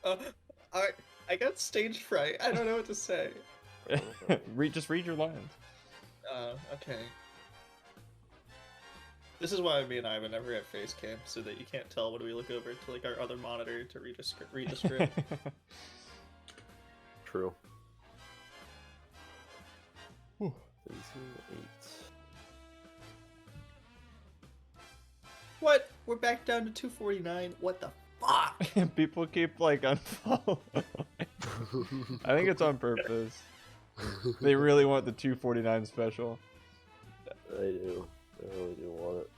Uh, I I got stage fright. I don't know what to say. Just read your lines. Okay. This is why me and Ivan never have face cam, so that you can't tell when we look over to like our other monitor to read the script. True. Whew. 8. What? We're back down to 249. What the fuck? People keep like unfollow. I think it's on purpose. They really want the 249 special. I do. I really do want it.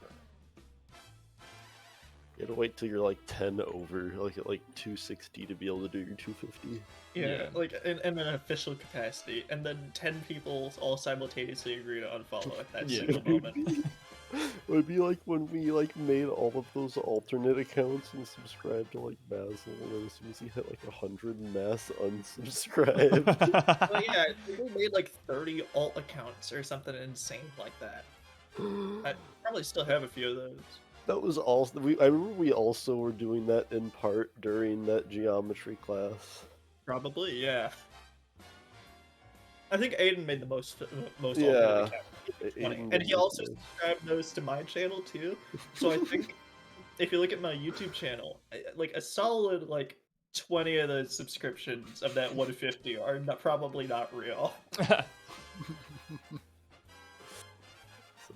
You gotta wait till you're like 10 over, like at like 260 to be able to do your 250. Yeah, like in an official capacity, and then 10 people all simultaneously agree to unfollow at that single moment. It would be like when we like made all of those alternate accounts and subscribed to like Basil, and then as soon as he hit like 100 mass unsubscribed. Well, yeah, we made like 30 alt accounts or something insane like that. I probably still have a few of those. That was also I remember we also were doing that in part during that geometry class. Probably, yeah. I think Aiden made the most Yeah. alternate accounts. Aiden And he was also nice. subscribed those to my channel too. So I think if you look at my YouTube channel, like a solid like 20 of the subscriptions of that 150 are probably not real.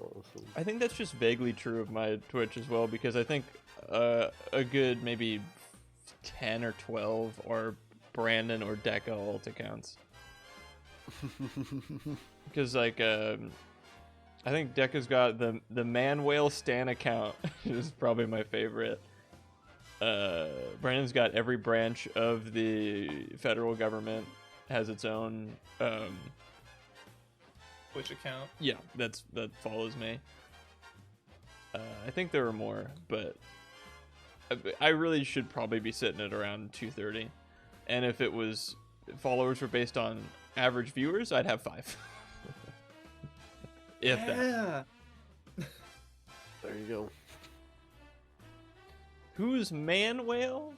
Awesome. I think that's just vaguely true of my Twitch as well, because I think a good maybe 10 or 12 are Brandon or Deca alt accounts. Because like I think Deca's got the Man Whale Stan account is probably my favorite. Brandon's got every branch of the federal government has its own Twitch account. yeah, that follows me. I think there are more, but I really should probably be sitting at around 230. And if it was followers were based on average viewers, I'd have 5. If that. Yeah. There you go. Who's Man Whale?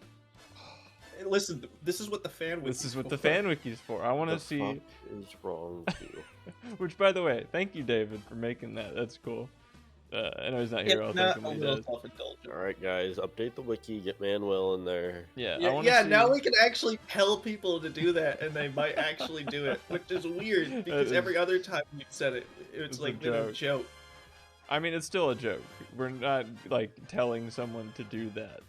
Hey, listen, this is what the fan This is what the for. fan wiki's for. I want The to see. fuck is wrong with you? Which, by the way, thank you, David, for making that. That's cool. I know he's not here. I'll It's thank not him a when he little does. self-indulgent. Alright guys, update the wiki, get Manuel in there. Yeah, I Yeah, want to yeah, see. now we can actually tell people to do that, and they might actually do it, which is weird because is- every other time you said it, it's It's a like been a joke. joke. I mean, it's still a joke. We're not like telling someone to do that.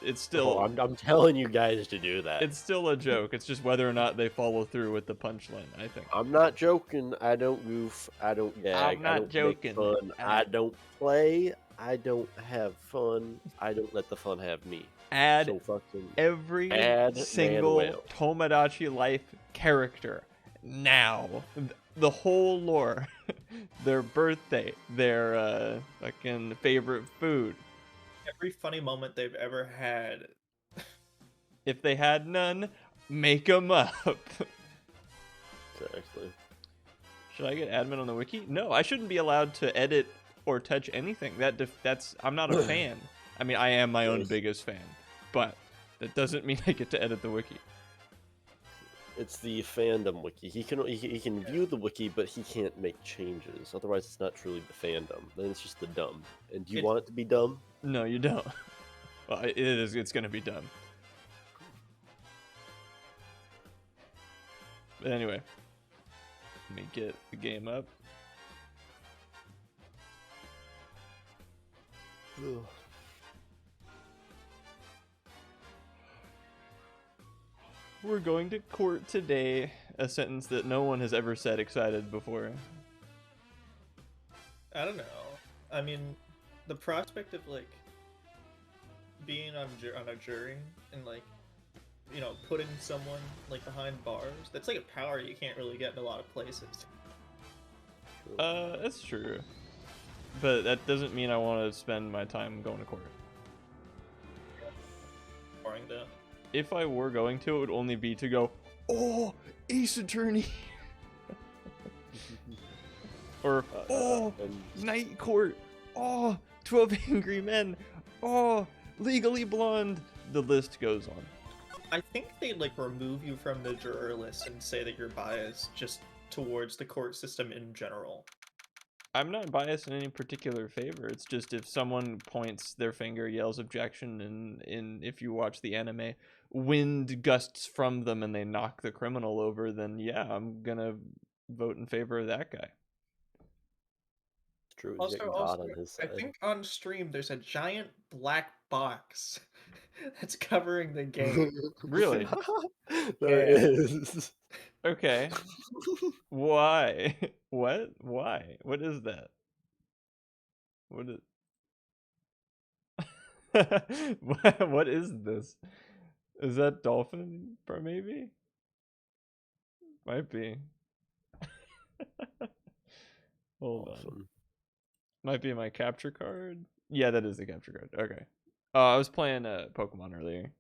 It's still. Oh, I'm telling you guys to do that. It's still a joke. It's just whether or not they follow through with the punchline, I think. I'm not joking. I don't goof. I don't gag. I'm not I don't joking. Make fun. I don't play. I don't have fun. I don't let the fun have me. Add So fucking every add single Manuel. Tomodachi Life character now. The whole lore. Their birthday, their fucking favorite food. Every funny moment they've ever had. If they had none, make them up. Exactly. Should I get admin on the wiki? No, I shouldn't be allowed to edit or touch anything. That's I'm not a fan. I mean, I am my own Yes. biggest fan, but that doesn't mean I get to edit the wiki. It's the fandom wiki. He can view the wiki, but he can't make changes. Otherwise, it's not truly the fandom. Then it's just the dumb. And do you want it to be dumb? No, you don't. Well, it is. It's gonna be done. But anyway, let me get the game up. Ugh. We're going to court today. A sentence that no one has ever said excited before. I don't know. I mean, the prospect of like being on a jury and like, you know, putting someone like behind bars, that's like a power you can't really get in a lot of places. That's true. But that doesn't mean I want to spend my time going to court. Boring though. If I were going to, it would only be to go, oh, Ace Attorney. Or, oh, and Night Court. Oh, 12 Angry Men. Oh, Legally Blonde. The list goes on. I think they like remove you from the juror list and say that you're biased just towards the court system in general. I'm not biased in any particular favor. It's just if someone points their finger, yells objection, and if you watch the anime, wind gusts from them and they knock the criminal over, then yeah, I'm gonna vote in favor of that guy. It's true. He's got God on his I side. think on stream there's a giant black box that's covering the game. Really? There is. Okay. Why? What? Why? What is that? What is what is this? Is that dolphin? Maybe? Might be. Hold on. Might be my capture card. Yeah, that is the capture card. Okay. I was playing Pokemon earlier.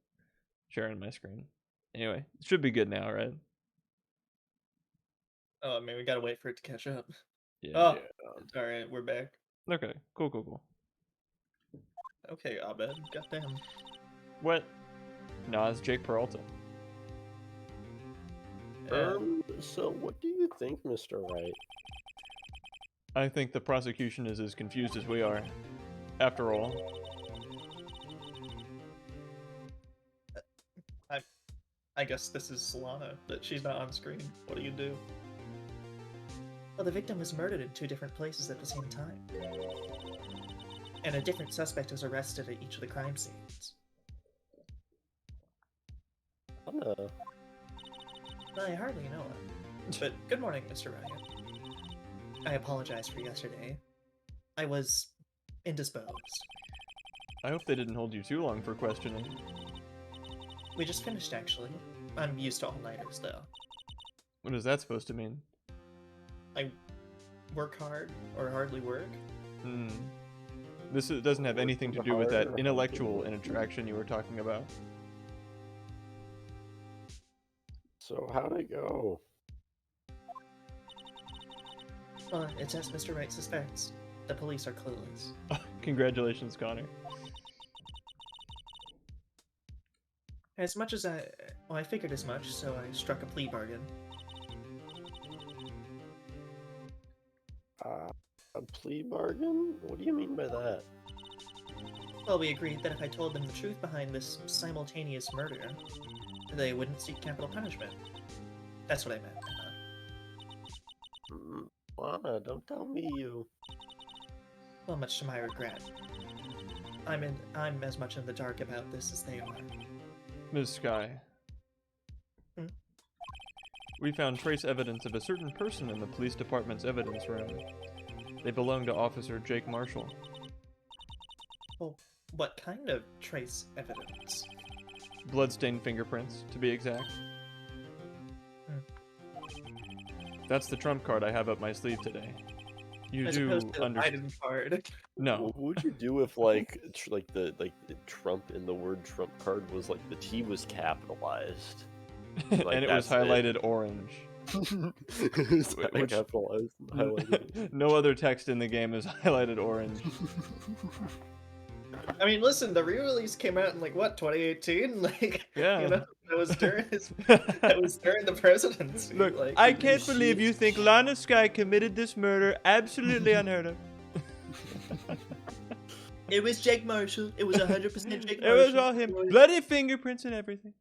Sharing my screen. Anyway, it should be good now, right? Oh, man, we gotta wait for it to catch up. Yeah. Oh, all right, we're back. Okay. Cool. Okay, Abed. Goddamn. What? No, it's Jake Peralta. So what do you think, Mr. Wright? I think the prosecution is as confused as we are. After all. I guess this is Solana, but she's not on screen. What do you do? Well, the victim was murdered in 2 different places at the same time. And a different suspect was arrested at each of the crime scenes. I hardly know him. But good morning, Mr. Ryan. I apologize for yesterday. I was indisposed. I hope they didn't hold you too long for questioning. We just finished, actually. I'm used to all-nighters, though. What is that supposed to mean? I work hard, or hardly work. This doesn't have anything to do with that intellectual interaction you were talking about. So how'd it go? It's as Mr. Wright suspects. The police are clueless. Congratulations, Connor. As much as I figured as much, so I struck a plea bargain. A plea bargain? What do you mean by that? Well, we agreed that if I told them the truth behind this simultaneous murder, they wouldn't seek capital punishment. That's what I meant. Lana, don't tell me you. Well, much to my regret. I'm as much in the dark about this as they are. Ms. Sky. We found trace evidence of a certain person in the police department's evidence room. They belong to Officer Jake Marshall. Well, what kind of trace evidence? Bloodstained fingerprints, to be exact. That's the trump card I have up my sleeve today. You As do understand? Card. No. What would you do if the Trump in the word Trump card was like the T was capitalized? Like, and it was highlighted orange. Which, capitalized and highlighted. No other text in the game is highlighted orange. I mean, listen, the re-release came out in like what, 2018? Like, yeah, you know, that was during the presidency. Look, like, I can't believe you think Lana Sky committed this murder. Absolutely unheard of. It was Jake Marshall. It was 100% Jake Marshall. It was all him. Bloody fingerprints and everything.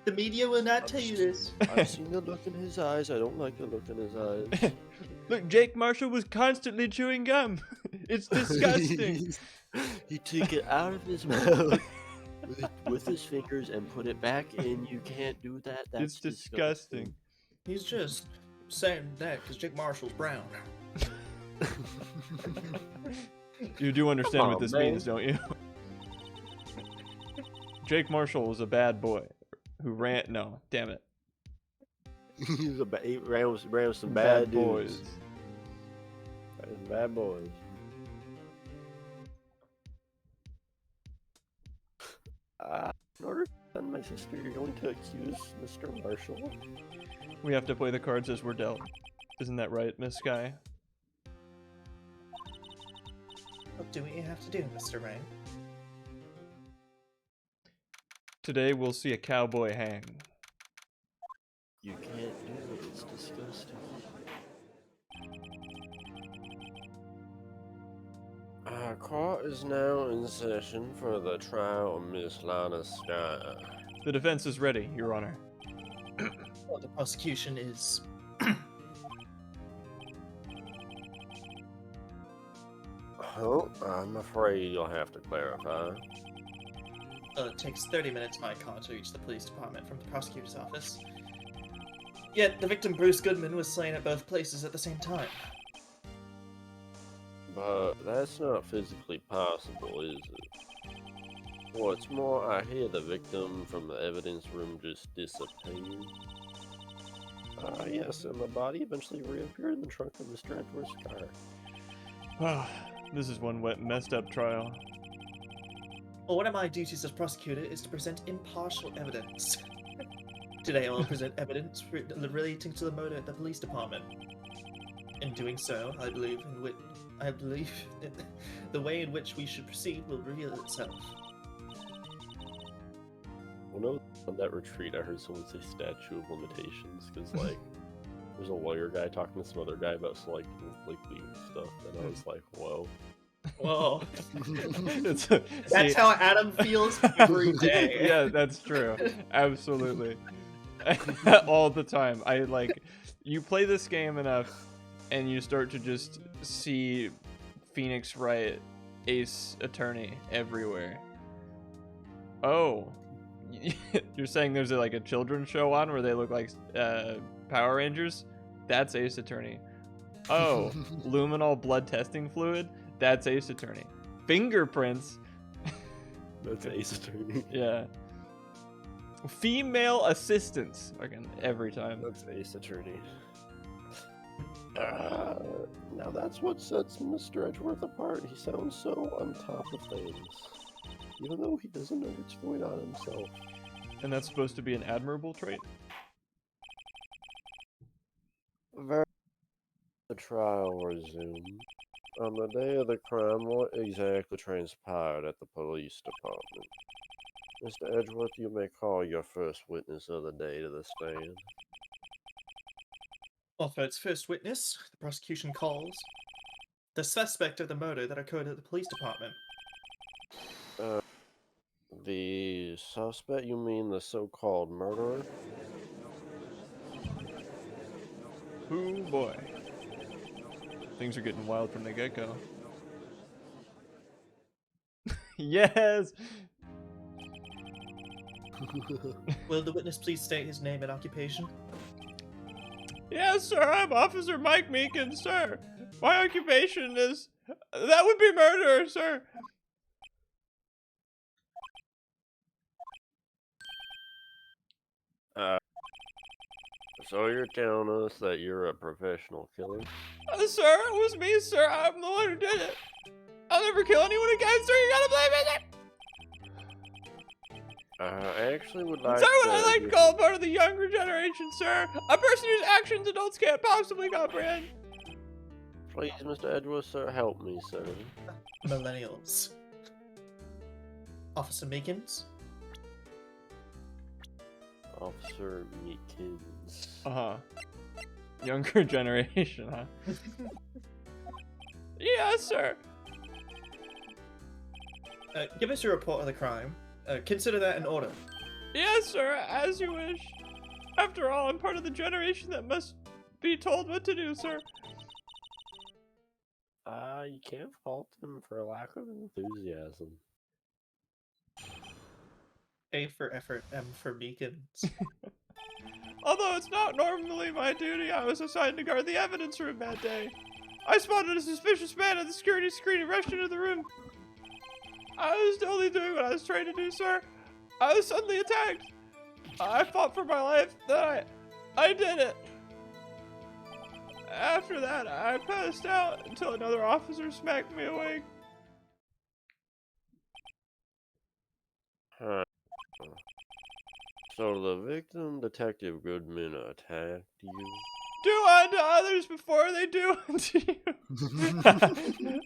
The media will not tell you this. I've seen the look in his eyes. I don't like the look in his eyes. Look, Jake Marshall was constantly chewing gum. It's disgusting. He took it out of his mouth with his fingers and put it back in. You can't do that. That's It's disgusting. He's just saying that because Jake Marshall's brown. You do understand what this means, don't you? Jake Marshall was a bad boy who ran. No, damn it. He ran with some bad boys. Dudes. Bad boys. In order to defend my sister, you're going to accuse Mr. Marshall? We have to play the cards as we're dealt. Isn't that right, Miss Sky? Well, do what you have to do, Mr. Rain. Today we'll see a cowboy hang. You can't do it, it's disgusting. Our court is now in session for the trial of Miss Lana Sky. The defense is ready, Your Honor. Well, the prosecution is. Oh, I'm afraid you'll have to clarify. It takes 30 minutes by car to reach the police department from the prosecutor's office. Yet, the victim Bruce Goodman was slain at both places at the same time. But that's not physically possible, is it? What's more, I hear the victim from the evidence room just disappeared. Yes, and the body eventually reappeared in the trunk of Mr. Edwards' car. Ah, this is one wet, messed up trial. Well, one of my duties as prosecutor is to present impartial evidence. Today I will present evidence relating to the murder at the police department. In doing so, I believe the way in which we should proceed will reveal itself. Well, no, on that retreat, I heard someone say statute of limitations, because, like, there's a lawyer guy talking to some other guy about some, like legal stuff, and I was like, whoa. Whoa. That's That's how Adam feels every day. Yeah, that's true. Absolutely. All the time. You play this game enough and you start to just see Phoenix Wright, Ace Attorney everywhere. Oh. You're saying there's like a children's show on where they look like Power Rangers? That's Ace Attorney. Oh, luminol blood testing fluid? That's Ace Attorney. Fingerprints? That's Ace Attorney. Yeah. Female assistants. Again, every time. That's Ace Attorney. Now that's what sets Mr. Edgeworth apart. He sounds so on top of things, even though he doesn't know what's going on himself. And that's supposed to be an admirable trait? The trial resumed. On the day of the crime, what exactly transpired at the police department? Mr. Edgeworth, you may call your first witness of the day to the stand. Well, for its first witness, the prosecution calls the suspect of the murder that occurred at the police department. The suspect? You mean the so-called murderer? Ooh boy. Things are getting wild from the get-go. Yes! Will the witness please state his name and occupation? Yes, sir, I'm Officer Mike Meekin, sir. My occupation is... That would be murder, sir. So you're telling us that you're a professional killer? Sir, it was me, sir. I'm the one who did it. I'll never kill anyone again, sir. You gotta blame me, sir. I actually would like Sir, what I like to call part of the younger generation, sir. A person whose actions adults can't possibly comprehend. Please, Mr. Edgeworth, sir, help me, sir. Millennials. Officer Meekins? Officer Meekins. Uh-huh. Younger generation, huh? Yes, sir. Give us your report of the crime. Consider that in order. Yes, sir, as you wish. After all, I'm part of the generation that must be told what to do, sir. You can't fault him for a lack of enthusiasm. A for effort, M for Meekins. Although it's not normally my duty, I was assigned to guard the evidence room that day. I spotted a suspicious man at the security screen and rushed into the room. I was only doing what I was trained to do, sir. I was suddenly attacked. I fought for my life, then I did it. After that, I passed out until another officer smacked me awake. Huh. So the victim, Detective Goodman, attacked you? Do unto others before they do unto you.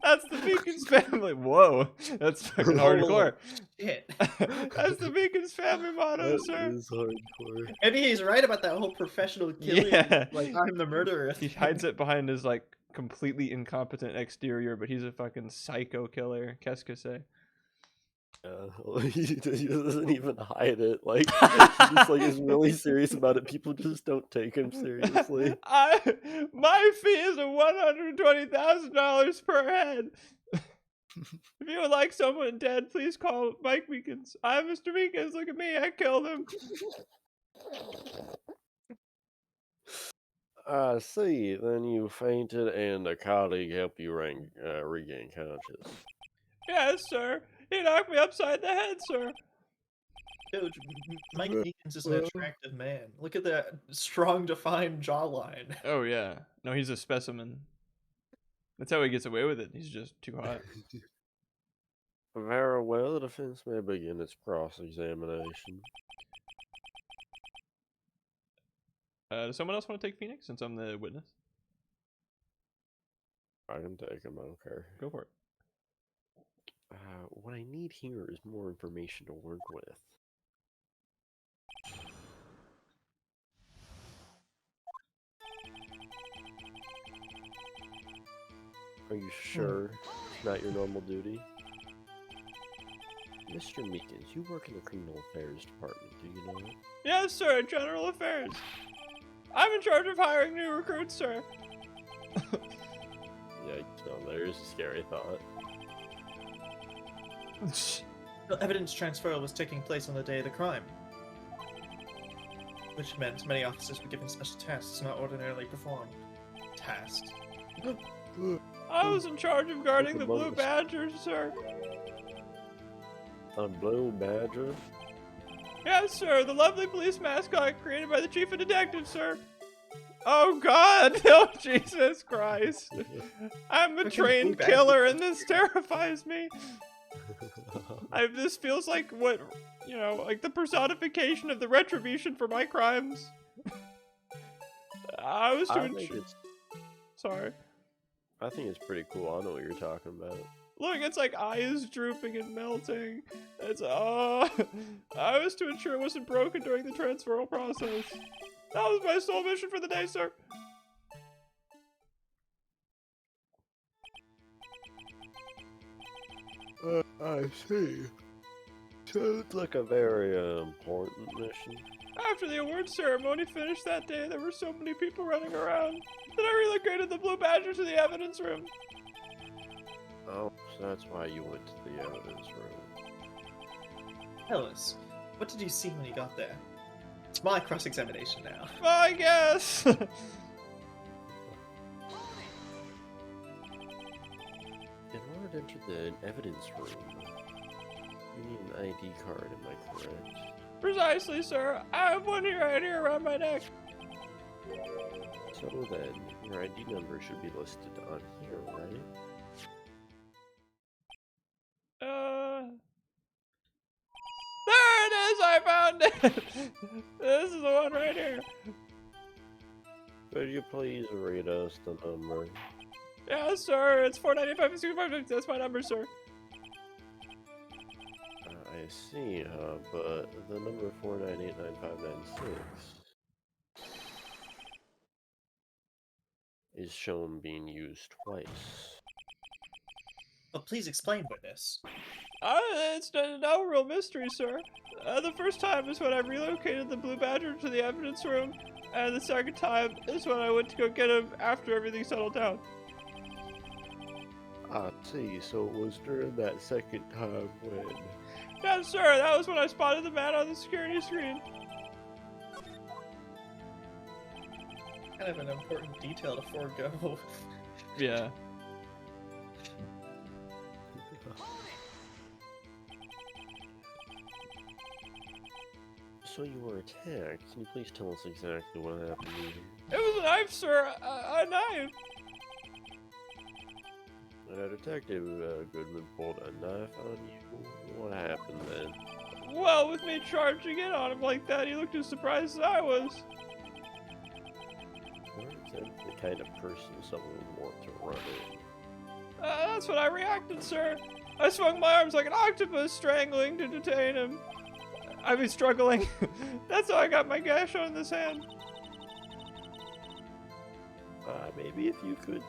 That's the Beacon's family. Whoa, that's fucking hardcore. Shit. That's the Beacon's family motto, That sir. is hardcore. Maybe he's right about that whole professional killing. Yeah. Like, I'm the murderer. He hides it behind his like completely incompetent exterior, but he's a fucking psycho killer. Qu'est-ce que c'est? He doesn't even hide it. Like he just like is really serious about it. People just don't take him seriously. My fee is $120,000 per head. If you would like someone dead, please call Mike Meekins. I'm Mr. Meekins. Look at me. I killed him. I see. Then you fainted, and a colleague helped you regain conscious. Yes, sir. He knocked me upside the head, sir. Dude, Mike Meekins is an attractive man. Look at that strong, defined jawline. Oh, yeah. No, he's a specimen. That's how he gets away with it. He's just too hot. Very well. The defense may begin its cross-examination. Does someone else want to take Phoenix since I'm the witness? I can take him. I don't care. Go for it. What I need here is more information to work with. Are you sure it's not your normal duty? Mr. Meekins, you work in the criminal affairs department, do you know it? Yes, sir. General affairs. I'm in charge of hiring new recruits, sir. Yikes, no, there's a scary thought. The evidence transfer was taking place on the day of the crime, which meant many officers were given special tasks not ordinarily performed. Tasks. I was in charge of guarding the Blue Badger, sir. A blue badger? Yes, sir. The lovely police mascot created by the chief of detectives, sir. Oh, God. Oh, Jesus Christ. I'm a trained killer, and this terrifies me. This feels like what, you know, like the personification of the retribution for my crimes. I was to Sorry. I think it's pretty cool. I know what you're talking about. Look, it's like eyes drooping and melting. It's I was to ensure it wasn't broken during the transferal process. That was my sole mission for the day, sir. I see. Sounds like a very important mission. After the award ceremony finished that day, there were so many people running around that I relocated the Blue Badger to the evidence room. Oh, so that's why you went to the evidence room. Tell us, what did you see when you got there? It's my cross-examination now. Well, I guess. In order to enter the evidence room, you need an ID card, am I correct? Precisely, sir. I have one here right here around my neck. So then, your ID number should be listed on here, right? There it is! I found it! This is the one right here. Could you please read us the number? Yes, sir. It's 495 and 65. That's my number, sir. I see, but the number 4989596 is shown being used twice. Well, please explain, witness. It's no real mystery, sir. The first time is when I relocated the Blue Badger to the evidence room, and the second time is when I went to go get him after everything settled down. I see, so it was during that second time when... Yes, sir, that was when I spotted the man on the security screen. Kind of an important detail to forego. Yeah. So you were attacked. Can you please tell us exactly what happened to you? It was a knife, sir. A knife. Detective Goodman pulled a knife on you. What happened then? Well, with me charging in on him like that, he looked as surprised as I was. Alright, sounds the kind of person someone would want to run in. That's what I reacted, sir. I swung my arms like an octopus, strangling to detain him. I was struggling. That's how I got my gash on this hand. Maybe if you could,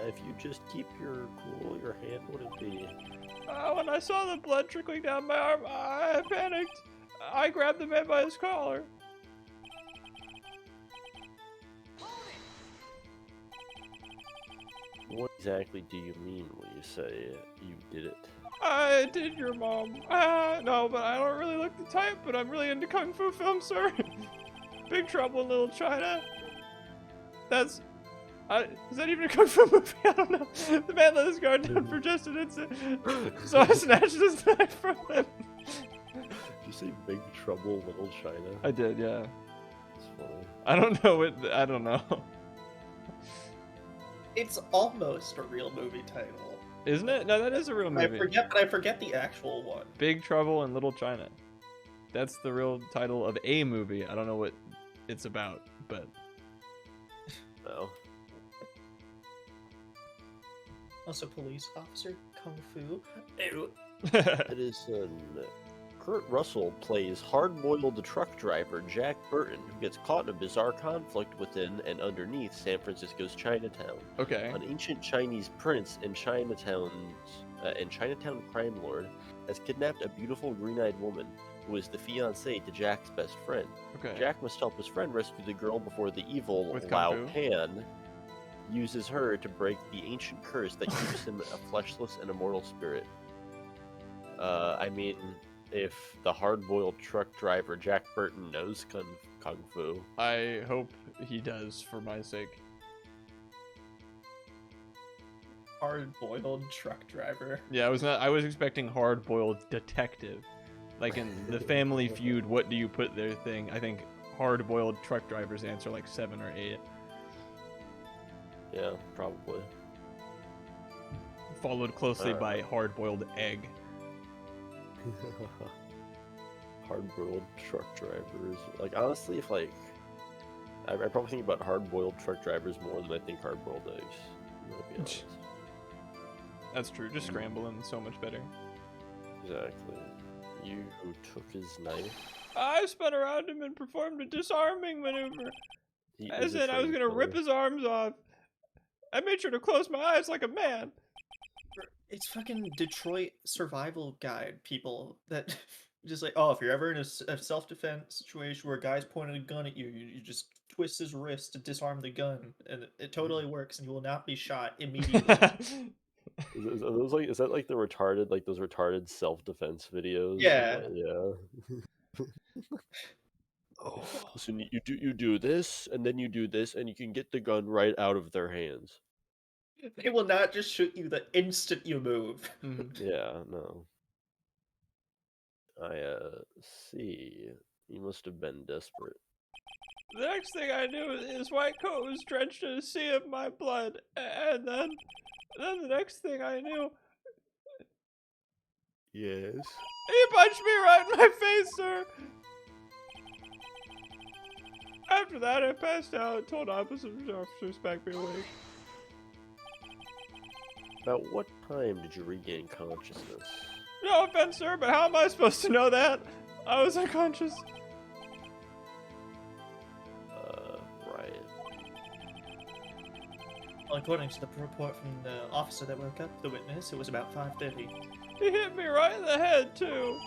if you just keep your cool, your hand wouldn't be. When I saw the blood trickling down my arm, I panicked. I grabbed the man by his collar. What exactly do you mean when you say you did it? I did your mom. No, but I don't really look the type, but I'm really into kung fu films, sir. Big Trouble in Little China. Is that even a kung fu movie? I don't know. The man let his guard down for just an instant, so I snatched his knife from him. Did you say Big Trouble in Little China? I did, yeah. That's funny. I don't know it. I don't know. It's almost a real movie title. Isn't it? No, that is a real movie. I forget the actual one. Big Trouble in Little China. That's the real title of a movie. I don't know what it's about, but. Oh. Also, police officer, kung fu. Ew. It is Kurt Russell plays hard-boiled truck driver Jack Burton, who gets caught in a bizarre conflict within and underneath San Francisco's Chinatown. Okay. An ancient Chinese prince and Chinatown crime lord has kidnapped a beautiful green-eyed woman who is the fiancée to Jack's best friend. Okay. Jack must help his friend rescue the girl before the evil With Lao kung fu? Pan uses her to break the ancient curse that keeps him a fleshless and immortal spirit. I mean, if the hard-boiled truck driver Jack Burton knows kung fu. I hope he does, for my sake. Hard-boiled truck driver. Yeah, I was expecting hard-boiled detective, like in the Family Feud. What do you put their thing? I think hard-boiled truck drivers answer like 7 or 8. Yeah, probably. Followed closely by hard-boiled egg. Hard-boiled truck drivers. Like, honestly, if like, I probably think about hard-boiled truck drivers more than I think hard-boiled eggs. I'm gonna be honest. That's true. Just scramble them so much better. Exactly. You took his knife. I spun around him and performed a disarming maneuver. As in, I was gonna rip his arms off. I made sure to close my eyes like a man. It's fucking Detroit survival guide people that just like, oh, if you're ever in a self-defense situation where a guy's pointing a gun at you, you just twist his wrist to disarm the gun, and it totally works, and you will not be shot immediately. Is that like the retarded, like those retarded self-defense videos? Yeah. Yeah. Oh, so you do this, and then you do this, and you can get the gun right out of their hands. They will not just shoot you the instant you move. Yeah, no. I see. You must have been desperate. The next thing I knew, his white coat was drenched in a sea of my blood, and then the next thing I knew, Yes. he punched me right in my face, sir. After that, I passed out and told opposite officers back me awake. About what time did you regain consciousness? No offense, sir, but how am I supposed to know that? I was unconscious. Right. Well, according to the report from the officer that woke up the witness, it was about 5:30. He hit me right in the head, too.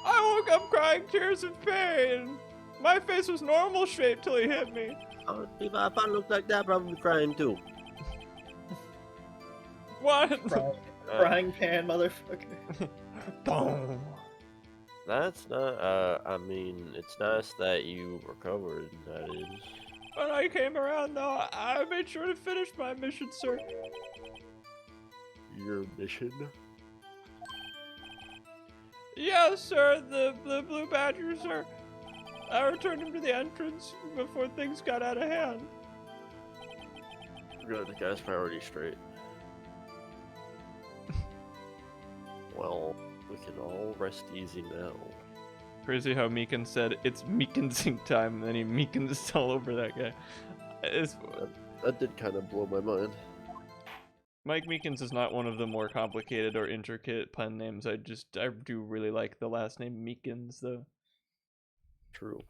I woke up crying tears of pain. My face was normal shape till he hit me. If I look like that, I'm probably crying too. What? Frying pan, motherfucker. Boom. That's not, I mean, it's nice that you recovered, that is. When I came around, though, I made sure to finish my mission, sir. Your mission? Yes, sir, the Blue Badger, sir. I returned him to the entrance before things got out of hand. Good, the guy's priority straight. Well, we can all rest easy now. Crazy how Meekin said it's Meekinsing time, and then he Meekins all over that guy. that did kind of blow my mind. Mike Meekins is not one of the more complicated or intricate pen names. I do really like the last name Meekins, though. True.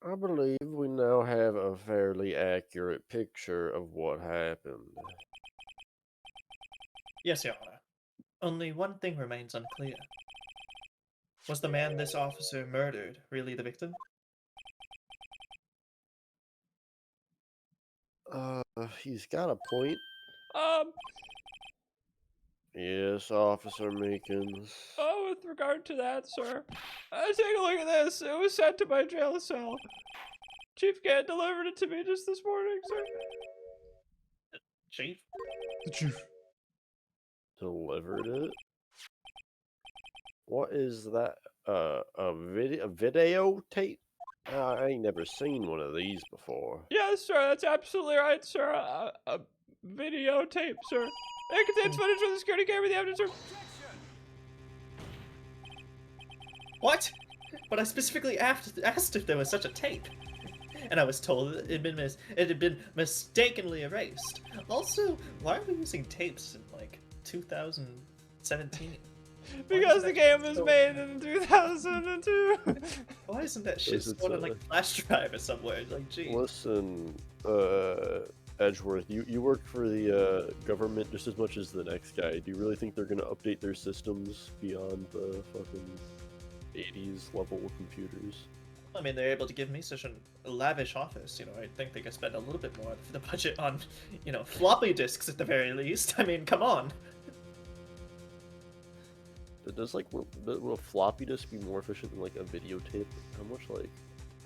I believe we now have a fairly accurate picture of what happened. Yes, Your Honor. Only one thing remains unclear. Was the man this officer murdered really the victim? He's got a point. Um, Yes, Officer Meekins. with regard to that, sir, take a look at this. It was sent to my jail cell. Chief Gant delivered it to me just this morning, sir. Chief? The chief. Delivered it? What is that? A videotape? I ain't never seen one of these before. Yes, sir, that's absolutely right, sir. A videotape, sir. It contains footage from the security camera of the evidence, sir. What? But I specifically asked if there was such a tape. And I was told that it had been mistakenly erased. Also, why are we using tapes in, like, 2017? Because the game was made in 2002. Why isn't that shit This is, stored on, like, flash drive or somewhere? Like, geez. Listen, Edgeworth, you work for the government just as much as the next guy. Do you really think they're gonna update their systems beyond the fucking 80s level computers? I mean, they're able to give me such a lavish office, you know, I think they could spend a little bit more of the budget on, you know, floppy disks at the very least. I mean, come on. Does will a floppy disk be more efficient than like a videotape?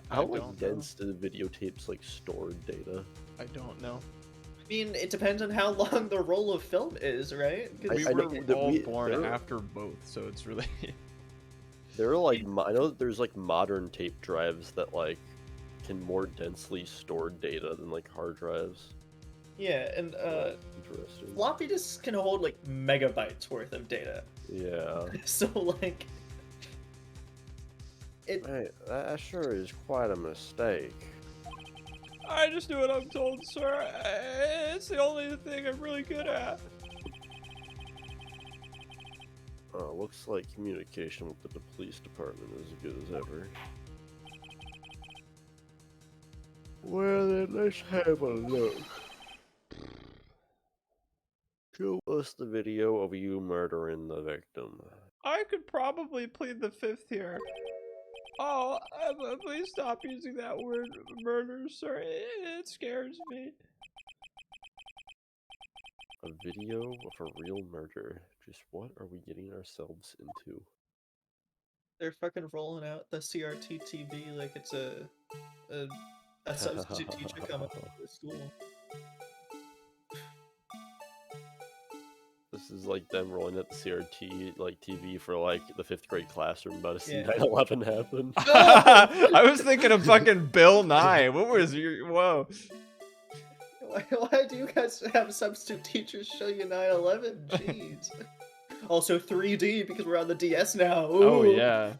How dense do the videotapes like store data? I don't know. I mean, it depends on how long the roll of film is, right? We I were know that all we- born there- after both, so it's really... There are like I know that there's like modern tape drives that like can more densely store data than like hard drives. Yeah, and Interesting. floppy disks can hold like megabytes worth of data. Yeah. So like, it. Hey, that sure is quite a mistake. I just do what I'm told, sir. It's the only thing I'm really good at. Looks like communication with the police department is as good as ever. Well then, let's have a look. Show us the video of you murdering the victim. I could probably plead the fifth here. Oh, please stop using that word murder, sir. It scares me. A video of a real murder. Just what are we getting ourselves into? They're fucking rolling out the CRT TV like it's a substitute teacher coming to the school. This is like them rolling out the CRT like TV for like the 5th grade classroom about to see Yeah. 9/11 happen. I was thinking of fucking Bill Nye. What was your... Whoa. Why do you guys have substitute teachers show you 9/11? Jeez. Also 3D because we're on the DS now. Ooh. Oh, yeah.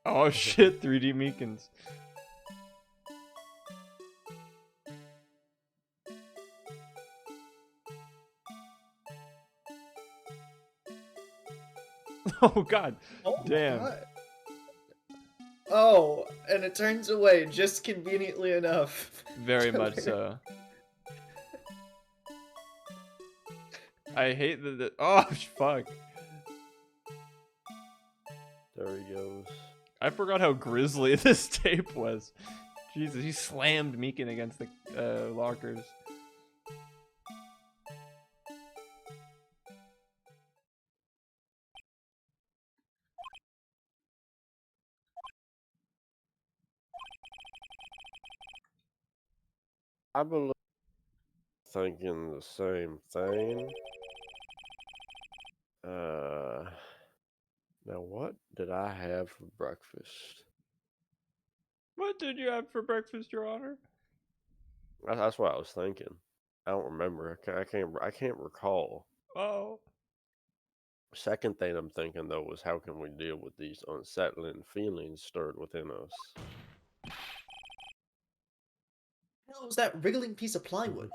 Oh, shit. 3D Meekins. Oh, God. Oh my Damn. God. Oh, and it turns away just conveniently enough. Very much so. I hate that. Oh, fuck. There he goes. I forgot how grisly this tape was. Jesus, he slammed Meekin against the lockers. I believe thinking the same thing. Now what did I have for breakfast? What did you have for breakfast, Your Honor? That's what I was thinking. I don't remember. I can't recall. Oh. Second thing I'm thinking though was how can we deal with these unsettling feelings stirred within us? hell was that wriggling piece of plywood?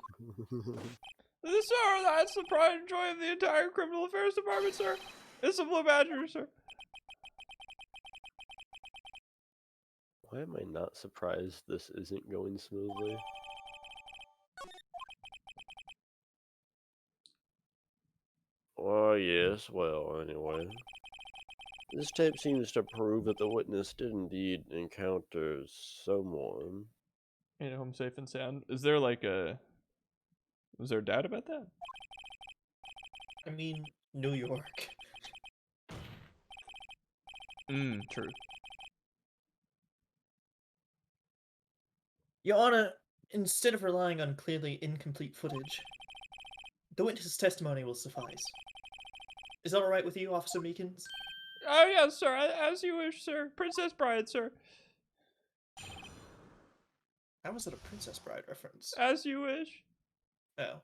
Sir, that's the pride and joy of the entire criminal affairs department, sir. It's a Blue Badger, sir. Why am I not surprised this isn't going smoothly? Oh, yes, well, anyway. This tape seems to prove that the witness did indeed encounter someone. You know, home safe and sound. Is there like a... Was there a doubt about that? I mean, New York. True. Your Honor, instead of relying on clearly incomplete footage, the witness's testimony will suffice. Is that alright with you, Officer Meekins? Oh, yes, sir. As you wish, sir. Princess Bride, sir. How was it a Princess Bride reference? As you wish. Oh.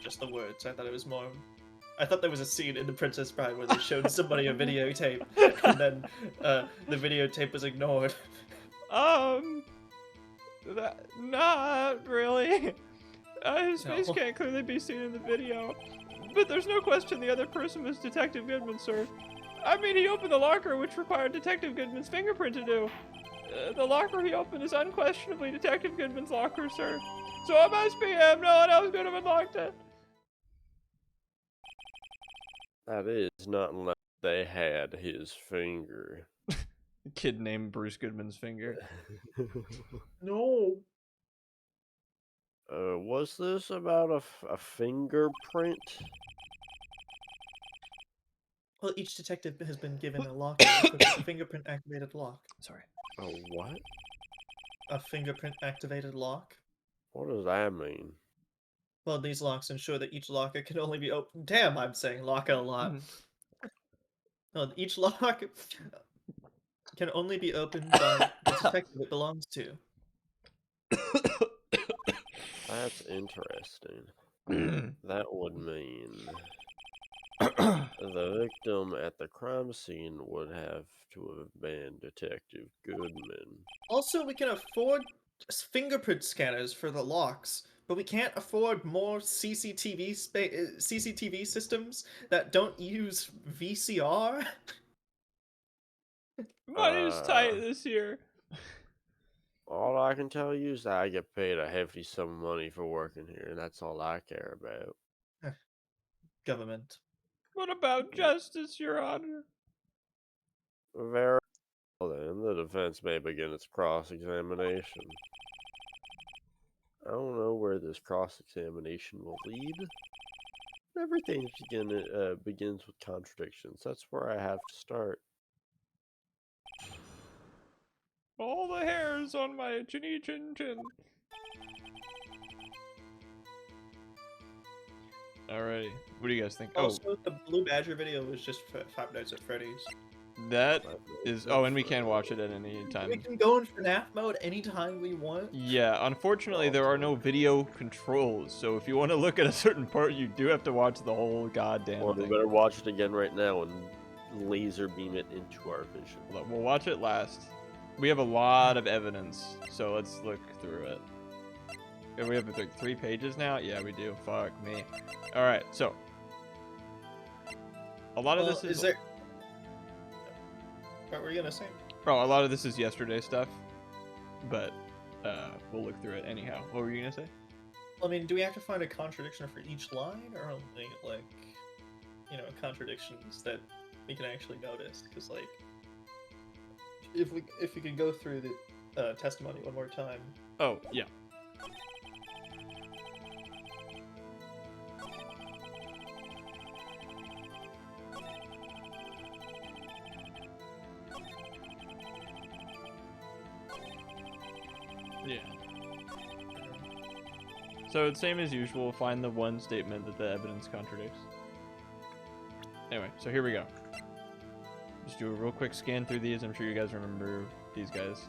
Just the words. I thought it was more... I thought there was a scene in The Princess Bride where they showed somebody a videotape, and then the videotape was ignored. Not really. His face No. can't clearly be seen in the video. But there's no question the other person was Detective Goodman, sir. I mean, he opened the locker, which required Detective Goodman's fingerprint to do. The locker he opened is unquestionably Detective Goodman's locker, sir. So it must be him. No one else could have unlocked it. That is, not unless they had his finger. A kid named Bruce Goodman's finger. No. Was this about a fingerprint? Well, each detective has been given a locker with a fingerprint-activated lock. Sorry. A what? A fingerprint-activated lock? What does that mean? Well, these locks ensure that each locker can only be opened. Damn, I'm saying locker a lot. Well, each lock can only be opened by the detective it belongs to. That's interesting. That would mean the victim at the crime scene would have to have been Detective Goodman. Also, we can afford fingerprint scanners for the locks, but we can't afford more CCTV systems that don't use VCR. Money's tight this year. All I can tell you is that I get paid a hefty sum of money for working here, and that's all I care about. Government. What about justice, Your Honor? Very well then, the defense may begin its cross-examination. I don't know where this cross-examination will lead. Everything begins with contradictions. That's where I have to start. All the hairs on my chinny chin chin. Alrighty, what do you guys think? Also, the Blue Badger video was just for Five Nights at Freddy's. That is... Oh, and we can watch it at any We time. can go in FNAF mode anytime we want. Yeah, unfortunately there are no video controls, so if you want to look at a certain part, you do have to watch the whole goddamn Or we thing. better watch it again right now and laser beam it into our vision. We'll watch it last. We have a lot of evidence, so let's look through it. And we have like 3 pages now? Yeah, we do. Fuck me. Alright, so. A lot of this is... there... What were you gonna say? Oh, a lot of this is yesterday stuff, but we'll look through it anyhow. What were you gonna say? I mean, do we have to find a contradiction for each line, or only, like, you know, contradictions that we can actually notice? Because, like, if we could go through the testimony one more time. Oh, yeah. Yeah. So it's same as usual, find the one statement that the evidence contradicts. Anyway, so here we go. Just do a real quick scan through these. I'm sure you guys remember these guys.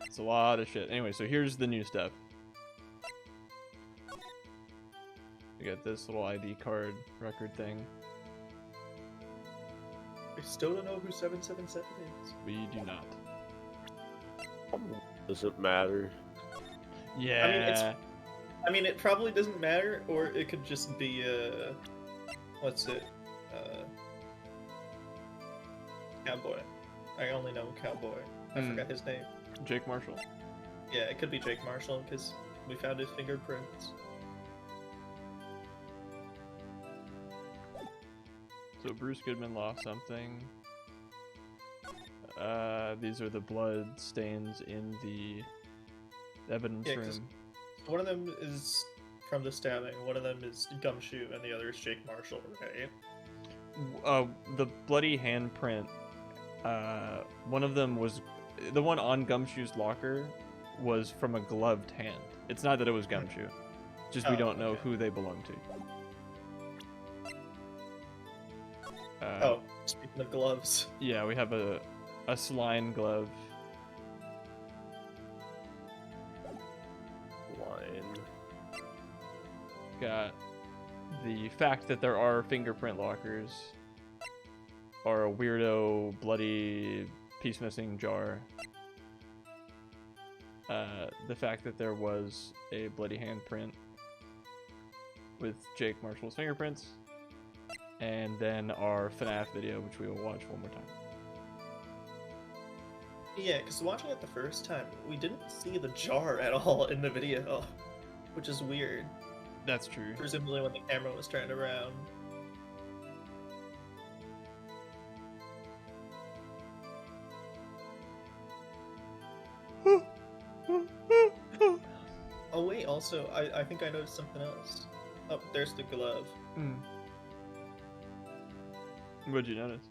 It's a lot of shit. Anyway, so here's the new stuff. get this little ID card record thing. I still don't know who 777 is. We do not. Does it matter? Yeah. I mean, it probably doesn't matter, or it could just be, what's it? Cowboy. I only know Cowboy. I forgot his name. Jake Marshall. Yeah, it could be Jake Marshall, because we found his fingerprints. So Bruce Goodman lost something. These are the blood stains in the evidence Yeah, 'cause room. one of them is from the stabbing, one of them is Gumshoe, and the other is Jake Marshall, right? The bloody handprint. One of them was the one on Gumshoe's locker was from a gloved hand. It's not that it was Gumshoe, just we don't know who they belong to. Speaking of gloves. Yeah, we have a Sline glove. Line. Got the fact that there are fingerprint lockers, or a weirdo bloody piece missing jar. The fact that there was a bloody handprint with Jake Marshall's fingerprints, and then our FNAF video, which we will watch one more time. Yeah, because watching it the first time, we didn't see the jar at all in the video, which is weird. That's true. Presumably when the camera was turned around. Oh wait, also, I think I noticed something else. Oh, there's the glove. What'd you notice?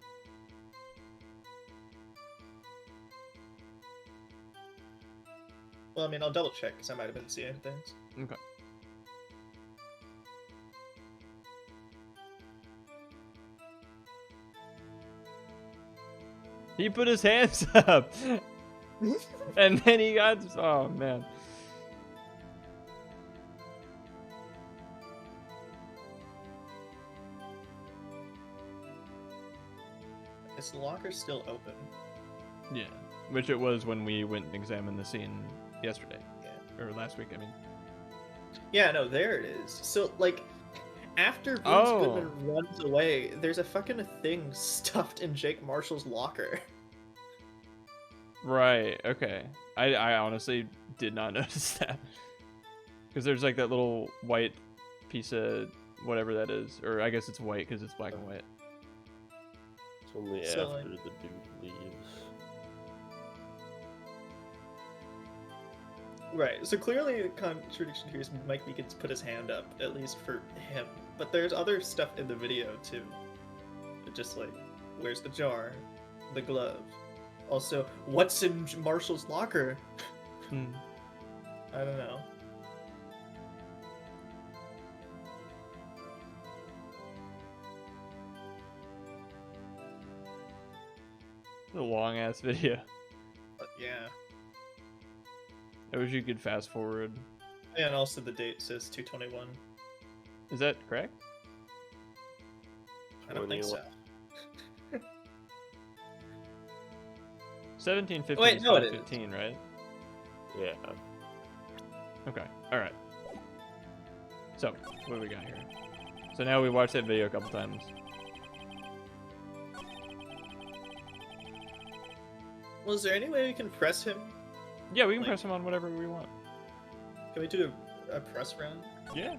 Well, I mean, I'll double check, because I might have been seeing things. Okay. He put his hands up! And then he got... Oh, man. Is the locker still open? Yeah. Which it was when we went and examined the scene yesterday. Yeah. Or last week, I mean. Yeah, no, there it is. So, like, after Bruce Goodman runs away, there's a fucking thing stuffed in Jake Marshall's locker. Right, okay. I honestly did not notice that. Because there's like that little white piece of whatever that is. Or I guess it's white because it's black and white. It's only So, after like- the dude leaves. Right, so clearly the contradiction here is Mike Meekins put his hand up, at least for him. But there's other stuff in the video, too. Just like, where's the jar? The glove. Also, what's in Marshall's locker? I don't know. A long ass video. But yeah. I wish you could fast forward. And also the date says 2/21. Is that correct? I don't think so. 1750 Wait, is no, it is. 15, right? Yeah. Okay, alright. So, what do we got here? So now we watched that video a couple times. Well, is there any way we can press him? Yeah, we can Like- press him on whatever we want. Can we do a press round? Yeah.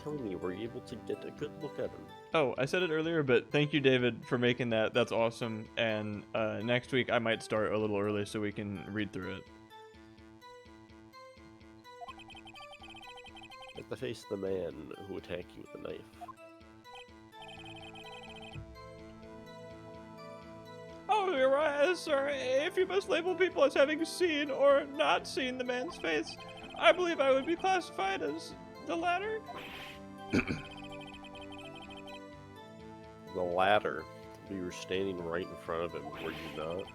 Tell me, were you able to get a good look at him? Oh, I said it earlier, but thank you, David, for making that. That's awesome. And next week I might start a little early so we can read through it. Get to face the man who attacked you with a knife. Oh, Your Honor, sir, if you must label people as having seen or not seen the man's face, I believe I would be classified as the latter. The latter. You were standing right in front of him, were you not?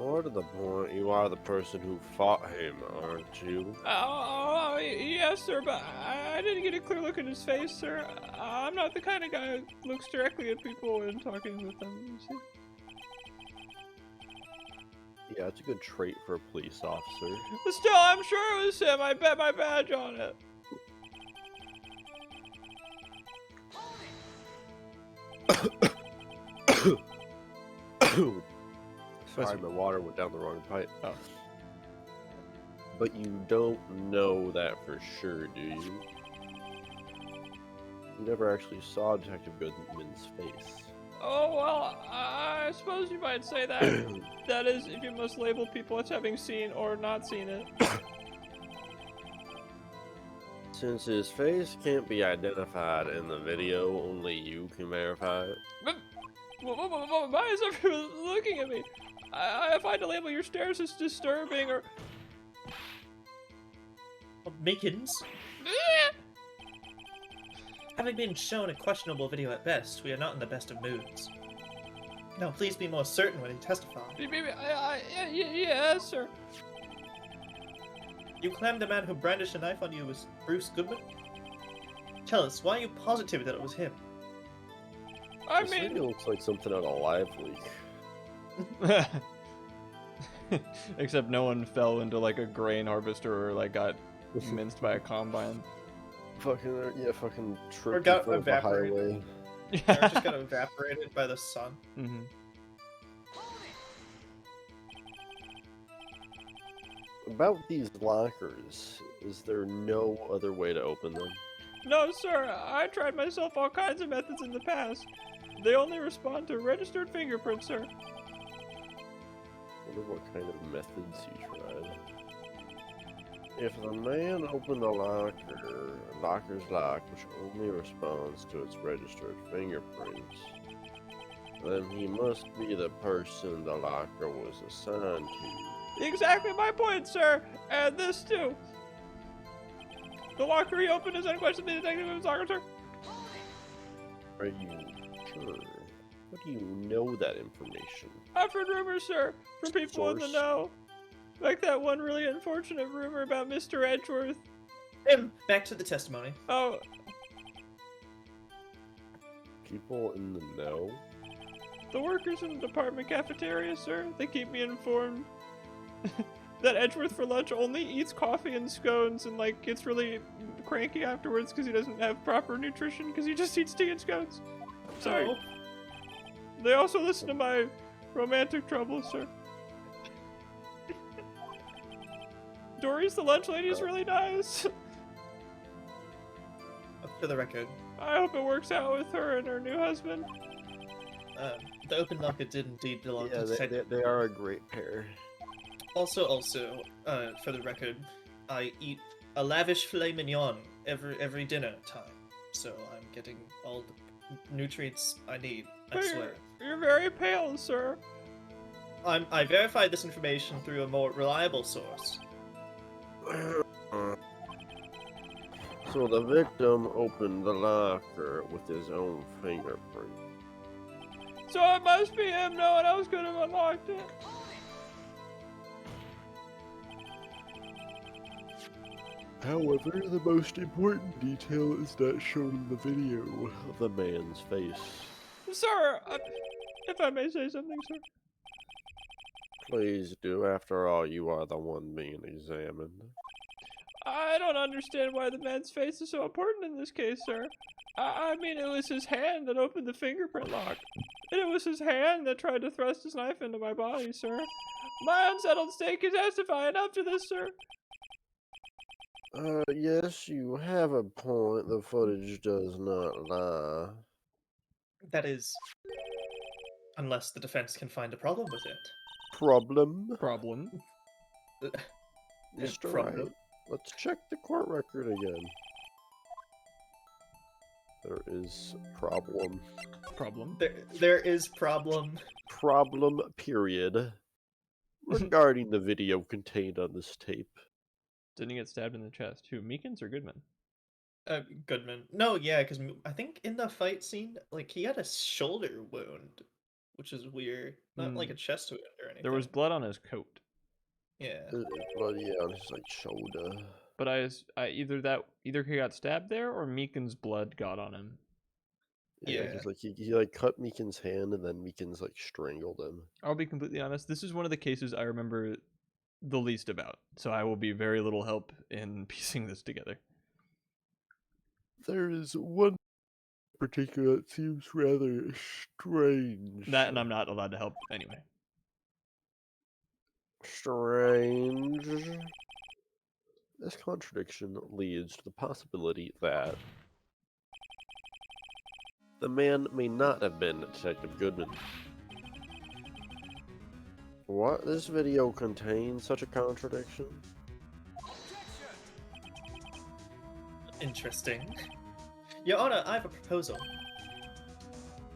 More to the point, you are the person who fought him, aren't you? Yes, sir, but I didn't get a clear look at his face, sir. I'm not the kind of guy who looks directly at people when talking with them, you see. Yeah, it's a good trait for a police officer. But still, I'm sure it was him. I bet my badge on it. Sorry, my water went down the wrong pipe. Oh. But you don't know that for sure, do you? You never actually saw Detective Goodman's face. Oh, well, I suppose you might say that. That is, if you must label people as having seen or not seen it. Since his face can't be identified in the video, only you can verify it. But why is everyone looking at me? I find to label your stares as disturbing or... Mikins? Having been shown a questionable video at best, we are not in the best of moods. Now, please be more certain when you testify. Yes, sir. You claim the man who brandished a knife on you was Bruce Goodman? Tell us, why are you positive that it was him? I This mean... video looks like something out of Live Leak. Except no one fell into like a grain harvester or like got minced by a combine. Fucking Or tripped got in front of the evaporated. highway. Or just got evaporated by the sun. Mm-hmm. About these lockers, is there no other way to open them? No, sir. I tried myself all kinds of methods in the past. They only respond to registered fingerprints, sir. I wonder what kind of methods you tried. If the man opened the locker's lock, which only responds to its registered fingerprints, then he must be the person the locker was assigned to. Exactly my point, sir. And this too. The locker he opened is unquestionably the detective in his locker, sir. Are you sure? How do you know that information? I've heard rumors, sir, from people in the Source? know. Like that one really unfortunate rumor about Mr. Edgeworth. Back to the testimony. Oh, People in the know? the workers in the department cafeteria, sir. They keep me informed that Edgeworth for lunch only eats coffee and scones and like gets really cranky afterwards because he doesn't have proper nutrition because he just eats tea and scones. Sorry. Oh, They also listen to my romantic troubles, sir. Dory's the lunch lady is really nice. for the record, I hope it works out with her and her new husband. the open locker did indeed belong Yeah, to they Detective. are a great pair. Also, for the record, I eat a lavish filet mignon every dinner time, so I'm getting all the nutrients I need. I But swear. You're very pale, sir. I verified this information through a more reliable source. So the victim opened the locker with his own fingerprint. So it must be him. No one else could have unlocked it. However, the most important detail is not shown in the video of the man's face. Sir, if I may say something, sir. Please do. After all, you are the one being examined. I don't understand why the man's face is so important in this case, sir. I mean, it was his hand that opened the fingerprint lock. And it was his hand that tried to thrust his knife into my body, sir. My unsettled state can testify enough to this, sir. Yes, you have a point. The footage does not lie. That is, unless the defense can find a problem with it. Problem. Mr. Problem. Wright, let's check the court record again. There is problem. There is problem. Problem, period. Regarding the video contained on this tape. Didn't he get stabbed in the chest? Who, Meekins or Goodman? Goodman. No, yeah, because I think in the fight scene, like, he had a shoulder wound which is weird. Not like a chest wound or anything. There was blood on his coat, Yeah. Blood, yeah, on his like shoulder. but either he got stabbed there or Meekin's blood got on him. Yeah, Yeah. because like he like cut Meekin's hand and then Meekin's like strangled him. I'll be completely honest. This is one of the cases I remember the least about, so I will be very little help in piecing this together. There is one particular that seems rather strange. That, and I'm not allowed to help anyway. Strange. This contradiction leads to the possibility that the man may not have been Detective Goodman. What? This video contains such a contradiction? Interesting. Your Honor, I have a proposal.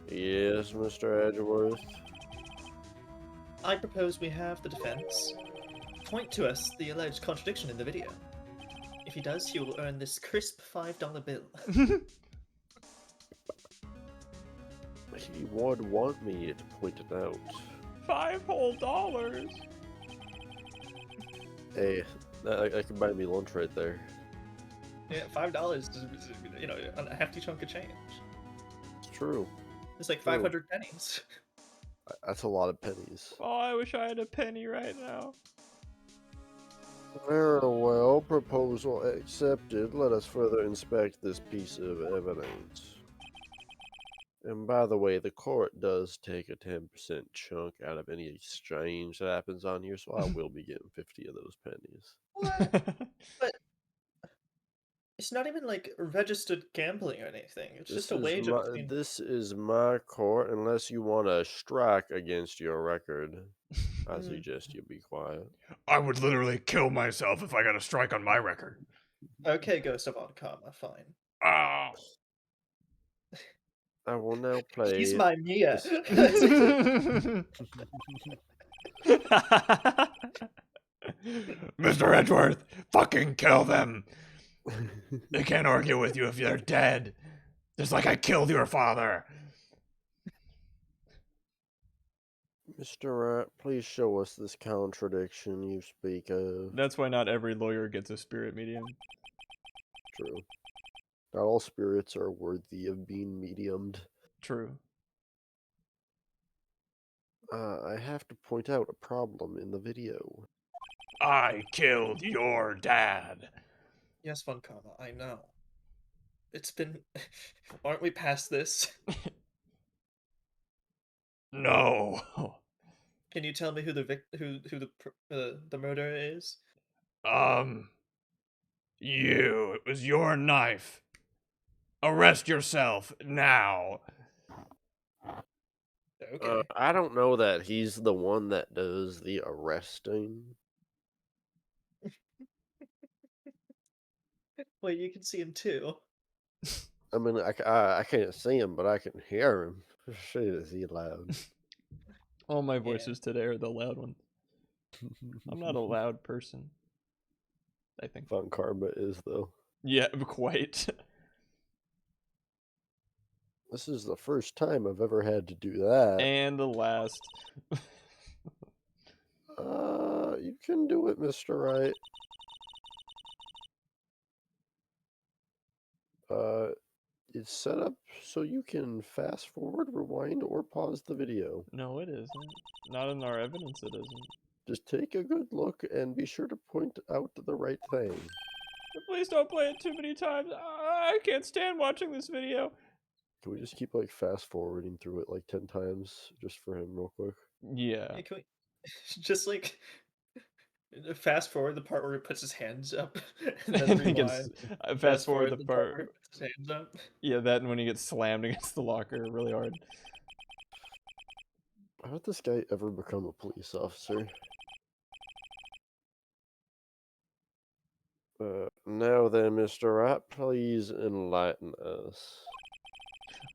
Yes, Mr. Edgeworth. I propose we have the defense point to us the alleged contradiction in the video. If he does, he will earn this crisp $5 bill. He would want me to point it out. $5 whole. Hey, that could buy me lunch right there. Yeah, $5 is, you know, a hefty chunk of change. It's true. It's like True. 500 pennies. That's a lot of pennies. Oh, I wish I had a penny right now. Very well, proposal accepted. Let us further inspect this piece of evidence. And by the way, the court does take a 10% chunk out of any exchange that happens on here, so I will be getting 50 of those pennies. What? But it's not even like registered gambling or anything. It's just a wager between... This is my court. Unless you want to strike against your record, I suggest you be quiet. I would literally kill myself if I got a strike on my record. Okay, Ghost of Karma, fine. Ah. I will now play. He's my Mia. Mr. Edgeworth, fucking kill them. They can't argue with you if they're dead. Just like I killed your father. Mr. Wright, please show us this contradiction you speak of. That's why not every lawyer gets a spirit medium. True. Not all spirits are worthy of being mediumed. True. I have to point out a problem in the video. I killed your dad. Yes, Von Karma, I know. It's been... Aren't we past this? No. Can you tell me who the murderer is? You. It was your knife. Arrest yourself now. Okay. I don't know that he's the one that does the arresting. Wait, you can see him too. I mean, I can't see him, but I can hear him. Shit, is he loud? All my voices today are the loud ones. I'm not a loud person, I think. Von Karma is, though. Yeah, quite. This is the first time I've ever had to do that. And the last. You can do it, Mr. Wright. It's set up so you can fast forward, rewind, or pause the video. No, it isn't. Not in our evidence, it isn't. Just take a good look and be sure to point out the right thing. Please don't play it too many times. I can't stand watching this video. Can we just keep like fast forwarding through it like 10 times just for him real quick? Yeah. Hey, can we just like fast forward the part where he puts his hands up and then He gets, rewind. fast forward the part. where he puts his hands up. Yeah, that and when he gets slammed against the locker really hard. How did this guy ever become a police officer? Now then, Mr. Wright, please enlighten us.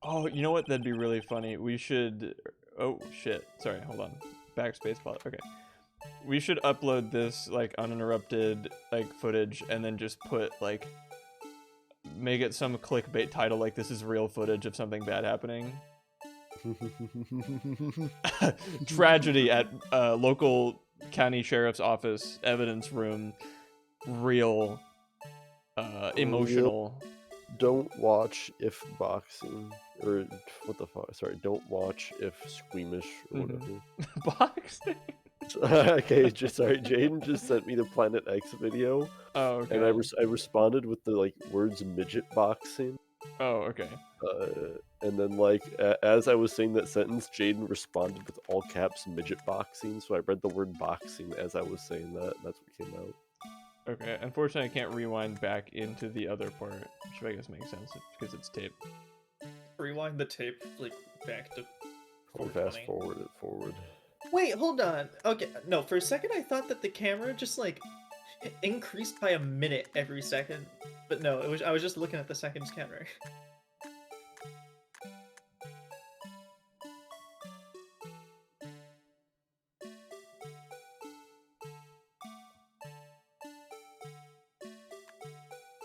Oh, you know what? That'd be really funny. We should... Oh, shit. Sorry, hold on. Backspace pause. Okay. We should upload this, like, uninterrupted, like, footage, and then just put, like... Make it some clickbait title, like, this is real footage of something bad happening. Tragedy at local county sheriff's office evidence room. Real emotional. Don't watch If Boxing, or what the fuck? Sorry, don't watch If Squeamish or whatever. Boxing. Okay, sorry. Jaden just sent me the Planet X video. Oh, okay. And I responded with the like words midget boxing. Oh, okay. And then like as I was saying that sentence, Jaden responded with all caps midget boxing. So I read the word boxing as I was saying that. And that's what came out. Okay. Unfortunately, I can't rewind back into the other part, which I guess makes sense because it's tape. Rewind the tape like back to. Fast forward it forward. Wait, hold on. Okay, no. For a second, I thought that the camera just like increased by a minute every second, but no, it was. I was just looking at the seconds counter.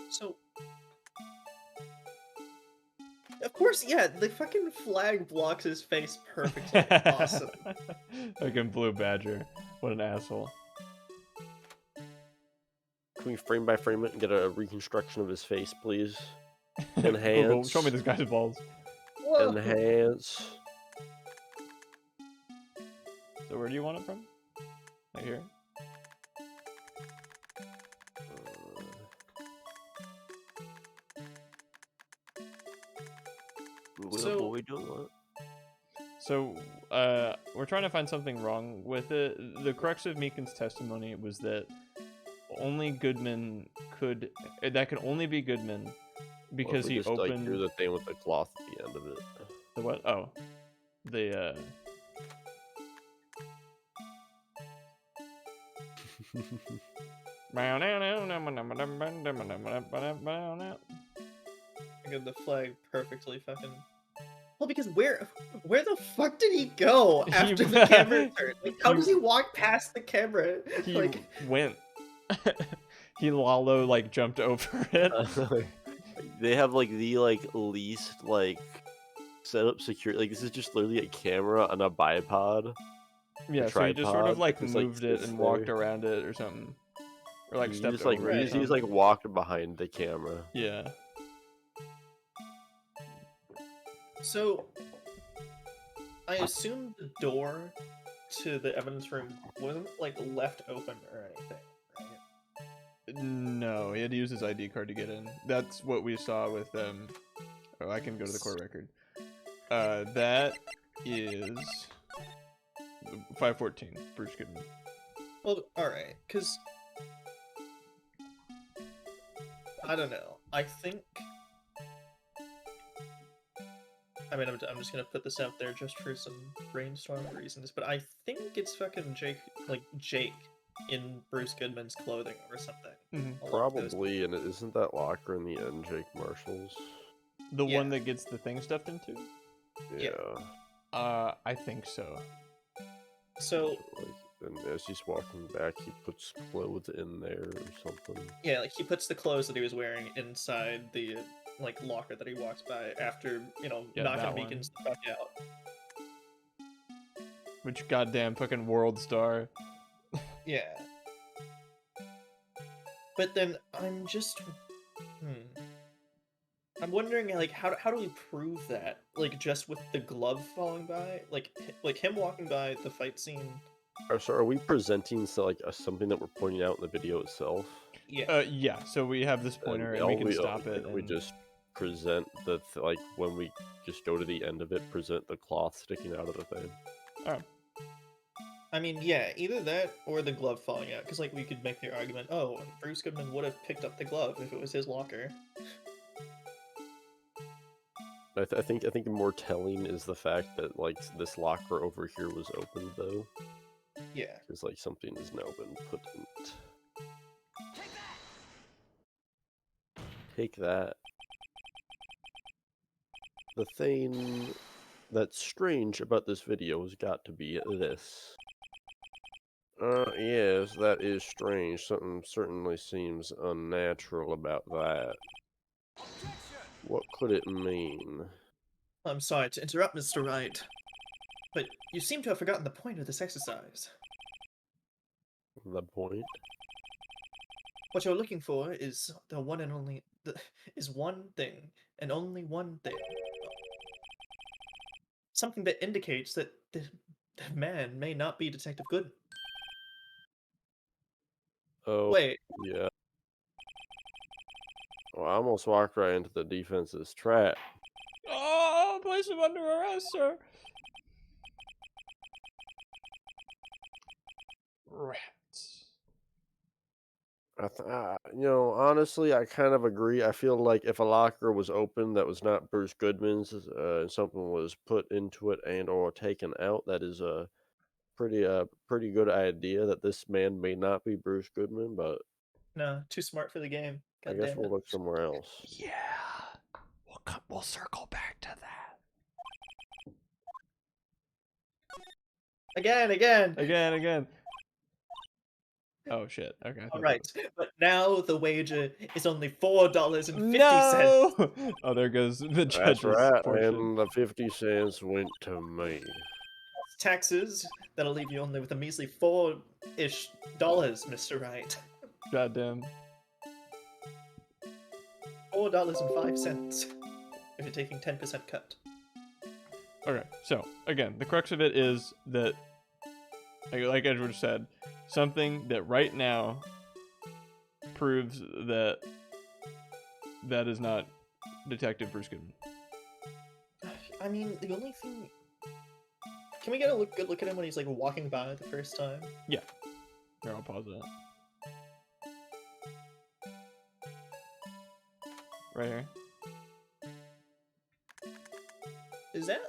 So, of course, yeah, the fucking flag blocks his face perfectly. Awesome. Fucking blue badger. What an asshole. Can we frame by frame it and get a reconstruction of his face, please? Google, Enhance. show me this guy's balls. Whoa. Enhance. So where do you want it from? Right here? So- Boy, do what? So, we're trying to find something wrong with it. The crux of Meekin's testimony was that only Goodman could... That could only be Goodman because Well, he just, opened... like, do the thing with the cloth at the end of it. The what? Oh. The, I got the flag perfectly fucking. Well, because where the fuck did he go after the camera turned? Like, how does he walk past the camera? He Like, went. He Lalo like jumped over it. They have like the least set up secure. Like this is just literally a camera on a bipod. Yeah, so he just sort of tripod like that just, moved it sits and there. walked around it or something, or like He stepped just over it. he just walked behind the camera. Yeah. so I assume the door to the evidence room wasn't like left open or anything, right? No, he had to use his ID card to get in. That's what we saw with Oh, I can go to the court record. That is 514. Bruce Goodman. Well, all right, because I don't know. I think. I mean, I'm just gonna put this out there just for some brainstorm reasons, but I think it's fucking Jake in Bruce Goodman's clothing or something. along those- Probably, and isn't that locker in the end Jake Marshall's? The Yeah. one that gets the thing stuffed into? Yeah. I think so. So And as he's walking back, he puts clothes in there or something. yeah, like he puts the clothes that he was wearing inside the locker that he walks by after Yeah, knocking that Meekins the fuck out. Which goddamn fucking world star. Yeah. But then I'm just I'm wondering how do we prove that? Like just with the glove falling by? Like him walking by the fight scene. So are we presenting something that we're pointing out in the video itself? Yeah. Yeah, so we have this pointer and we can stop it. We And... just present when we just go to the end of it, present the cloth sticking out of the thing. Alright. I mean, yeah, either that or the glove falling out, because we could make the argument, oh, Bruce Goodman would have picked up the glove if it was his locker. I think more telling is the fact that this locker over here was opened though. Yeah. Because something has now been put in it. Take that. The thing that's strange about this video has got to be this. Yes, that is strange. Something certainly seems unnatural about that. What could it mean? I'm sorry to interrupt, Mr. Wright, but you seem to have forgotten the point of this exercise. The point? What you're looking for is the one and only is one thing and only one thing. Something that indicates that the man may not be Detective Good. Oh, Wait, yeah. Well, I almost walked right into the defense's trap. Oh, place him under arrest, sir. Rats. Honestly, I kind of agree. I feel like if a locker was open that was not Bruce Goodman's, and something was put into it and or taken out, that is a pretty good idea that this man may not be Bruce Goodman, but no, too smart for the game. I God guess damn we'll it. look somewhere else. Yeah. We'll circle back to that. Again. Again. Oh shit. Okay. I All thought right, but now the wager is only $4.50. No. Oh, there goes the That's judge's right, portion. and the 50 cents went to me. Taxes, that'll leave you only with a measly $4-ish, Mr. Wright. Goddamn. $4.05 if you're taking 10% cut. Okay. So again, the crux of it is that, like Edward said, something that right now proves that that is not Detective Bruce Goodman. I mean, the only thing... Can we get a good look at him when he's like walking by the first time? Yeah. Here, I'll pause that. Right here. Is that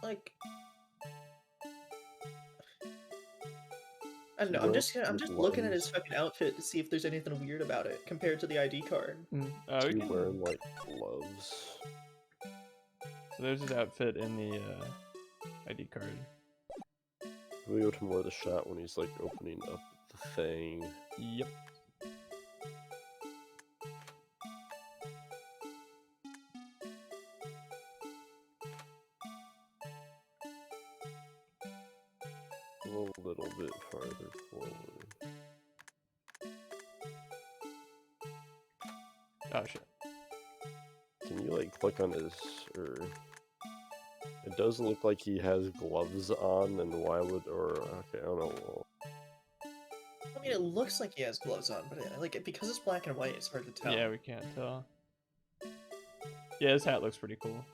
like... I don't know, I'm just looking at his fucking outfit to see if there's anything weird about it compared to the ID card. We He's can... wearing like gloves. So there's his outfit in the ID card. We go to more of the shot when he's like opening up the thing. Yep. A little bit farther forward. Oh shit. Can you like click on his or it does look like he has gloves on, and why would okay, I don't know. I mean, it looks like he has gloves on, but like because it's black and white, it's hard to tell. Yeah, we can't tell. Yeah, his hat looks pretty cool.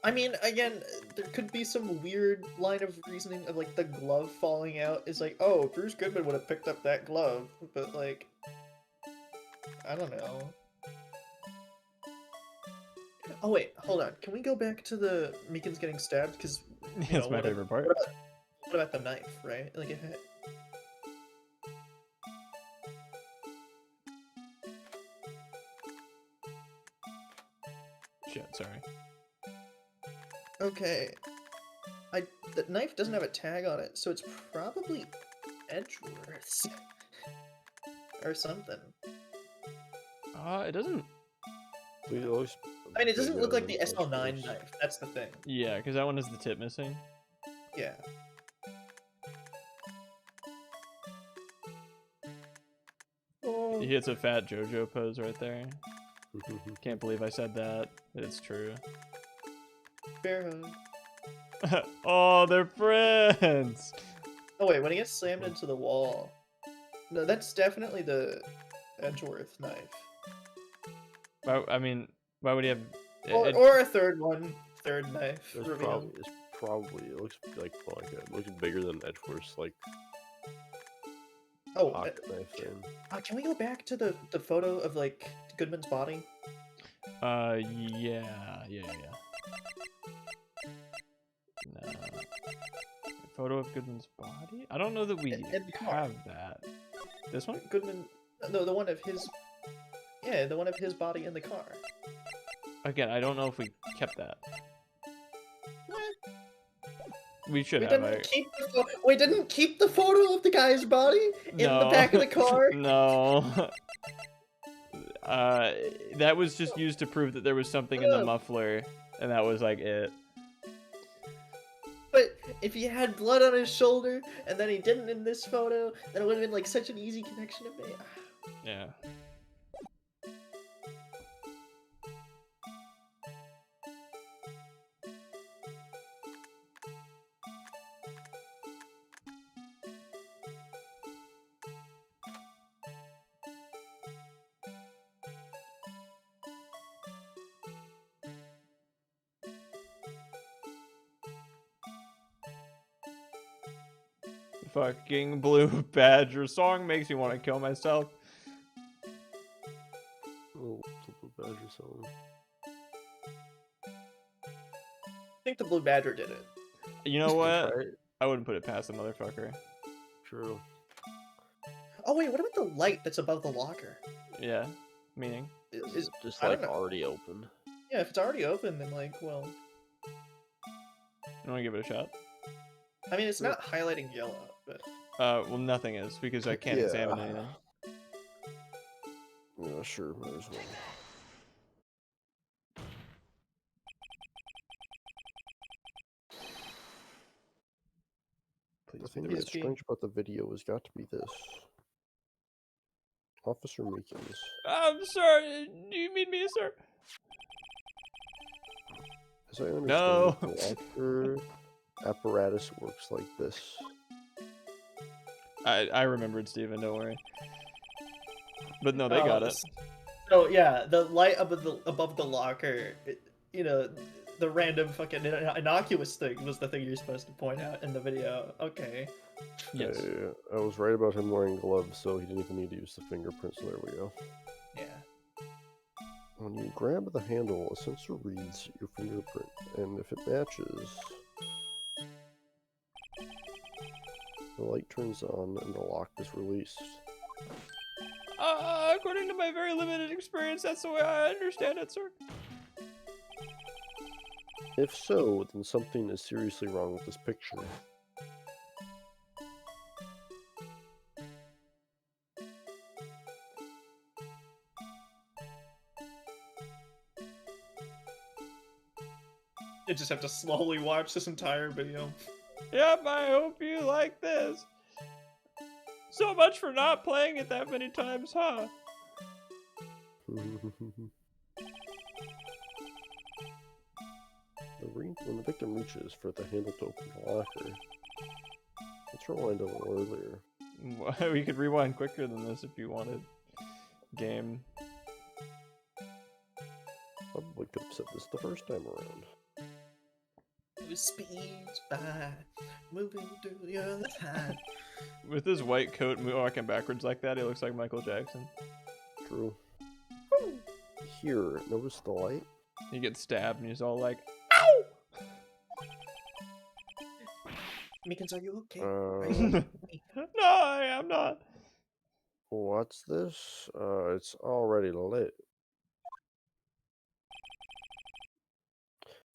I mean, again, there could be some weird line of reasoning of like the glove falling out is like, oh, Bruce Goodman would have picked up that glove, but like, I don't know. Oh wait, hold on. Can we go back to the Meekin's getting stabbed? Because That's my favorite part. What about the knife, right? Like it had... Shit, sorry. Okay. The knife doesn't have a tag on it, so it's probably Edgeworth's. Or something. It doesn't... I mean, it doesn't look like the SL9 knife, that's the thing. Yeah, because that one has the tip missing. Yeah. He hits a fat JoJo pose right there. Can't believe I said that. It's true. Bear hug. Oh, they're friends! Oh wait, when he gets slammed into the wall... No, that's definitely the Edgeworth knife. I mean, why would he have... Or a third one. Third knife. It's probably, it looks like it looks bigger than Edgeworth's, like, oh, pocket knife thing. Can we go back to the photo of, like, Goodman's body? Yeah. No. Photo of Goodman's body? I don't know that we have that. This one? Goodman... No, the one of his... Yeah, the one of his body in the car. Again, I don't know if we kept that. What? We should We have. didn't keep the photo of the guy's body in the back of the car? No. That was just used to prove that there was something in the muffler, and that was like it. But if he had blood on his shoulder and then he didn't in this photo, then it would have been like such an easy connection to make. Yeah. Fucking Blue Badger song makes me want to kill myself. Oh, the Blue Badger song. I think the Blue Badger did it. You know what? Right? I wouldn't put it past the motherfucker. True. Oh wait, what about the light that's above the locker? Yeah, meaning? Is Just I like don't know. already open. Yeah, if it's already open, then like, well, You want to give it a shot? I mean, it's not highlighting yellow, but Well, nothing is because I can't examine anything. Yeah, sure, might as well. The thing that's strange about the video has got to be this. Officer Meekins. I'm sorry. Do you mean me, sir? As I understand No. it, the locker apparatus works like this. I remembered, Steven, don't worry. But no, they got it. So yeah, the light above the locker, you know, the random fucking innocuous thing was the thing you're supposed to point out in the video. Okay. Yes. I was right about him wearing gloves, so he didn't even need to use the fingerprint, so there we go. Yeah. When you grab the handle, a sensor reads your fingerprint, and if it matches, the light turns on and the lock is released. According to my very limited experience, that's the way I understand it, sir. If so, then something is seriously wrong with this picture. You just have to slowly watch this entire video. Yep, I hope you like this. So much for not playing it that many times, huh? When the victim reaches for the handle to open the locker, let's rewind a little earlier. We could rewind quicker than this if you wanted. Game. Probably could have said this the first time around. It speeds by, moving through the other side. With his white coat walking backwards like that, he looks like Michael Jackson. True. Here, notice the light? He gets stabbed and he's all like, Meekins, are you okay? no, I am not. What's this? It's already lit.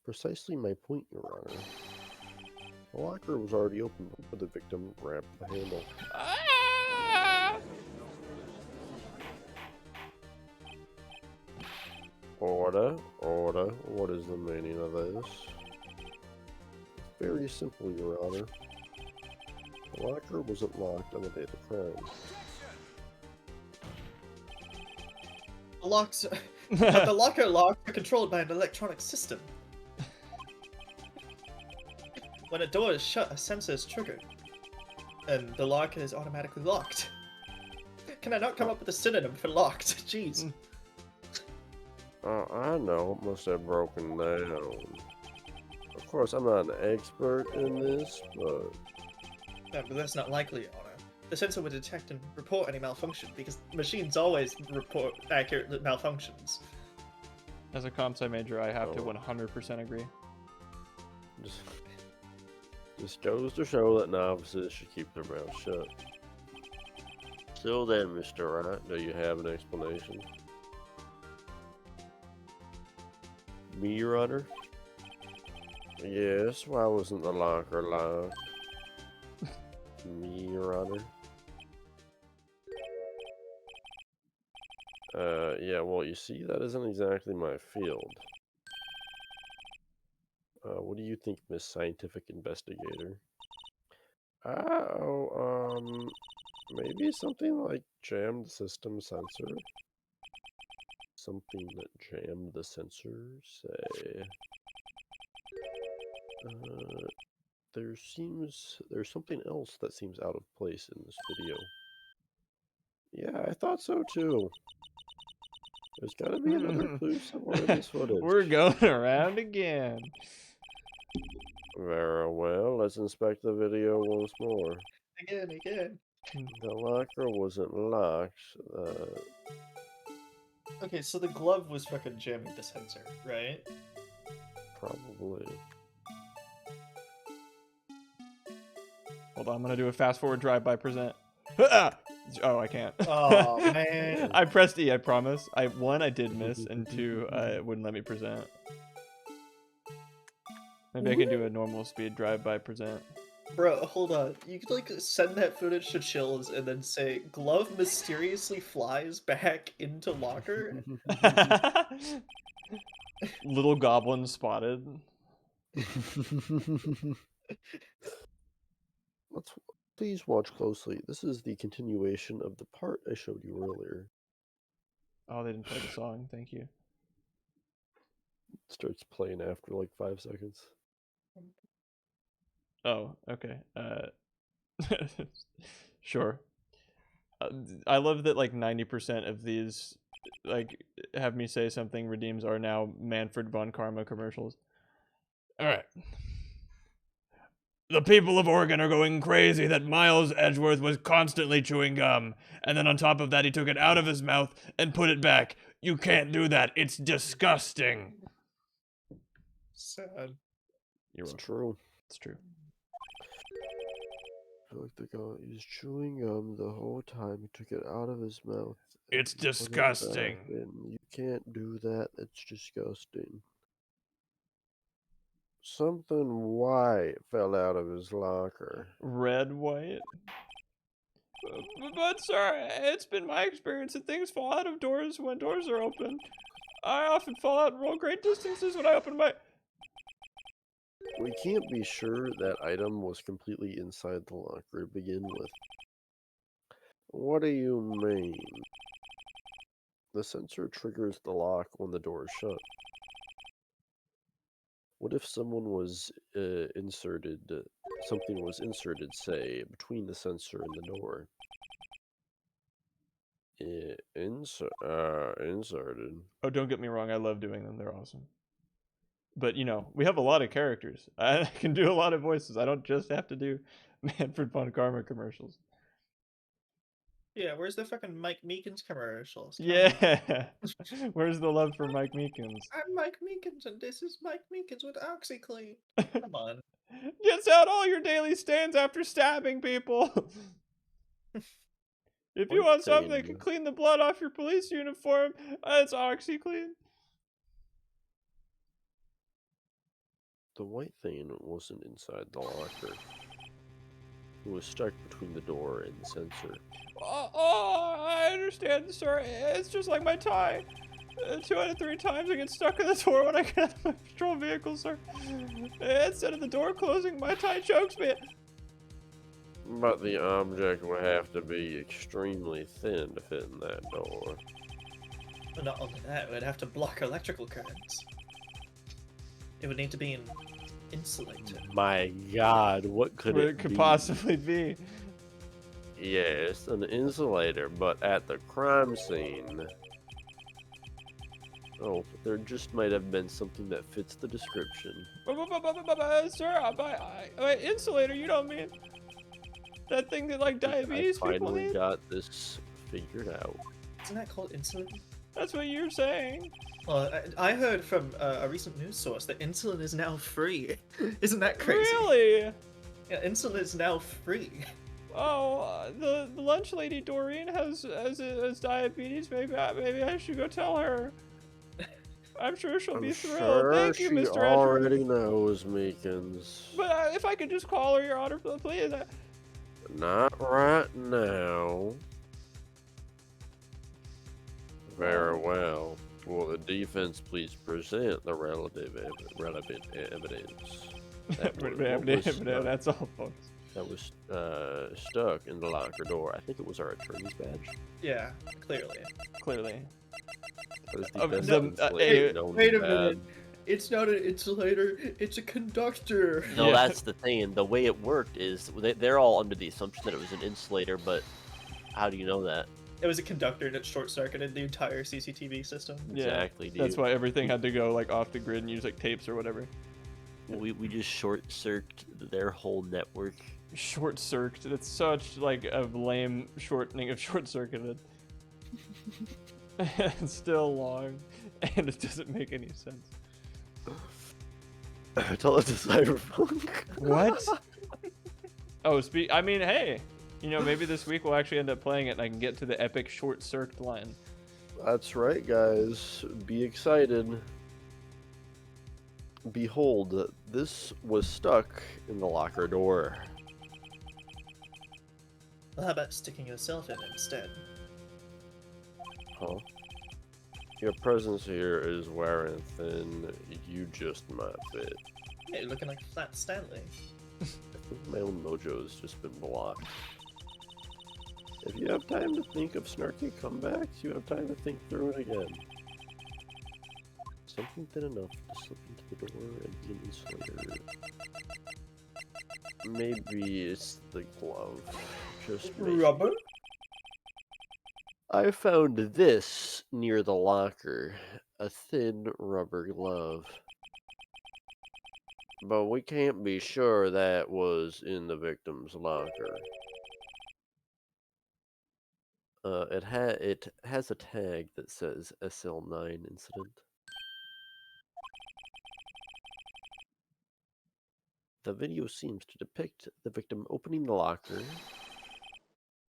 Precisely my point, Your Honor. The locker was already open before the victim grabbed the handle. Order, what is the meaning of this? It's very simple, Your Honor. The locker wasn't locked on the day of the crime. The locks, but the locker locks are controlled by an electronic system. When a door is shut, a sensor is triggered, and the lock is automatically locked. Can I not come up with a synonym for locked? Jeez. I know, it must have broken down. Of course, I'm not an expert in this, but... No, but that's not likely, Your Honor. The sensor would detect and report any malfunction, because machines always report accurate malfunctions. As a comp sci major, I have to 100% agree. Just goes to show that novices should keep their mouths shut. Still then, Mr. Wright, do you have an explanation? Me, Your Honor? Yes, why wasn't the locker locked? Me, Your Honor? Yeah, well, you see, that isn't exactly my field. What do you think, Miss Scientific Investigator? Oh, maybe something like jammed system sensor? Something that jammed the sensor, say. There's something else that seems out of place in this video. Yeah, I thought so too. There's gotta be another clue somewhere in this footage. We're going around again. Very well, let's inspect the video once more. Again. The locker wasn't locked. Okay, so the glove was fucking jamming the sensor, right? Probably. Hold on, I'm gonna do a fast forward drive-by present. Oh, I can't. Oh man. I pressed E, I promise. One, I did miss, and two, it wouldn't let me present. Maybe I can do a normal speed drive-by present. Bro, hold on. You could like send that footage to Chills and then say glove mysteriously flies back into locker. Little goblin spotted. Please watch closely. This is the continuation of the part I showed you earlier. Oh, they didn't play the song. Thank you. It starts playing after like 5 seconds. Oh, okay. Sure. I love that like 90% of these like have me say something redeems are now Manfred von Karma commercials. All right. The people of Oregon are going crazy that Miles Edgeworth was constantly chewing gum, and then on top of that he took it out of his mouth and put it back. You can't do that. It's disgusting. Sad. It's true. It's true. I feel like the guy is chewing gum the whole time. He took it out of his mouth. It's disgusting. You can't do that. It's disgusting. Something white fell out of his locker. Red, white. But sir, it's been my experience that things fall out of doors when doors are open. I often fall out real great distances when I open my... We can't be sure that item was completely inside the locker to begin with. What do you mean? The sensor triggers the lock when the door is shut. What if someone was something was inserted, say, between the sensor and the door? Inserted. Oh, don't get me wrong, I love doing them, they're awesome. But, you know, we have a lot of characters. I can do a lot of voices. I don't just have to do Manfred von Karma commercials. Yeah, where's the fucking Mike Meekins commercials? Yeah. Where's the love for Mike Meekins? I'm Mike Meekins and this is Mike Meekins with OxyClean. Come on. Gets out all your daily stains after stabbing people. If you want something that can clean the blood off your police uniform, it's OxyClean. The white thing wasn't inside the locker. It was stuck between the door and the sensor. Oh, I understand, sir. It's just like my tie. 2 out of 3 times I get stuck in the door when I get out of my patrol vehicle, sir. Instead of the door closing, my tie chokes me. But the object would have to be extremely thin to fit in that door. But not only that, it would have to block electrical currents. It would need to be insulated. My God, what could it could be? Possibly be? Yes, an insulator, but at the crime scene. Oh, there just might have been something that fits the description. Sir, by insulator, you don't mean that thing that like diabetes I people finally need? got this figured out. Isn't that called insulin? That's what you're saying. Well, I heard from a recent news source that insulin is now free. Isn't that crazy? Really? Yeah, insulin is now free. Oh, the lunch lady Doreen has diabetes. Maybe I should go tell her. I'm sure she'll be thrilled. Sure Thank you, she Mr. already Edgeworth. knows, Meekins. But if I could just call her, Your Honor, please. Not right now. Very well. Will the defense please present the relevant evidence? That's all, folks. That was stuck in the locker door. I think it was our attorney's badge. Yeah, clearly. Clearly. That is Of the best the- insulator known wait a bad. minute. It's not an insulator, it's a conductor. No, Yeah. that's the thing. And the way it worked is they're all under the assumption that it was an insulator, but how do you know that? It was a conductor that short-circuited the entire CCTV system. Yeah, Exactly, dude. that's why everything had to go like off the grid and use like tapes or whatever. We just short-circuited their whole network. Short circuited. It's such like a lame shortening of short circuited. It's still long, and it doesn't make any sense. Tell it to Cyberpunk. What? Oh, I mean, hey, you know, maybe this week we'll actually end up playing it, and I can get to the epic short circuit line. That's right, guys. Be excited. Behold, this was stuck in the locker door. Well, how about sticking yourself in instead? Huh? Your presence here is wearing thin. You just might fit. Hey, you're looking like Flat Stanley. I think my own mojo's just been blocked. If you have time to think of snarky comebacks, you have time to think through it again. Something thin enough to slip into the door and be an insulator. Maybe it's the glove. Just maybe. Rubber? I found this near the locker. A thin rubber glove. But we can't be sure that was in the victim's locker. It has a tag that says SL9 incident. The video seems to depict the victim opening the locker,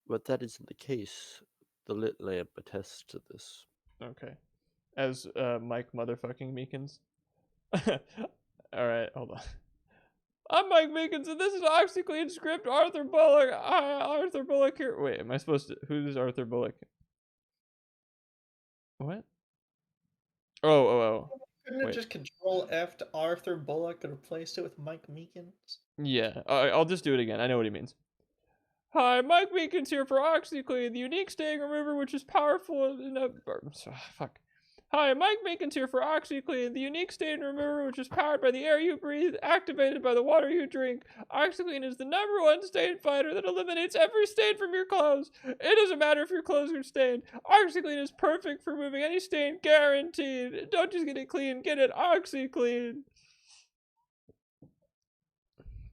but that isn't the case. The lit lamp attests to this. Okay. As Mike motherfucking Meekins. Alright, hold on. I'm Mike Meekins, and this is OxyClean script Arthur Bullock. Arthur Bullock here. Wait, am I supposed to... Who's Arthur Bullock? What? Oh. Couldn't it Wait. just Control F to Arthur Bullock and replace it with Mike Meekins? Yeah, I'll just do it again. I know what he means. Hi, Mike Meekins here for OxyClean, the unique stain remover which is powerful enough... Fuck. Hi, Mike Meekins here for OxyClean, the unique stain remover which is powered by the air you breathe, activated by the water you drink. OxyClean is the #1 stain fighter that eliminates every stain from your clothes. It doesn't matter if your clothes are stained. OxyClean is perfect for removing any stain, guaranteed. Don't just get it clean, get it OxyClean.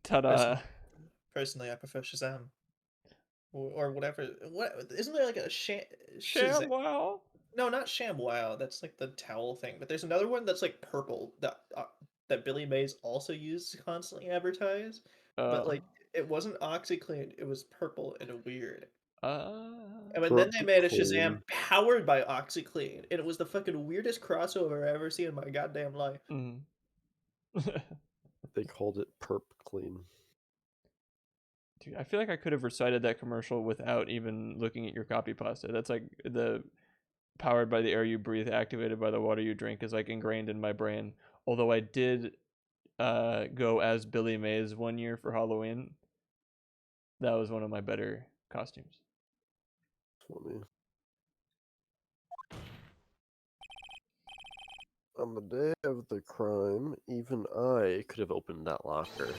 Ta-da. Personally, I prefer Shazam. Or whatever. What isn't there like a ShamWow. No, not ShamWow. That's like the towel thing. But there's another one that's like purple that Billy Mays also used to constantly advertise. But like it wasn't OxyClean. It was purple and weird. And then they made a Shazam powered by OxyClean, and it was the fucking weirdest crossover I've ever seen in my goddamn life. They called it Perp Clean. Dude, I feel like I could have recited that commercial without even looking at your copy pasta. That's like the powered by the air you breathe, activated by the water you drink is like ingrained in my brain. Although I did go as Billy Mays one year for Halloween. That was one of my better costumes. Funny. On the day of the crime, even I could have opened that locker.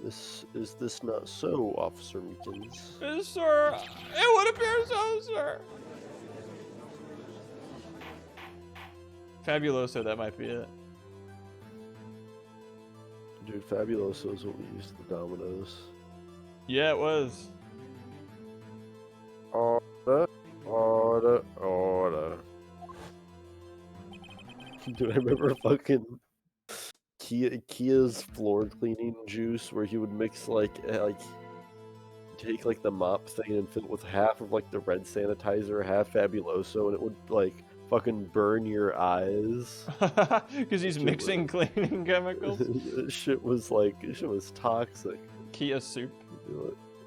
Is this not so, Officer Meekins? Yes, sir. It would appear so, sir. Fabuloso, that might be it. Dude, Fabuloso is what we used to the Dominoes. Yeah, it was. Order. Dude, I remember fucking Kia's floor cleaning juice where he would mix take like the mop thing and fill it with half of like the red sanitizer, half Fabuloso, and it would like fucking burn your eyes. Because he's mixing cleaning chemicals. Shit was toxic. Kia soup.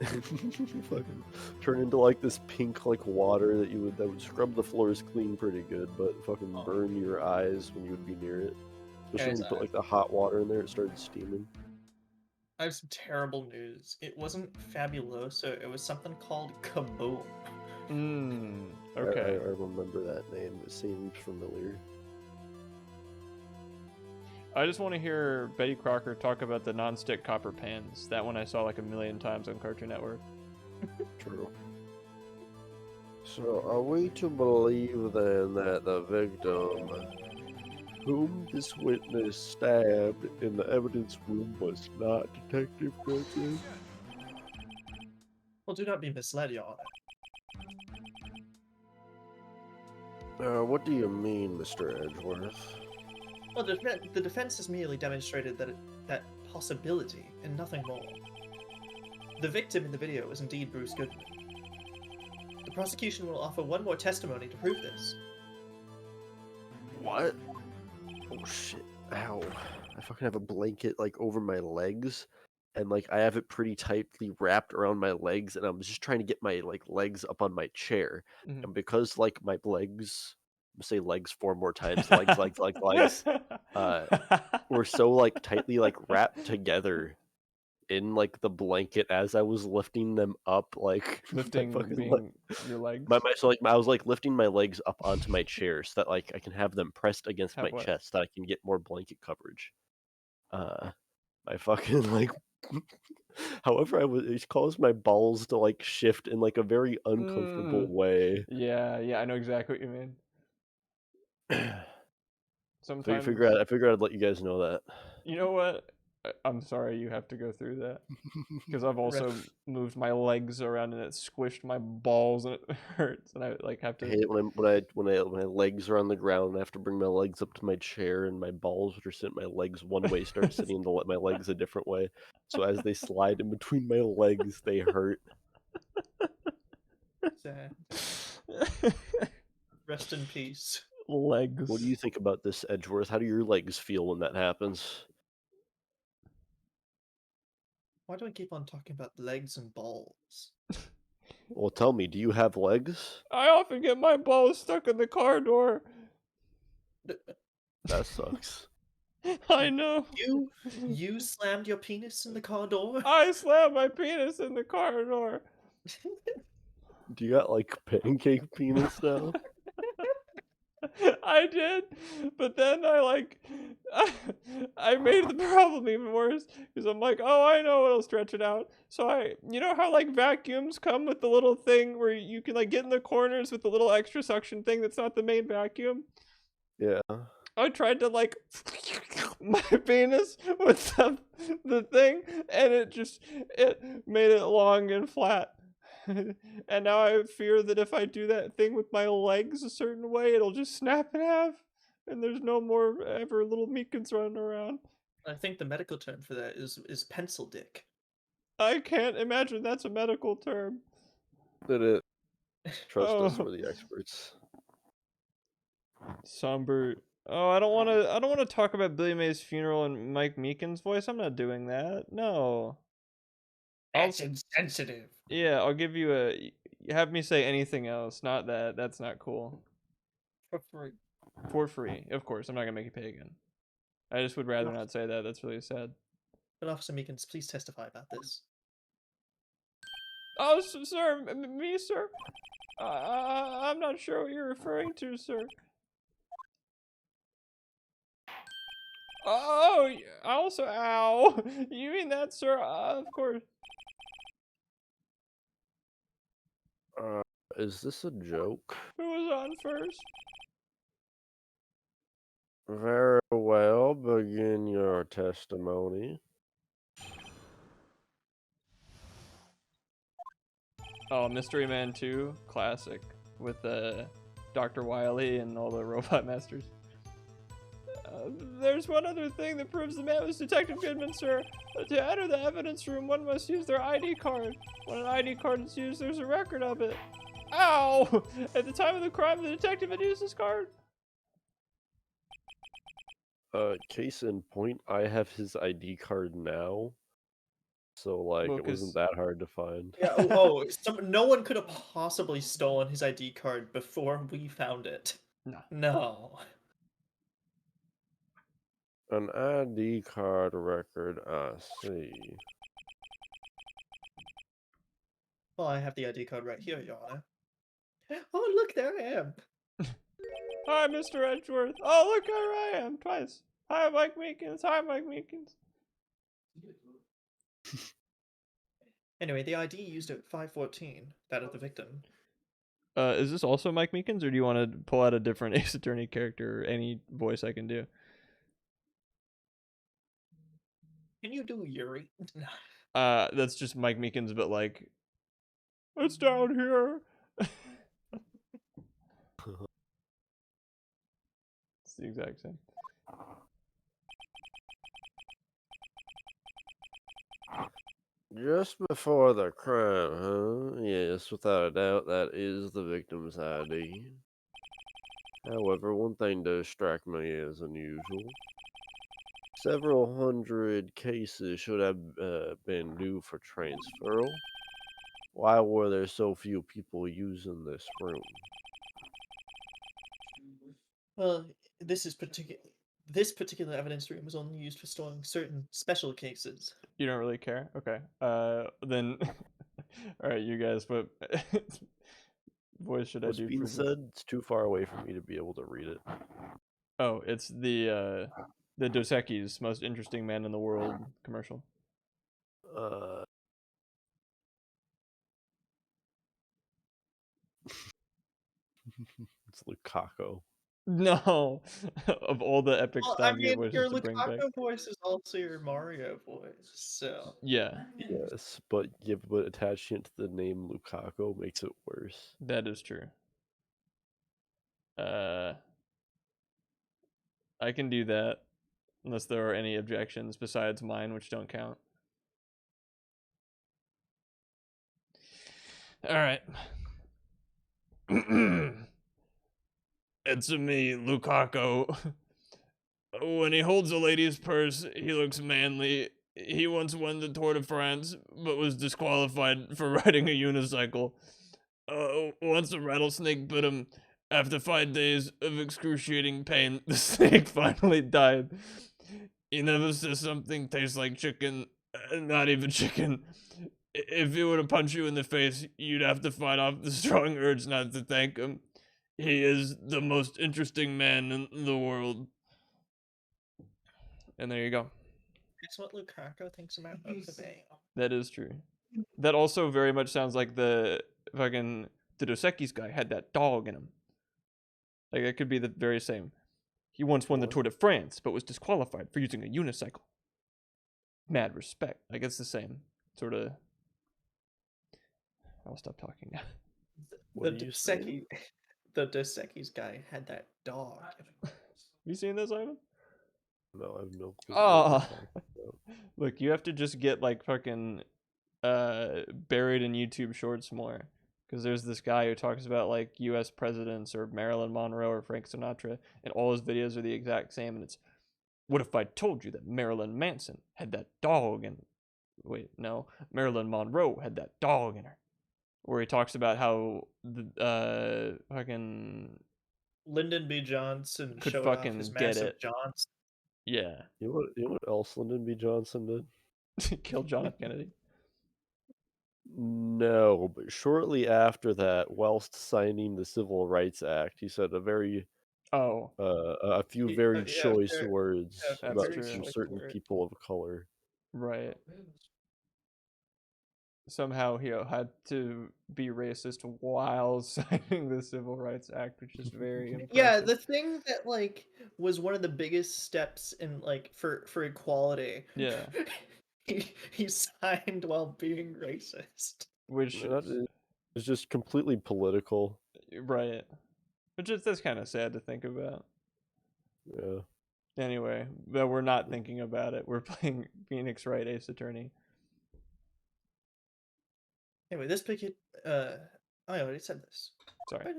Fucking turn into like this pink like water that would scrub the floors clean pretty good, but fucking Oh. burn your eyes when you would be near it. Especially when Guys, you put like the hot water in there, it started steaming. I have some terrible news. It wasn't Fabuloso, it was something called Kaboom. I Okay. remember that name. It seems familiar. I just want to hear Betty Crocker talk about the non-stick copper pans. That one I saw like a million times on Cartoon Network. True. So, are we to believe then that the victim, whom this witness stabbed in the evidence room, was not Detective Crutzen? Well, do not be misled, Your Honor. What do you mean, Mr. Edgeworth? Well, the defense has merely demonstrated that possibility and nothing more. The victim in the video was indeed Bruce Goodman. The prosecution will offer one more testimony to prove this. What? Oh shit. Ow. I fucking have a blanket like over my legs. And like I have it pretty tightly wrapped around my legs, and I'm just trying to get my like legs up on my chair. Mhm. And because like my legs, I'm gonna say legs 4 more times, legs, were so like tightly like wrapped together in like the blanket as I was lifting them up, like my Lifting fucking being your legs. so like I was like lifting my legs up onto my chair so that like I can have them pressed against Have my what? chest so that I can get more blanket coverage. My fucking like however it caused my balls to like shift in like a very uncomfortable way. Yeah, I know exactly what you mean. So I Sometimes figured I'd let you guys know that. you know what? I'm sorry you have to go through that because I've also moved my legs around and it squished my balls and it hurts and I like have I to. hate it when my legs are on the ground and I have to bring my legs up to my chair and my balls, which are sitting my legs one way, start sitting my legs a different way. So as they slide in between my legs, they hurt. Sad. Rest in peace. Legs. What do you think about this, Edgeworth? How do your legs feel when that happens? Why do I keep on talking about legs and balls? Well, tell me, do you have legs? I often get my balls stuck in the car door. That sucks. I know. You slammed your penis in the car door? I slammed my penis in the car door. Do you got like pancake penis now? I did, but then I made the problem even worse because I'm like, oh, I know it'll stretch it out. So you know how like vacuums come with the little thing where you can like get in the corners with the little extra suction thing that's not the main vacuum. Yeah. I tried to like my penis with the thing, and it made it long and flat. And now I fear that if I do that thing with my legs a certain way, it'll just snap in half, and there's no more ever little meekins running around. I think the medical term for that is pencil dick. I can't imagine that's a medical term. Did it? Trust us, Oh, we're the experts. somber. Oh, I don't want to talk about Billy May's funeral in Mike Meekin's voice. I'm not doing that. No. That's insensitive. Yeah, I'll give you have me say anything else, not that. That's not cool. For free. For free, of course. I'm not gonna make you pay again. I just would rather not say that. That's really sad. But Officer Meekins, please testify about this. Oh, sir, me, sir? I'm not sure what you're referring to, sir. Oh, also, ow. You mean that, sir? Of course. Is this a joke? Who was on first? Very well, begin your testimony. Oh, Mystery Man 2, classic, with Dr. Wily and all the robot masters. There's one other thing that proves the man was Detective Goodman, sir. To enter the evidence room, one must use their ID card. When an ID card is used, there's a record of it. Ow! At the time of the crime, the detective had used his card. Case in point, I have his ID card now. so like Well, it wasn't 'cause that hard to find. Yeah. No one could have possibly stolen his ID card before we found it. no. No. An ID card record, I see. Well, I have the ID card right here, Your Honor. Oh, look, there I am. Hi, Mr. Edgeworth. Oh, look, there I am twice. Hi, Mike Meekins. Hi, Mike Meekins. Anyway, the ID used at 514, that of the victim. Is this also Mike Meekins, or do you want to pull out a different Ace Attorney character or any voice I can do? Can you do Yuri? That's just Mike Meekins, but like, it's down here. It's the exact same. Just before the crime, huh? Yes, without a doubt, that is the victim's ID. However, one thing does strike me as unusual. Several hundred cases should have been due for transferal. Why were there so few people using this room? Well, this particular evidence room was only used for storing certain special cases. You don't really care? Okay. Then, all right, you guys. What voice should I What's do being for this? said? It's too far away for me to be able to read it. Oh, it's the Dos Equis most interesting man in the world commercial. Uh, it's Lukaku. No, of all the epic Well, I Stalgia mean, voices your to bring back. Lukaku voice is also your Mario voice, so. Yeah, Yes, but attaching it to the name Lukaku makes it worse. that is true. I can do that unless there are any objections besides mine, which don't count. All right. It's me, Lukaku. When he holds a lady's purse, he looks manly. He once won the Tour de France, but was disqualified for riding a unicycle. Once a rattlesnake bit him. After 5 days of excruciating pain, the snake finally died. He never says something tastes like chicken, not even chicken. If he were to punch you in the face, you'd have to fight off the strong urge not to thank him. He is the most interesting man in the world. And there you go. That's what Lukaku thinks about both of them. That is true. That also very much sounds like the fucking the Dos Equis guy had that dog in him. Like it could be the very same. He once won the What? Tour de France, but was disqualified for using a unicycle. Mad respect. Like it's the same sort of. I'll stop talking now. What are you saying? The Dos Equis guy had that dog. Have you seen this, Ivan? No, I have no clue. Oh, look, you have to just get like fucking buried in YouTube Shorts more, because there's this guy who talks about like U.S. presidents or Marilyn Monroe or Frank Sinatra, and all his videos are the exact same. And it's, what if I told you that Marilyn Manson had that dog and wait, no, Marilyn Monroe had that dog in her, where he talks about how the fucking Lyndon B. Johnson could showed off fucking his get massive it. Johnson. Yeah, You know what else Lyndon B. Johnson did? kill John F. Kennedy. No, but shortly after that, whilst signing the Civil Rights Act, he said Oh, a few very choice words Yeah, That's about true. some choice certain word. people of color. right. Somehow he had to be racist while signing the Civil Rights Act, which is very impressive. Yeah, the thing that like was one of the biggest steps in like for equality. Yeah. he signed while being racist. Which It's just completely political. right. Which is that's kind of sad to think about. Yeah. Anyway, but we're not thinking about it. We're playing Phoenix Wright Ace Attorney. Anyway, this picket I already said this. Sorry.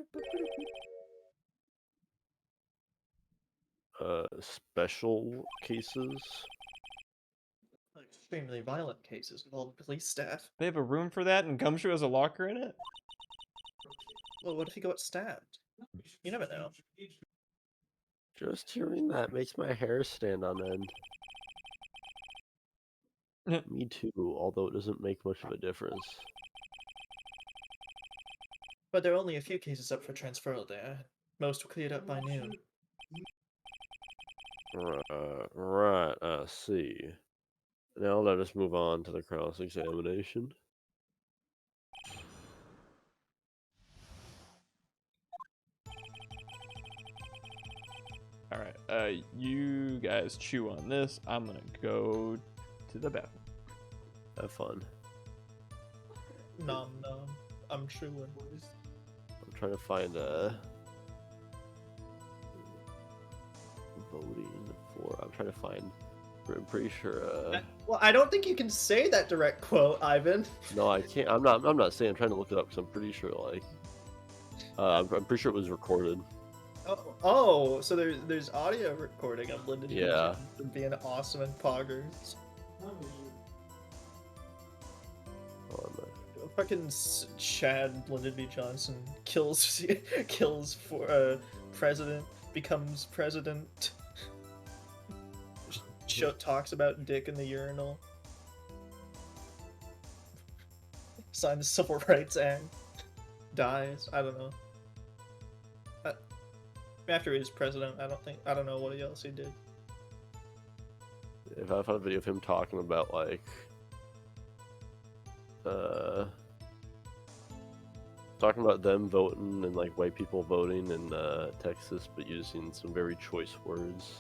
Special cases. extremely violent cases involving police staff. They have a room for that, and Gumshoe has a locker in it. Well, what if he got stabbed? You never know. Just hearing that makes my hair stand on end. Me too, although it doesn't make much of a difference. But there are only a few cases up for transferal there. Most were cleared up by noon. Right, I see. Now let us move on to the cross-examination. All right, you guys chew on this. I'm gonna go to the bathroom. Have fun. Nom nom. I'm chewing. I'm trying to find voting for. I'm trying to find. I'm pretty sure. Well, I don't think you can say that direct quote, Ivan. No, I can't. I'm not saying. I'm trying to look it up because I'm pretty sure. Like, I'm pretty sure it was recorded. Oh, so there's audio recording of Lyndon B. Yeah. Johnson being awesome and poggers. Fucking Chad Lyndon B. Johnson kills for president, becomes president. Talks about dick in the urinal. Signs the Civil Rights Act. Dies. I don't know. After he was president, I don't know what else he did. If I found a video of him talking about like talking about them voting and like white people voting in Texas, but using some very choice words.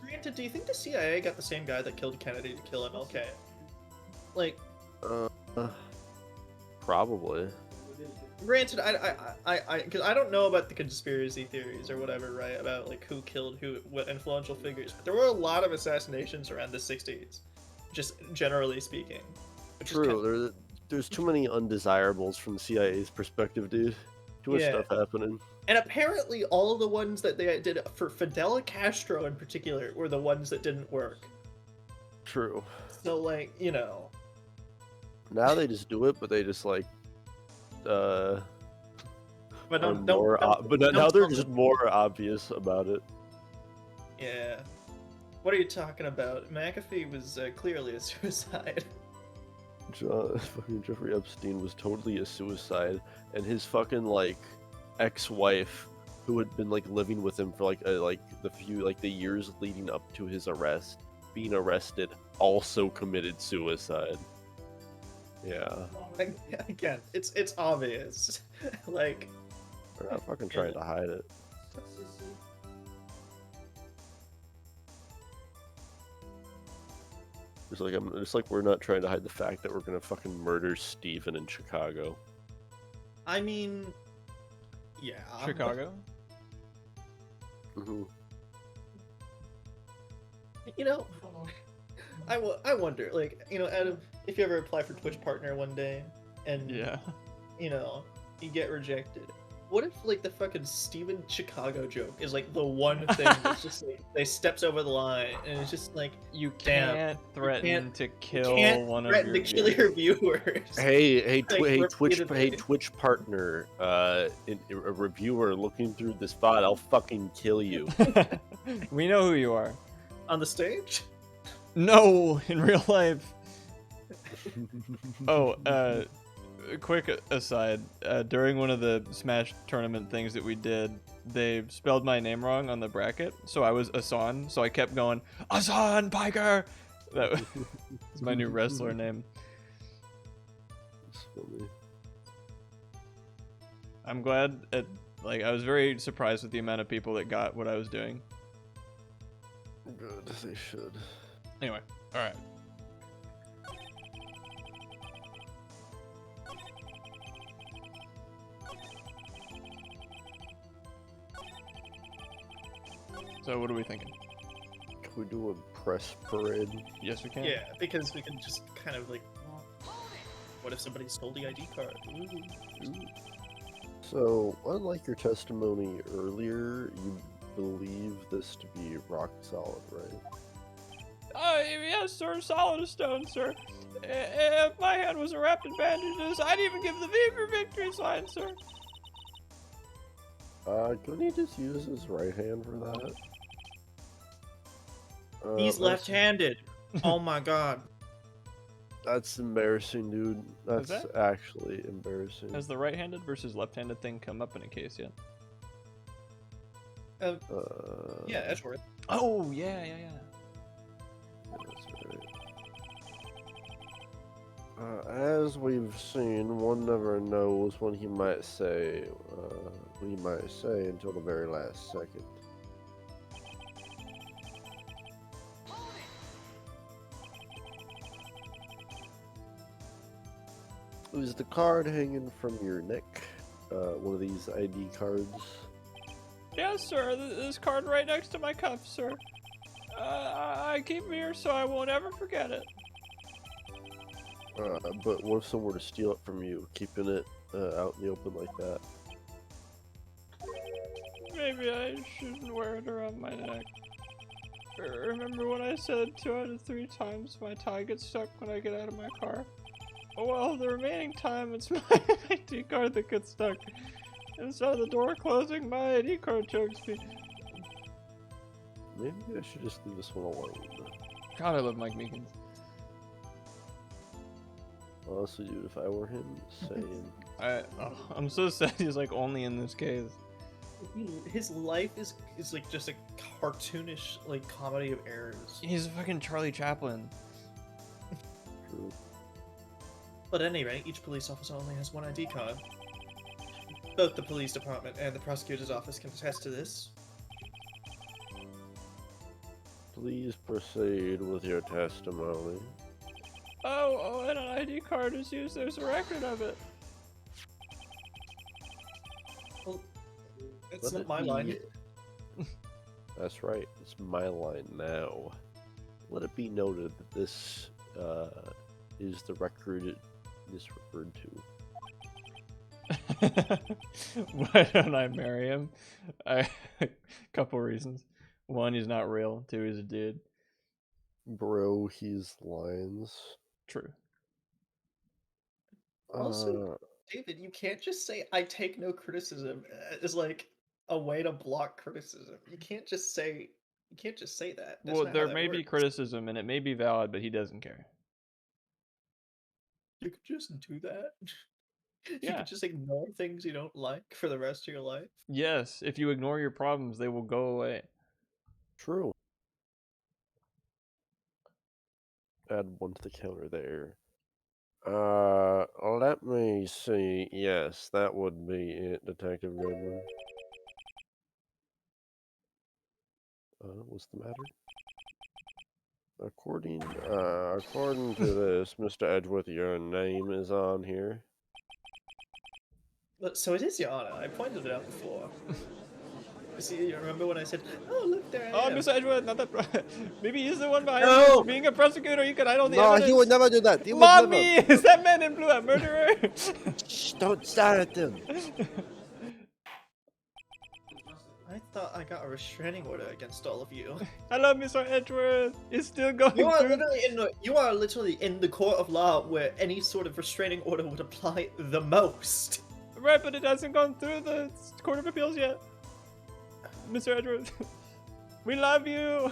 Granted, do you think the CIA got the same guy that killed Kennedy to kill MLK? Like, Probably. Granted, because I don't know about the conspiracy theories or whatever, right? About like who killed who, what influential figures. But there were a lot of assassinations around the '60s, just generally speaking. True. There's too many undesirables from the CIA's perspective, dude. Too much stuff happening. And apparently, all of the ones that they did for Fidel Castro in particular were the ones that didn't work. True. So, like, you know. Now they just do it, but they just like. But now they're just more obvious about it. Yeah. What are you talking about? McAfee was clearly a suicide. Fucking Jeffrey Epstein was totally a suicide, and his fucking like ex-wife, who had been like living with him for the years leading up to his being arrested, also committed suicide. Yeah. Again, it's obvious. Like, they're not fucking trying to hide it. It's like we're not trying to hide the fact that we're gonna fucking murder Steven in Chicago. I mean, yeah. Chicago? Mm-hmm. You know, I wonder, like, you know, if you ever apply for Twitch Partner one day, and you know, you get rejected. What if like the fucking Steven Chicago joke is like the one thing that's just like they steps over the line, and it's just like you can't threaten to kill one of your viewers. Hey, Twitch Partner, a reviewer looking through this VOD, I'll fucking kill you. We know who you are. On the stage? No, in real life. Oh, quick aside, during one of the Smash tournament things that we did, they spelled my name wrong on the bracket, so I was Asan, so I kept going, Asan Piker! That was my new wrestler name. That's funny. I'm glad, I was very surprised with the amount of people that got what I was doing. Good, they should. Anyway, alright. So what are we thinking? Can we do a press parade? Yes, we can. Yeah, because we can just kind of like What if somebody stole the ID card? Ooh. So, unlike your testimony earlier, you believe this to be rock solid, right? Yes, sir, solid as stone, sir. If my hand was wrapped in bandages, I'd even give the V for victory sign, sir. Couldn't he just use his right hand for that? He's that's- left-handed. Oh my god. That's embarrassing, dude. That's that? actually embarrassing. Has the right-handed versus left-handed thing come up in a case yet? Yeah, Edgeworth. Oh, yeah. That's right. As we've seen, one never knows what he might say until the very last second. Is the card hanging from your neck? One of these ID cards? Yes, sir. This card right next to my cuff, sir. I keep it here so I won't ever forget it. But what if someone were to steal it from you, keeping it out in the open like that? Maybe I shouldn't wear it around my neck. Remember when I said 2 out of 3 times my tie gets stuck when I get out of my car? Well, the remaining time it's my ID card that gets stuck. Instead of the door closing, my ID card chokes me. Maybe I should just leave this one alone. God, I love Mike Meekins. Honestly, dude, if I were him, same. I'm so sad he's like only in this case. His life is like just a cartoonish like comedy of errors. He's fucking Charlie Chaplin. True. But at any rate, each police officer only has one ID card. Both the police department and the prosecutor's office can attest to this. Please proceed with your testimony. Oh, and an ID card is used. There's a record of it. Well, it's Let not it my line. be- That's right, it's my line now. Let it be noted that this is the record this referred to. Why don't I marry him? Couple reasons. 1, he's not real. 2, he's a dude. Bro, he's lines. True. Also, David, you can't just say "I take no criticism" as like a way to block criticism. You can't just say that. That's Well, not how there that may be works. criticism and it may be valid, but he doesn't care. You could just do that. You Yeah. could just ignore things you don't like for the rest of your life. Yes, if you ignore your problems, they will go away. True. Add 1 to the counter there. Let me see. Yes, that would be it, Detective Goodman. What's the matter? According to this, Mr. Edgeworth, your name is on here. So it is Your Honor. I pointed it out before. See, you remember when I said, "Oh, look, there I Oh, am." Mr. Edgeworth, not that. Maybe he's the one behind No! this. Being a prosecutor, you can hide all the No, evidence. he would never do that. He would Mommy, never. is that man in blue a murderer? Shh, don't stare at them. I thought I got a restraining order against all of you. Hello, Mr. Edgeworth. It's still going You are through. literally in the court of law where any sort of restraining order would apply the most. Right, but it hasn't gone through the Court of Appeals yet. Mr. Edgeworth, we love you.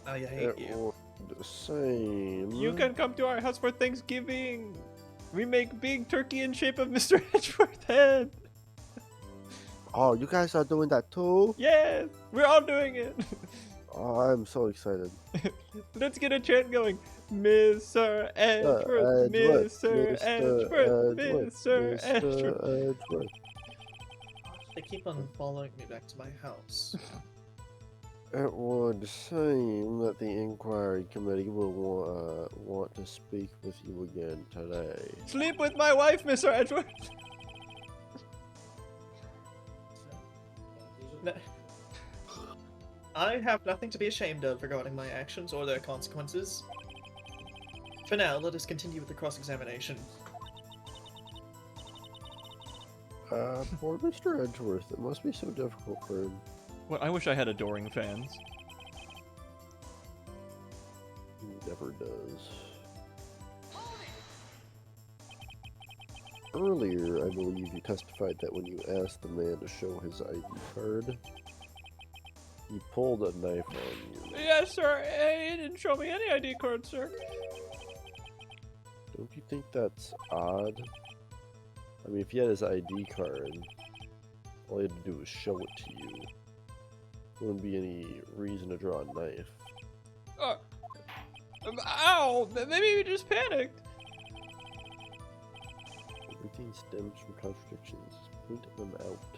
I hate It you. would seem. You can come to our house for Thanksgiving. We make big turkey in shape of Mr. Edgeworth's head. Oh, you guys are doing that too? Yes, we're all doing it. Oh, I'm so excited. Let's get a chant going. Mr. Edgeworth, Mr. Edgeworth, Mr. Edgeworth. They keep on following me back to my house. It would seem that the inquiry committee will want to speak with you again today. Sleep with my wife, Mr. Edgeworth. No- I have nothing to be ashamed of regarding my actions or their consequences. For now, let us continue with the cross-examination. Poor Mr. Edgeworth. It must be so difficult for him. Well, I wish I had adoring fans. He never does. Earlier, I believe you testified that when you asked the man to show his ID card, he pulled a knife on you. Yes, sir. He didn't show me any ID card, sir. Don't you think that's odd? I mean, if he had his ID card, all he had to do was show it to you. There wouldn't be any reason to draw a knife. Ow! Maybe he just panicked. Everything stems from contradictions. Point them out.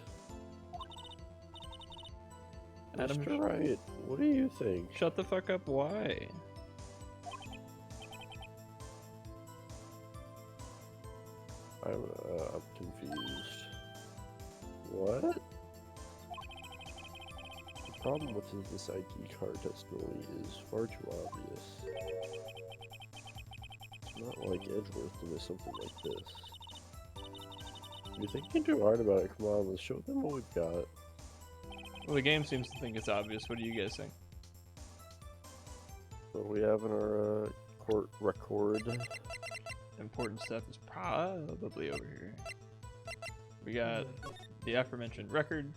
Adam, Mr. Wright, what do you think? Shut the fuck up. Why? I'm confused. What? The problem with this ID card testimony is far too obvious. It's not like Edgeworth to miss something like this. You're thinking too hard about it. Come on, let's show them what we've got. Well, the game seems to think it's obvious. What do you guys think? What we have in our court record. Important stuff is probably over here. We got the aforementioned record.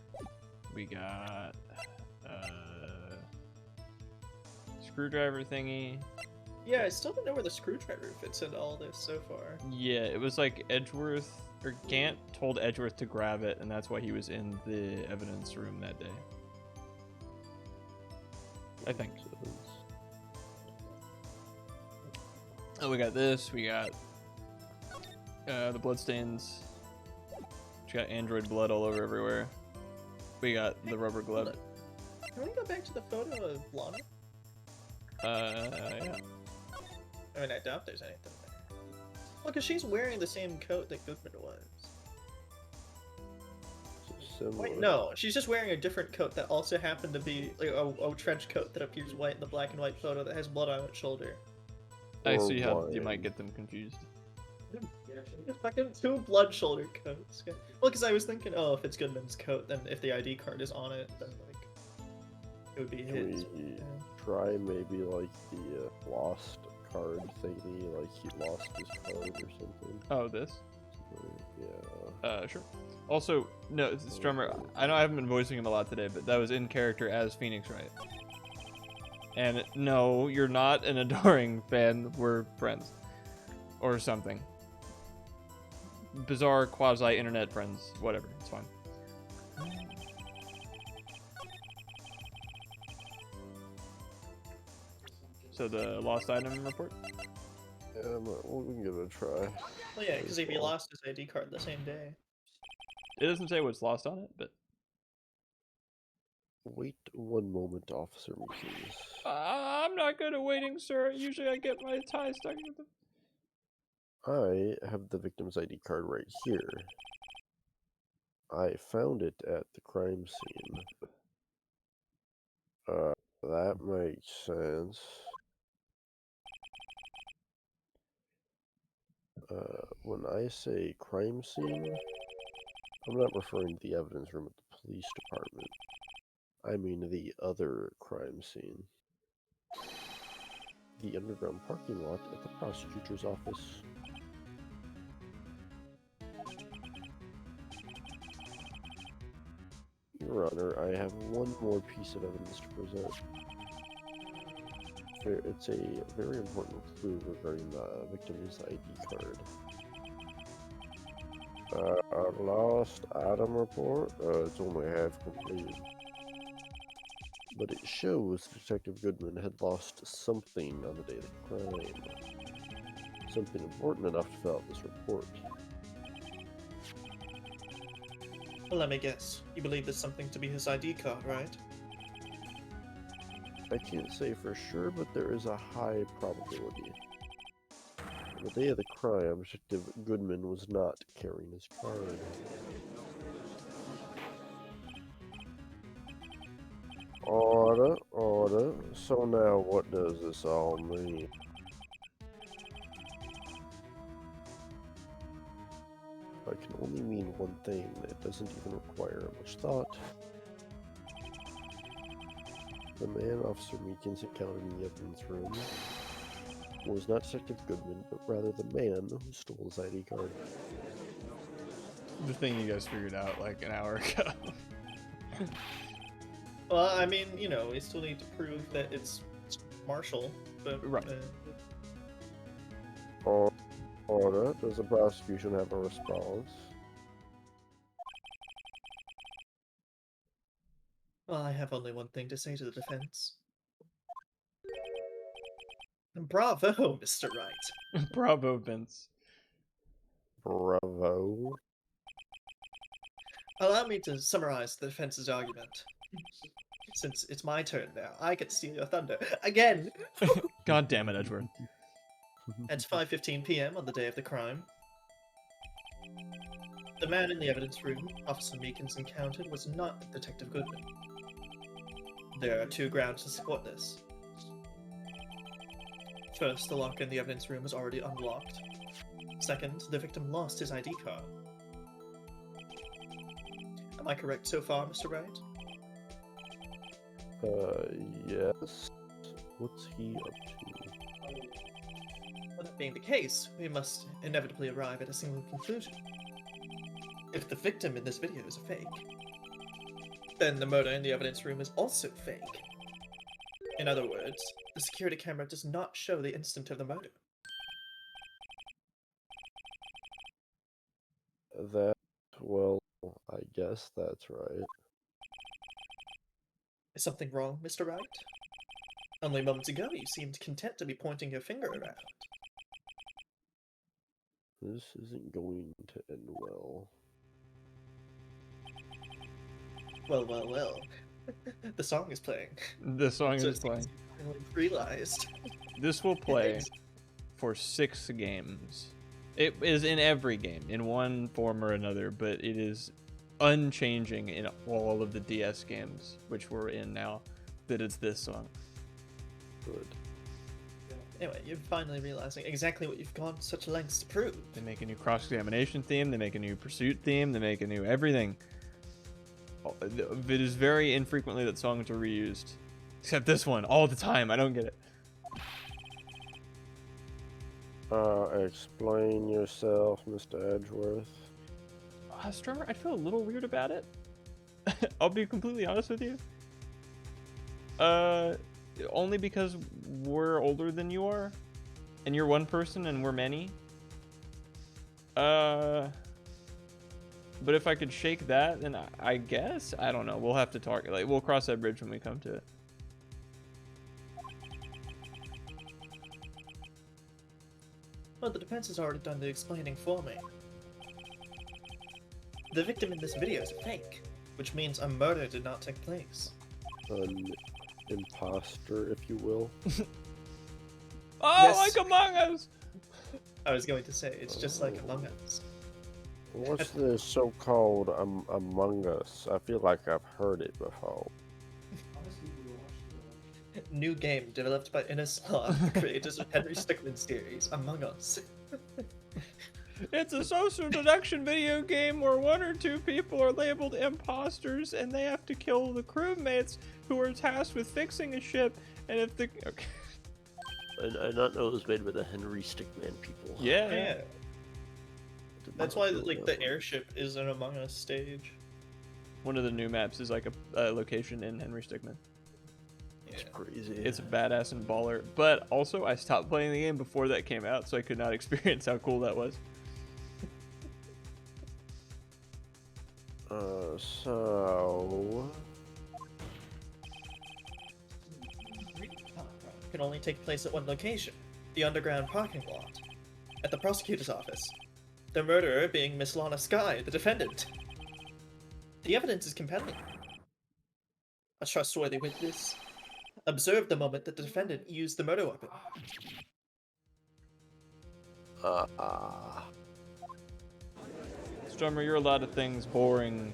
We got screwdriver thingy. Yeah, I still don't know where the screwdriver fits into all this so far. Yeah, it was like Edgeworth or Gant told Edgeworth to grab it, and that's why he was in the evidence room that day. I think. Oh, we got this. We got the bloodstains. We got android blood all over everywhere. We got the rubber glove. Can we go back to the photo of Lana? Yeah. I mean, I doubt there's anything there. Well, because she's wearing the same coat that Goodman was. Wait, no, she's just wearing a different coat that also happened to be like a trench coat that appears white in the black and white photo that has blood on its shoulder. I see how you might get them confused. Fucking two blood shoulder coats. Well, because I was thinking, oh, if it's Goodman's coat, then if the ID card is on it, then like it would be his. Can we try maybe like the lost card thingy, like he lost his card or something? Oh, this? Yeah. Sure. Also, no, Strummer, I know I haven't been voicing him a lot today, but that was in character as Phoenix, right? And no, you're not an adoring fan. We're friends. Or something. Bizarre quasi-internet friends. Whatever. It's fine. So the lost item report? Yeah, we can give it a try. Well, yeah, because if he lost his ID card the same day. It doesn't say what's lost on it, but... Wait one moment, Officer Moses. I'm not good at waiting, sir. Usually I get my tie stuck with them. I have the victim's ID card right here. I found it at the crime scene. That makes sense. When I say crime scene, I'm not referring to the evidence room at the police department. I mean the other crime scene. The underground parking lot at the prosecutor's office. Your Honor, I have one more piece of evidence to present. It's a very important clue regarding the victim's ID card. A lost item report? It's only half completed. But it shows Detective Goodman had lost something on the day of the crime. Something important enough to fill out this report. Well, let me guess. You believe there's something to be his ID card, right? I can't say for sure, but there is a high probability. On the day of the crime, Detective Goodman was not carrying his card. Order, order. So now what does this all mean? can only mean one thing that doesn't even require much thought. The man Officer Meekins encountered in the evidence room was not Detective Goodman, but rather the man who stole his ID card. The thing you guys figured out like an hour ago. Well, I mean, you know, we still need to prove that it's Marshall, but Right. Order, does the prosecution have a response? Well, I have only one thing to say to the defense. Bravo, Mr. Wright. Bravo, Vince. Bravo. Allow me to summarize the defense's argument. Since it's my turn now, I get to steal your thunder. Again! God damn it, Edward. At 5:15 p.m. on the day of the crime, the man in the evidence room Officer Meekins encountered was not Detective Goodman. There are two grounds to support this. First, the lock in the evidence room was already unlocked. Second, the victim lost his ID card. Am I correct so far, Mr. Wright? Yes. What's he up to? Well, that being the case, we must inevitably arrive at a single conclusion. If the victim in this video is a fake, then the murder in the evidence room is also fake. In other words, the security camera does not show the instant of the murder. Well, I guess that's right. Is something wrong, Mr. Wright? Only moments ago you seemed content to be pointing your finger around. This isn't going to end well. Well, well, well. The song is playing. The song So is playing. it's realized. This will play for 6 games. It is in every game, in one form or another, but it is unchanging in all of the DS games, which we're in now, that it's this song. Good. Anyway, you're finally realizing exactly what you've gone such lengths to prove. They make a new cross-examination theme, they make a new pursuit theme, they make a new everything. It is very infrequently that songs are reused. Except this one, all the time. I don't get it. Explain yourself, Mr. Edgeworth. Strummer, I'd feel a little weird about it. I'll be completely honest with you. Only because we're older than you are. And you're one person and we're many. But if I could shake that, then I guess, I don't know. We'll have to talk. Like, we'll cross that bridge when we come to it. Well, the defense has already done the explaining for me. The victim in this video is a fake, which means a murder did not take place. An imposter, if you will. Oh, Yes. like Among Us! I was going to say, it's just like Among Us. What's this so-called Among Us? I feel like I've heard it before. New game developed by Innislaw, the creators of Henry Stickmin's series, Among Us. It's a social deduction video game where 1 or 2 people are labeled imposters and they have to kill the crewmates who are tasked with fixing a ship. And if the... Okay. I did not know it was made by the Henry Stickmin people. Yeah. Yeah, Did that's not why know like that the airship is an Among Us stage. One of the new maps is like a location in Henry Stickmin. It's crazy. It's badass and baller. But also, I stopped playing the game before that came out, so I could not experience how cool that was. So... Can only take place at one location, the underground parking lot, at the prosecutor's office. The murderer being Miss Lana Skye, the defendant. The evidence is compelling. A trustworthy witness observed the moment that the defendant used the murder weapon. Strummer, you're a lot of things. Boring.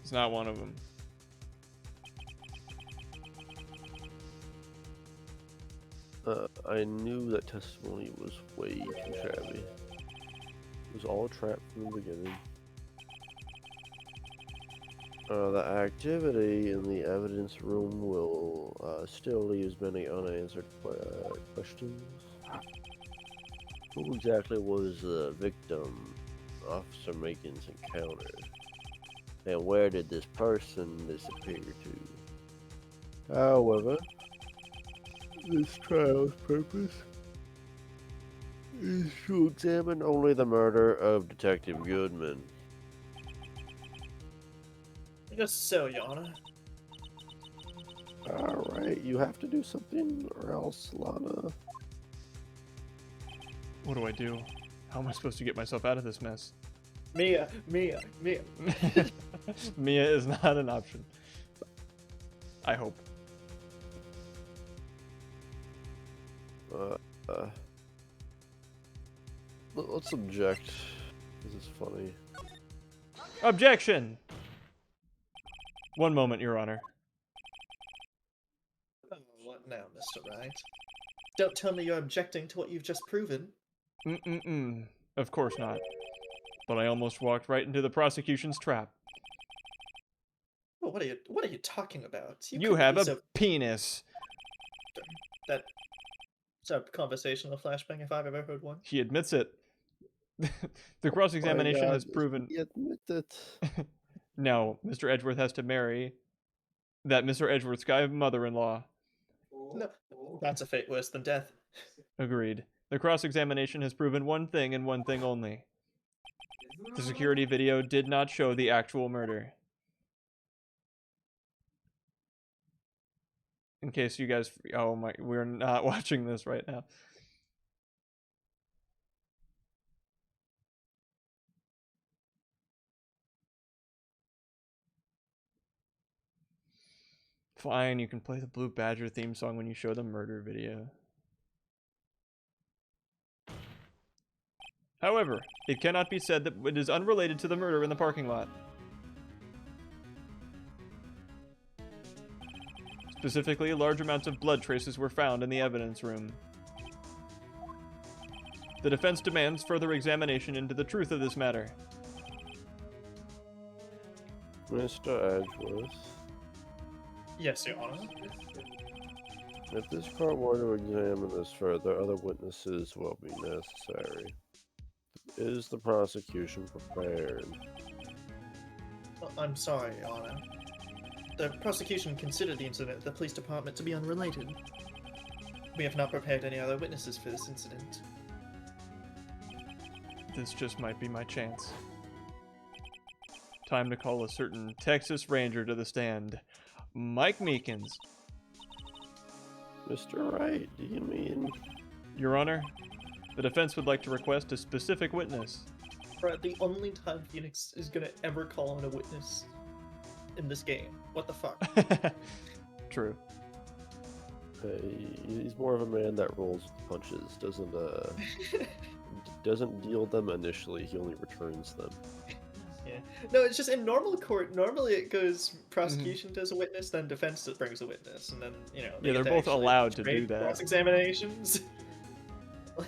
It's not one of them. I knew that testimony was way too shabby. It was all a trap from the beginning. The activity in the evidence room will still leaves many unanswered questions. Who exactly was the victim Officer Macon's encounter? And where did this person disappear to? However, this trial's purpose is to examine only the murder of Detective Goodman. Just so, Your Honor. Alright, you have to do something or else, Lana. What do I do? How am I supposed to get myself out of this mess? Mia. Mia is not an option. I hope. Let's object. This is funny. Objection! One moment, Your Honor. Oh, what now, Mr. Wright? Don't tell me you're objecting to what you've just proven. Of course not. But I almost walked right into the prosecution's trap. Well, what are you talking about? You couldn't have be a so... penis. That's a conversational flashbang if I've ever heard one. He admits it. The cross-examination has proven... He admit it. Now, Mr. Edgeworth has to marry that Mr. Edgeworth's guy mother-in-law. No, that's a fate worse than death. Agreed. The cross-examination has proven one thing and one thing only. The security video did not show the actual murder. In case you guys... Oh my... We're not watching this right now. Fine, you can play the Blue Badger theme song when you show the murder video. However, it cannot be said that it is unrelated to the murder in the parking lot. Specifically, large amounts of blood traces were found in the evidence room. The defense demands further examination into the truth of this matter. Mr. Edgeworth. Yes, Your Honor. If this court were to examine this further, other witnesses will be necessary. Is the prosecution prepared? I'm sorry, Your Honor. The prosecution considered the incident at the police department to be unrelated. We have not prepared any other witnesses for this incident. This just might be my chance. Time to call a certain Texas Ranger to the stand. Mike Meekins. Mr. Wright, do you mean? Your Honor, the defense would like to request a specific witness. Brad, the only time Phoenix is gonna ever call on a witness in this game. What the fuck? True. He's more of a man that rolls with punches, doesn't deal them initially, he only returns them. Yeah. No, it's just in normal court, normally it goes prosecution does a witness, then defense brings a witness, and then, you know... Yeah, they're both allowed to do that. Cross-examinations.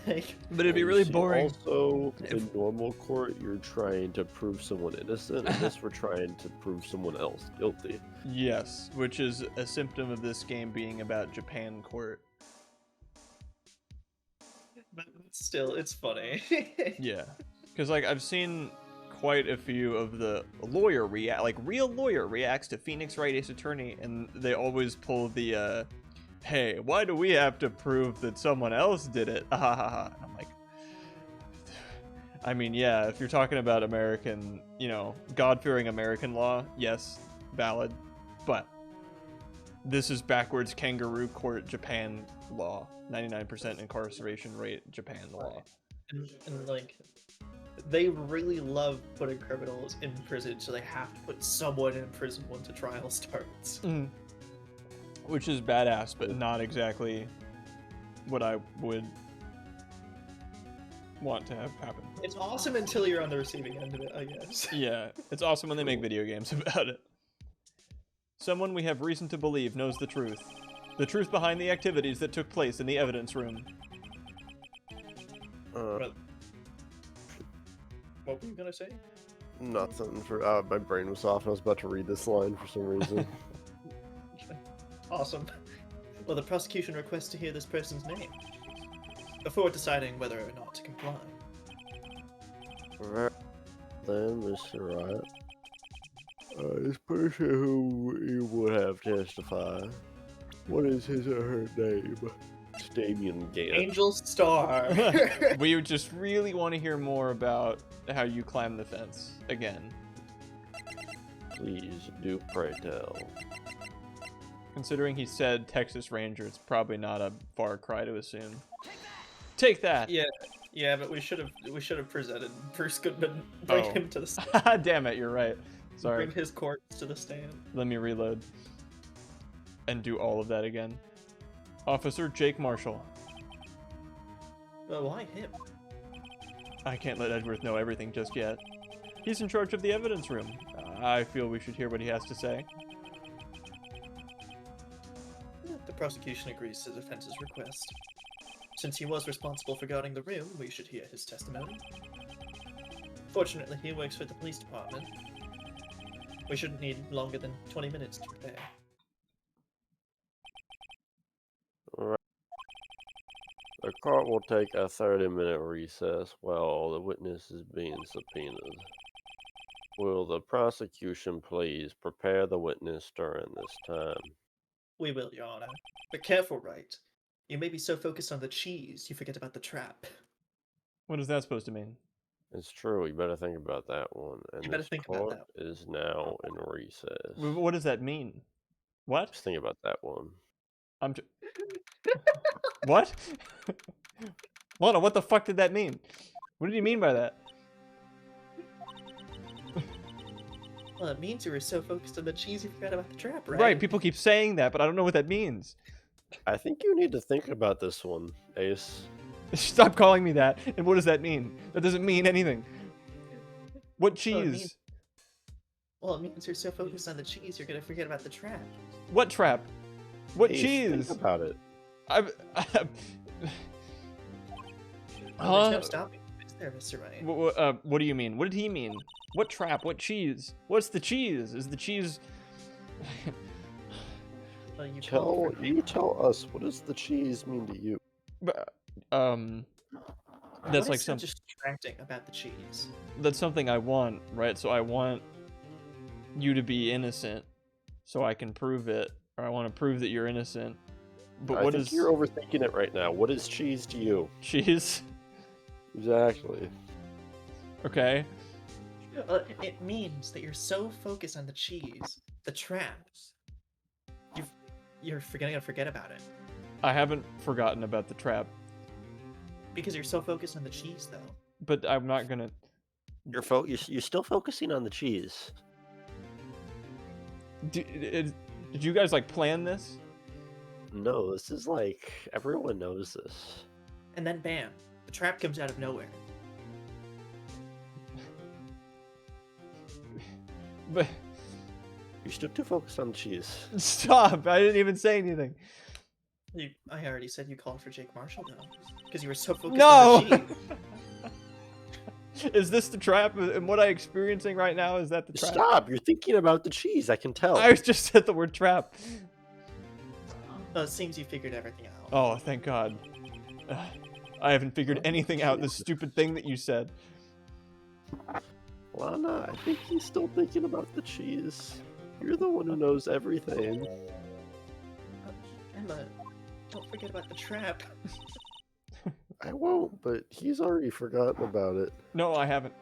Like... But it'd be really boring. Also, in normal court, you're trying to prove someone innocent, and this we're trying to prove someone else guilty. Yes, which is a symptom of this game being about Japan court. But still, it's funny. Yeah, because like I've seen quite a few of the lawyer real lawyer reacts to Phoenix Wright Ace Attorney, and they always pull the hey, why do we have to prove that someone else did it? And I'm like, I mean, yeah, if you're talking about American, you know, God-fearing American law, yes, valid, but this is backwards kangaroo court Japan law, 99% incarceration rate Japan law. And like, they really love putting criminals in prison, so they have to put someone in prison once a trial starts. Mm. Which is badass, but not exactly what I would want to have happen. It's awesome until you're on the receiving end of it, I guess. Yeah, it's awesome when they make video games about it. Someone we have reason to believe knows the truth. The truth behind the activities that took place in the evidence room. What were you gonna say? Nothing. My brain was off. I was about to read this line for some reason. Awesome. Well, the prosecution requests to hear this person's name before deciding whether or not to comply. Alright, then, Mr. Wright. This person who you would have testify. What is his or her name? It's Damien Gant. Angel Star. We would just really want to hear more about how you climb the fence again. Please do pray tell. Considering he said Texas Ranger, it's probably not a far cry to assume. Take that! Yeah, but we should have presented Bruce Goodman, bring him to the stand. Damn it, you're right. Sorry. Bring his corpse to the stand. Let me reload. And do all of that again. Officer Jake Marshall. Why him? I can't let Edgeworth know everything just yet. He's in charge of the evidence room. I feel we should hear what he has to say. The prosecution agrees to the defense's request. Since he was responsible for guarding the room, we should hear his testimony. Fortunately, he works for the police department. We shouldn't need longer than 20 minutes to prepare. Alright. The court will take a 30-minute recess while the witness is being subpoenaed. Will the prosecution please prepare the witness during this time? We will, Your Honor. But careful, Wright. You may be so focused on the cheese, you forget about the trap. What is that supposed to mean? It's true, you better think about that one. And You better this think about court that is now in recess. What does that mean? What? Just think about that one. What? Lana, what the fuck did that mean? What did you mean by that? Well, it means you were so focused on the cheese you forgot about the trap, right? Right, people keep saying that, but I don't know what that means. I think you need to think about this one, Ace. Stop calling me that. And what does that mean? That doesn't mean anything. What cheese? Well, it means you're so focused on the cheese, you're gonna forget about the trap. What trap? What Ace, cheese? Think about it. Well, there's no stopping, is there, Mr. Wright? What do you mean? What did he mean? What trap? What cheese? What's the cheese? Is the cheese... Well, you tell us, what does the cheese mean to you? That's what like is so some... distracting about the cheese? That's something I want, right? So I want you to be innocent so I can prove it. Or I want to prove that you're innocent. But what is... You're overthinking it right now. What is cheese to you? Cheese? Exactly. Okay. It means that you're so focused on the cheese, the traps, you're gonna forget about it. I haven't forgotten about the trap. Because you're so focused on the cheese, though. But I'm not gonna... You're still focusing on the cheese. Did you guys, like, plan this? No, this is like, everyone knows this. And then bam, the trap comes out of nowhere. But... You're still too focused on the cheese. Stop! I didn't even say anything. I already said you called for Jake Marshall, though. Because you were so focused No! on the cheese. Is this the trap? And what I'm experiencing right now, is that the trap? Stop! You're thinking about the cheese, I can tell. I just said the word trap. It seems you figured everything out. Oh, thank God. I haven't figured anything out, this stupid thing that you said. Lana, I think he's still thinking about the cheese. You're the one who knows everything. Emma, don't forget about the trap. I won't, but he's already forgotten about it. No, I haven't.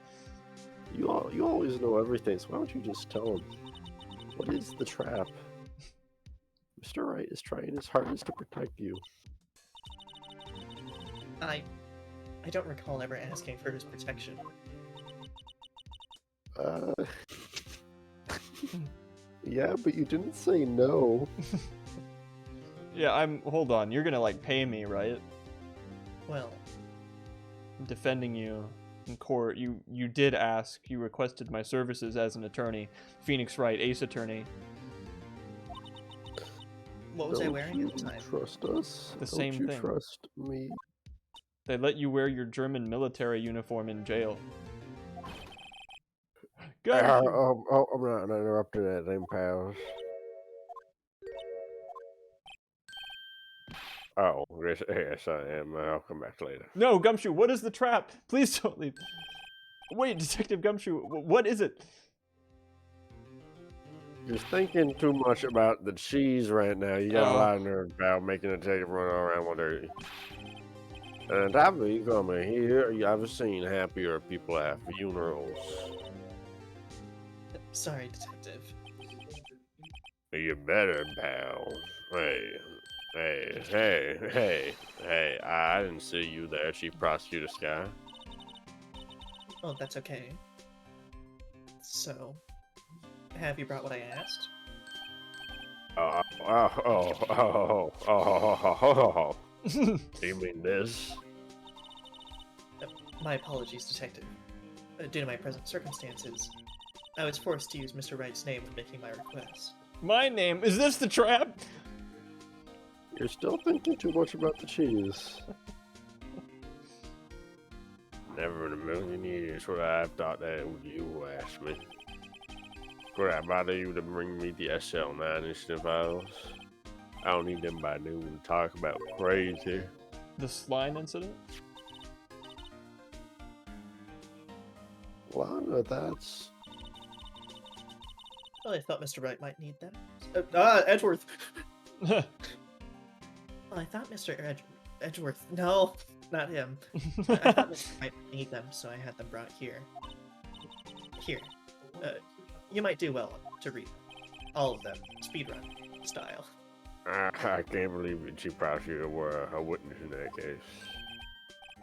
You always know everything, so why don't you just tell him? What is the trap? Mr. Wright is trying his hardest to protect you. I don't recall ever asking for his protection. Yeah, but you didn't say no. Yeah, hold on, you're gonna, like, pay me, right? Well... I'm defending you in court. You did ask, you requested my services as an attorney. Phoenix Wright, ace attorney. What was I wearing at the time? Trust us? The same thing. Don't you trust me? They let you wear your German military uniform in jail. Gumshoe. I'm not interrupting anything, pals. Oh, yes, I am. I'll come back later. No, Gumshoe, what is the trap? Please don't leave. Wait, Detective Gumshoe, what is it? You're thinking too much about the cheese right now. You got a lot of nerve, pal, making a detective run around with dirty. And on top of it, you coming here, I've seen happier people at funerals. Sorry, detective. You better, pal. Hey, I didn't see you there, Chief Prosecutor Sky. Oh, that's okay. So, have you brought what I asked? You mean this? My apologies, detective. Due to my present circumstances, I was forced to use Mr. Wright's name when making my request. My name, is this the trap? You're still thinking too much about the cheese. Never in a million years would I have thought that you asked me. Could I bother you to bring me the SL9 incident files? I don't need them by noon to talk about crazy. The slime incident? Lana, that's... Well, I thought Mr. Wright might need them. Edgeworth! Well, I thought Mr. Edgeworth... No, not him. I thought Mr. Wright might need them, so I had them brought here. Here. You might do well to read them. All of them. Speedrun style. I can't believe that Chief Prosecutor were a witness in that case.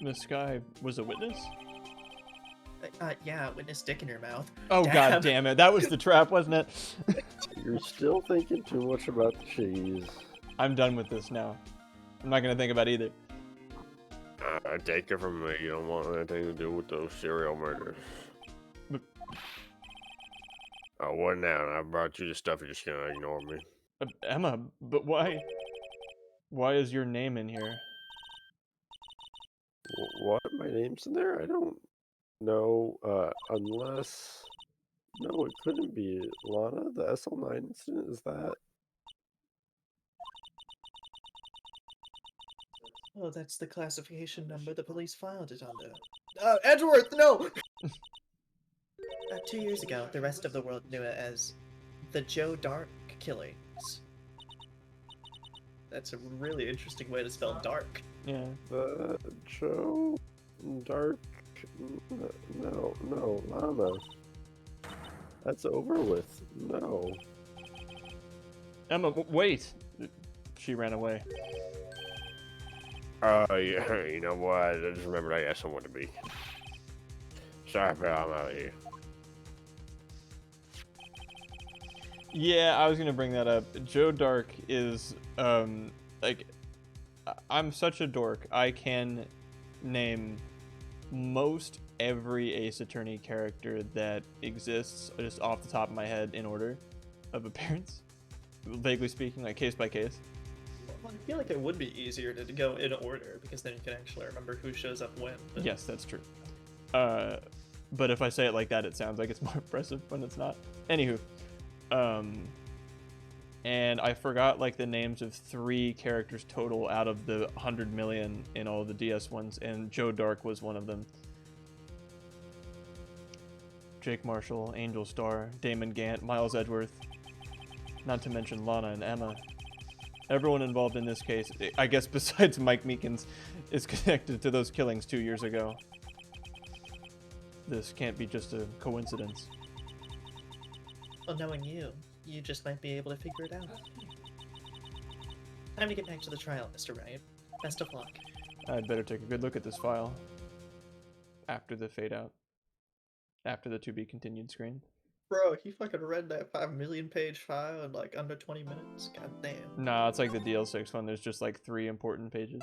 This guy was a witness? Yeah, witness dick in your mouth. Oh, Damn. God damn it. That was the trap, wasn't it? You're still thinking too much about the cheese. I'm done with this now. I'm not going to think about either. Take it from me. You don't want anything to do with those serial murders. But- Oh, what now? I brought you the stuff. You're just gonna ignore me. Emma, but why? Why is your name in here? What? My name's in there? I don't know. Unless... No, it couldn't be. Lana, the SL9 incident, is that? Oh, that's the classification number the police filed it under. Edgeworth, no! 2 years ago, the rest of the world knew it as the Joe Dark killings. That's a really interesting way to spell dark. Yeah. The Joe Dark... No, Lana. That's over with. No. Emma, wait! She ran away. Yeah, you know what? I just remembered I got someone to be. Sorry, pal, I'm out of here. Yeah, I was gonna bring that up. Joe Dark is, like, I'm such a dork. I can name most every Ace Attorney character that exists just off the top of my head in order of appearance. Vaguely speaking, like case by case. Well, I feel like it would be easier to go in order, because then you can actually remember who shows up when. But... Yes, that's true. But if I say it like that, it sounds like it's more impressive when it's not. Anywho, and I forgot like the names of 3 characters total out of the 100 million in all the DS ones, and Joe Dark was one of them. Jake Marshall, Angel Star, Damon Gant, Miles Edgeworth, not to mention Lana and Emma. Everyone involved in this case, I guess besides Mike Meekins, is connected to those killings 2 years ago. This can't be just a coincidence. Well, knowing you, you just might be able to figure it out. Time to get back to the trial, Mr. Wright. Best of luck. I'd better take a good look at this file. After the fade out. After the to be continued screen. Bro, he fucking read that 5 million page file in like under 20 minutes. God damn. Nah, it's like the DL6 one. There's just like 3 important pages.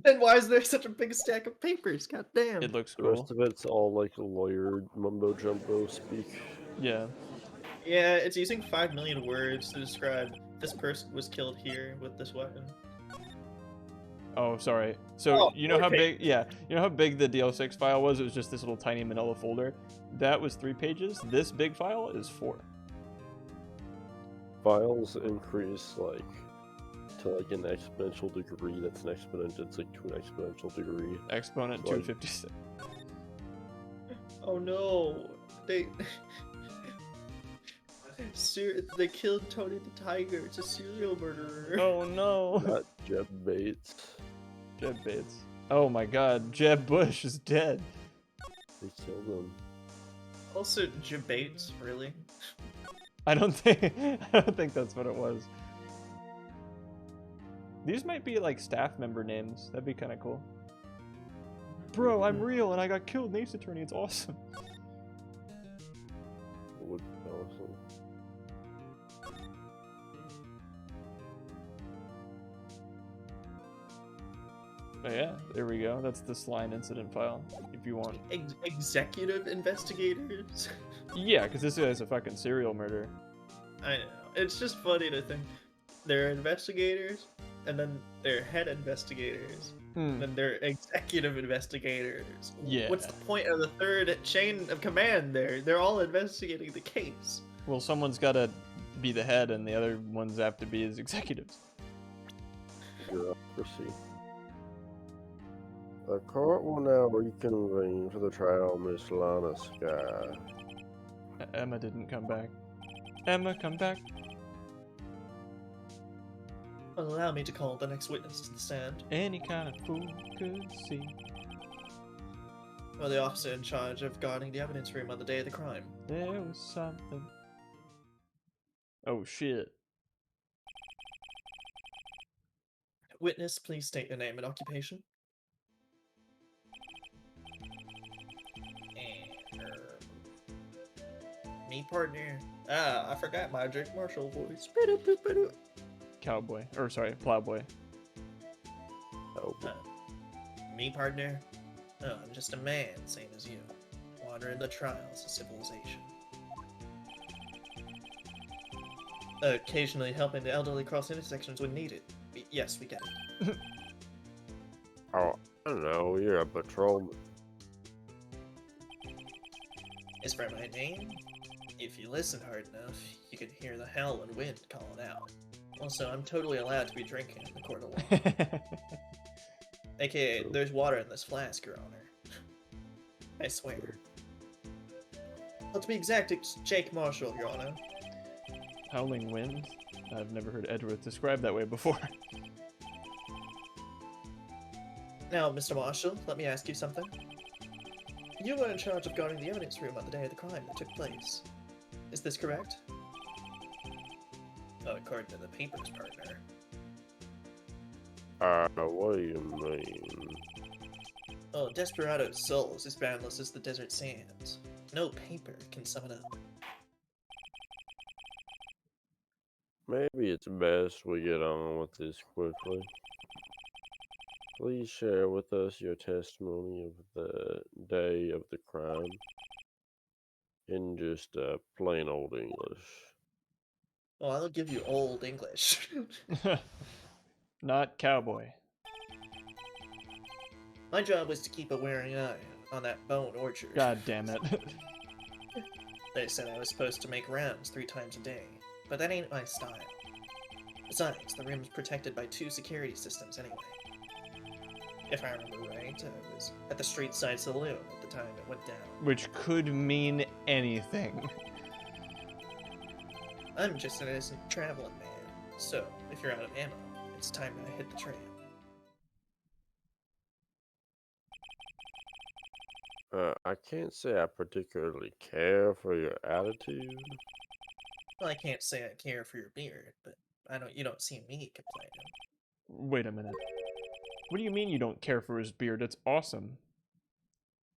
Then why is there such a big stack of papers? God damn. It looks The cool. rest of it's all like lawyer mumbo jumbo speak. Yeah. Yeah, it's using 5 million words to describe this person was killed here with this weapon. Oh, sorry. So Oh, you know 4 how big? pages. Yeah, you know how big the DL6 file was? It was just this little tiny manila folder. That was 3 pages. This big file is 4. Files increase like to like an exponential degree. That's an exponent. It's like to an exponential degree. Exponent Like- 256. Oh no, they they killed Tony the Tiger. It's a serial murderer. Oh no. Not Jeb Bates. Jeb Bates. Oh my God, Jeb Bush is dead. They killed him. Also, Jabates, really? I don't think that's what it was. These might be like staff member names. That'd be kind of cool. Bro, I'm real and I got killed in Ace Attorney. It's awesome. Would be awesome. Oh yeah, there we go. That's the Sline incident file, if you want. Executive investigators? Yeah, because this guy's a fucking serial murder. I know. It's just funny to think they're investigators, and then they're head investigators, and then they're executive investigators. Yeah. What's the point of the third chain of command there? They're all investigating the case. Well, someone's got to be the head, and the other ones have to be his executives. Bureaucracy. The court will now reconvene for the trial of Miss Lana Sky. Emma didn't come back. Emma, come back. Allow me to call the next witness to the stand. Any kind of fool could see. Or the officer in charge of guarding the evidence room on the day of the crime. There was something. Oh shit. Witness, please state your name and occupation. Me, partner. Ah, I forgot my Jake Marshall voice. Cowboy. Or sorry, plowboy. Oh, Me, partner. Oh, I'm just a man, same as you. Wandering the trials of civilization. Occasionally helping the elderly cross intersections when needed. Yes, we get it. oh, I don't know. You're a patrolman. As for my name, if you listen hard enough, you can hear the howl and wind calling out. Also, I'm totally allowed to be drinking in the court of law. AKA, there's water in this flask, Your Honor. I swear. Well, to be exact, it's Jake Marshall, Your Honor. Howling wind? I've never heard Edgeworth described that way before. Now, Mr. Marshall, let me ask you something. You were in charge of guarding the evidence room on the day of the crime that took place. Is this correct? Oh, according to the papers, partner. What do you mean? Oh, Desperado's soul is as boundless as the desert sands. No paper can sum it up. Maybe it's best we get on with this quickly. Please share with us your testimony of the day of the crime in just plain old English. Oh, I'll give you old English. Not cowboy. My job was to keep a wary eye on that bone orchard. God damn it. They said I was supposed to make rounds 3 times a day, but that ain't my style. Besides, the room's protected by 2 security systems anyway. If I remember right, I was at the street side saloon at the time it went down. Which could mean anything. I'm just an innocent traveling man, so if you're out of ammo, it's time I hit the trail. I can't say I particularly care for your attitude. Well, I can't say I care for your beard, but you don't see me complaining. Wait a minute. What do you mean you don't care for his beard? It's awesome.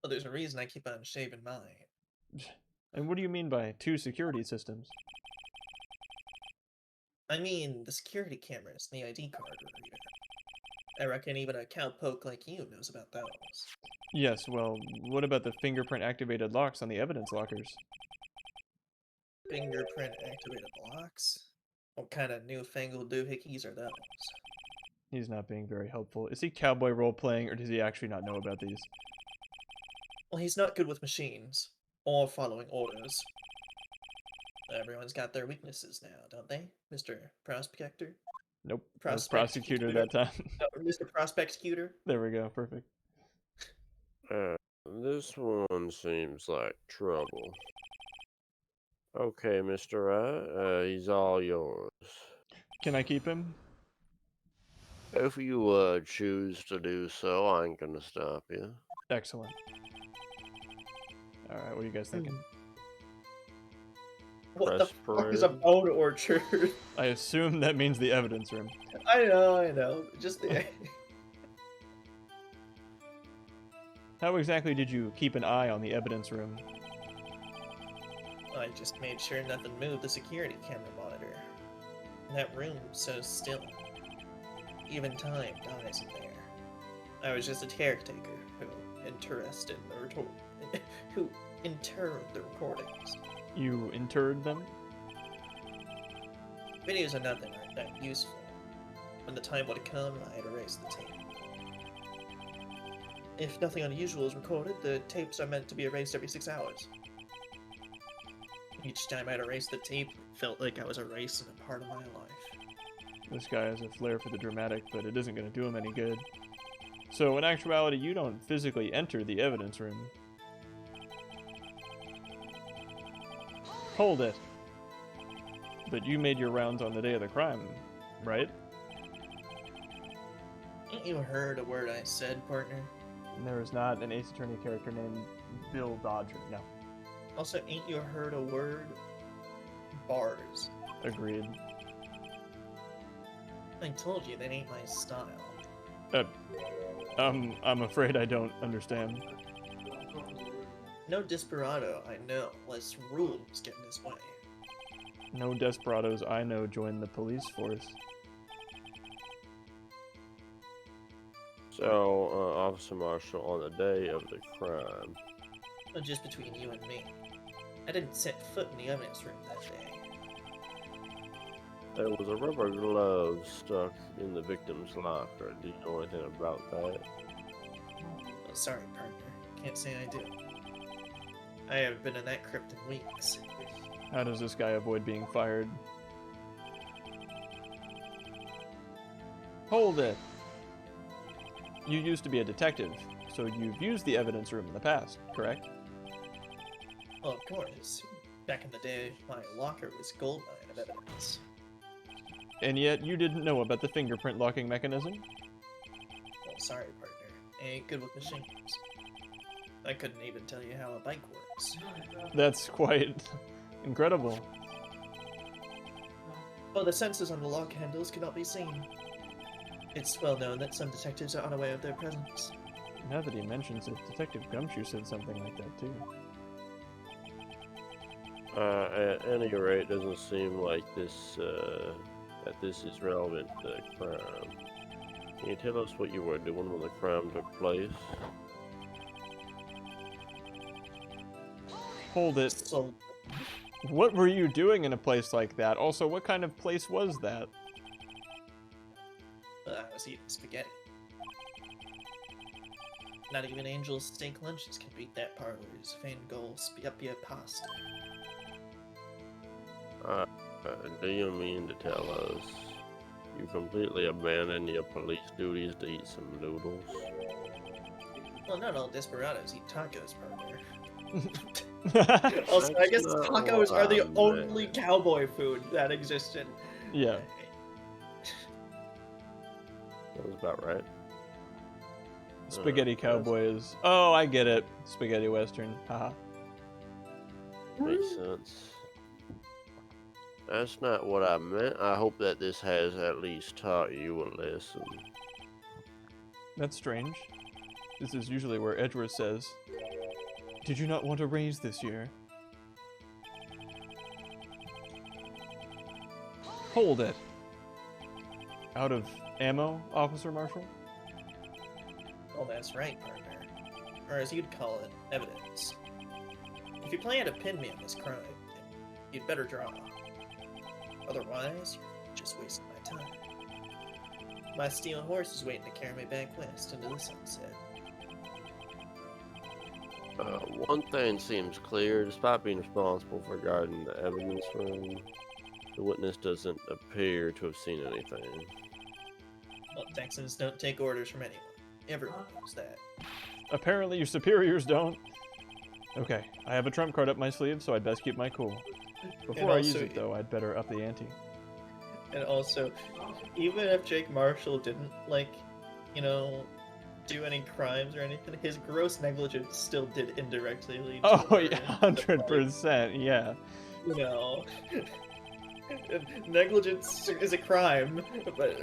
Well, there's a reason I keep on shaving mine. And what do you mean by 2 security systems? I mean, the security cameras and the ID card reader. I reckon even a cowpoke like you knows about those. Yes, well, what about the fingerprint-activated locks on the evidence lockers? Fingerprint activated locks? What kind of newfangled doohickeys are those? He's not being very helpful. Is he cowboy role-playing, or does he actually not know about these? Well, he's not good with machines or following orders. Everyone's got their weaknesses now, don't they, Mr. Prospector? Nope. That was prosecutor that time. Oh, Mr. Prospector? There we go. Perfect. This one seems like trouble. Okay, Mr. Wright, he's all yours. Can I keep him? If you choose to do so, I ain't gonna stop you. Excellent. All right, what are you guys thinking? What Press the fuck is a parade. bone orchard? I assume that means the evidence room. I know. Just the... How exactly did you keep an eye on the evidence room? I just made sure nothing moved the security camera monitor. That room was so still. Even time dies in there. I was just a caretaker who who interred the recordings. You interred them? Videos are nothing aren't that useful. When the time would come, I'd erase the tape. If nothing unusual is recorded, the tapes are meant to be erased every 6 hours. Each time I'd erase the tape, it felt like I was erasing a part of my life. This guy has a flair for the dramatic, but it isn't going to do him any good. So in actuality, you don't physically enter the evidence room. Hold it. But you made your rounds on the day of the crime, right? Ain't you heard a word I said, partner? And there is not an Ace Attorney character named Bill Dodger. No. Also, ain't you heard a word? Bars. Agreed. I told you that ain't my style. I'm afraid I don't understand. No desperado I know, less rules get in his way. No desperados I know join the police force. So, Officer Marshall, on the day of the crime, But just between you and me, I didn't set foot in the evidence room that day. there was a rubber glove stuck in the victim's locker. Do you know anything about that? Oh, sorry, partner. Can't say I do. I haven't been in that crypt in weeks. How does this guy avoid being fired? Hold it! You used to be a detective, so you've used the evidence room in the past, correct? Well, of course. Back in the day, my locker was gold mine of evidence. And yet you didn't know about the fingerprint locking mechanism? Well, sorry, partner. I ain't good with machines. I couldn't even tell you how a bike works. That's quite incredible. Well, the sensors on the lock handles cannot be seen. It's well known that some detectives are unaware of their presence. Now that he mentions it, Detective Gumshoe said something like that too. At any rate, it doesn't seem like this, that this is relevant to the crime. Can you tell us what you were doing when the crime took place? Hold it. So, What were you doing in a place like that? Also, what kind of place was that? I was eating spaghetti. Not even Angel's steak lunches can beat that parlor's Fangol Spiapia pasta. Do you mean to tell us you completely abandoned your police duties to eat some noodles? Well, not all desperados eat tacos, partner. Yeah. Also, I That's guess not tacos what are the I only meant. cowboy food that existed. That was about right. Spaghetti cowboy is... Oh, I get it. Spaghetti western. Haha. Makes sense. That's not what I meant. I hope that this has at least taught you a lesson. That's strange. This is usually where Edgeworth says, "Did you not want a raise this year?" Hold it. Out of ammo, Officer Marshall? Oh, that's right, partner. Or as you'd call it, evidence. If you plan to pin me on this crime, you'd better draw. Otherwise, you're just wasting my time. My steel horse is waiting to carry me back west into the sunset. One thing seems clear. Despite being responsible for guarding the evidence room, the witness doesn't appear to have seen anything. Well, Texans don't take orders from anyone. Everyone knows that. Apparently your superiors don't. Okay, I have a trump card up my sleeve, so I'd best keep my cool. Before I use also- it, though, I'd better up the ante. And also, even if Jake Marshall didn't, like, you know, do any crimes or anything, his gross negligence still did indirectly lead to Oh, the yeah, murder. 100%, yeah. You know, negligence is a crime, but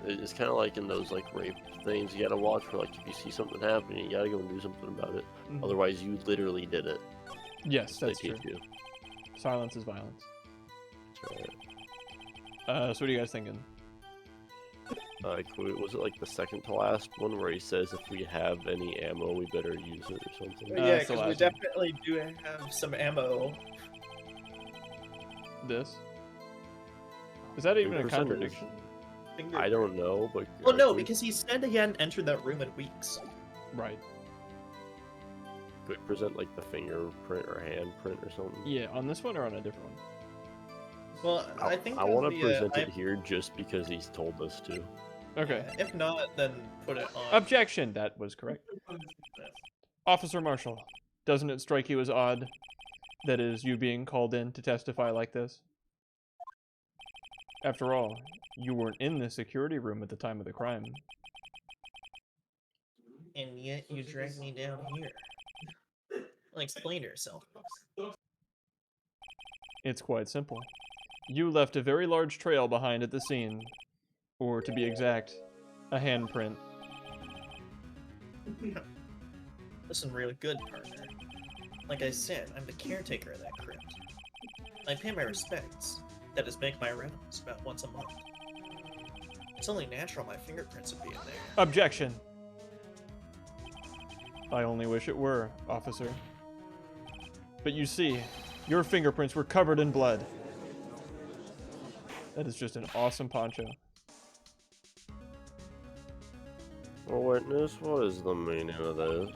It's kind of like in those like rape things. You gotta watch for like if you see something happening, you gotta go and do something about it. Mhm. Otherwise, you literally did it. Yes, They that's true. teach you. Silence is violence. That's right. So what are you guys thinking? Was it like the second to last one where he says if we have any ammo, we better use it or something? yeah, that's the because we last one. definitely do have some ammo. This? Is that even a 100% contradiction? I don't know, but Well, no, because he said he hadn't entered that room in weeks. Right. could present like the fingerprint or handprint or something. Yeah, on this one or on a different one? Well, I think I on want the, to present it I- here just because he's told us to. Okay. If not, then put it on. Objection! That was correct. Officer Marshall, doesn't it strike you as odd that is you being called in to testify like this? After all, you weren't in the security room at the time of the crime. And yet you dragged me down here. Well, explain yourself. It's quite simple. You left a very large trail behind at the scene. Or, to be exact, a handprint. Listen really good, partner. Like I said, I'm the caretaker of that crypt. I pay my respects. That is, make my rounds about once a month. It's only natural my fingerprints would be in there. Objection! I only wish it were, officer. But you see, your fingerprints were covered in blood. That is just an awesome poncho. Well, witness, what is the meaning of this?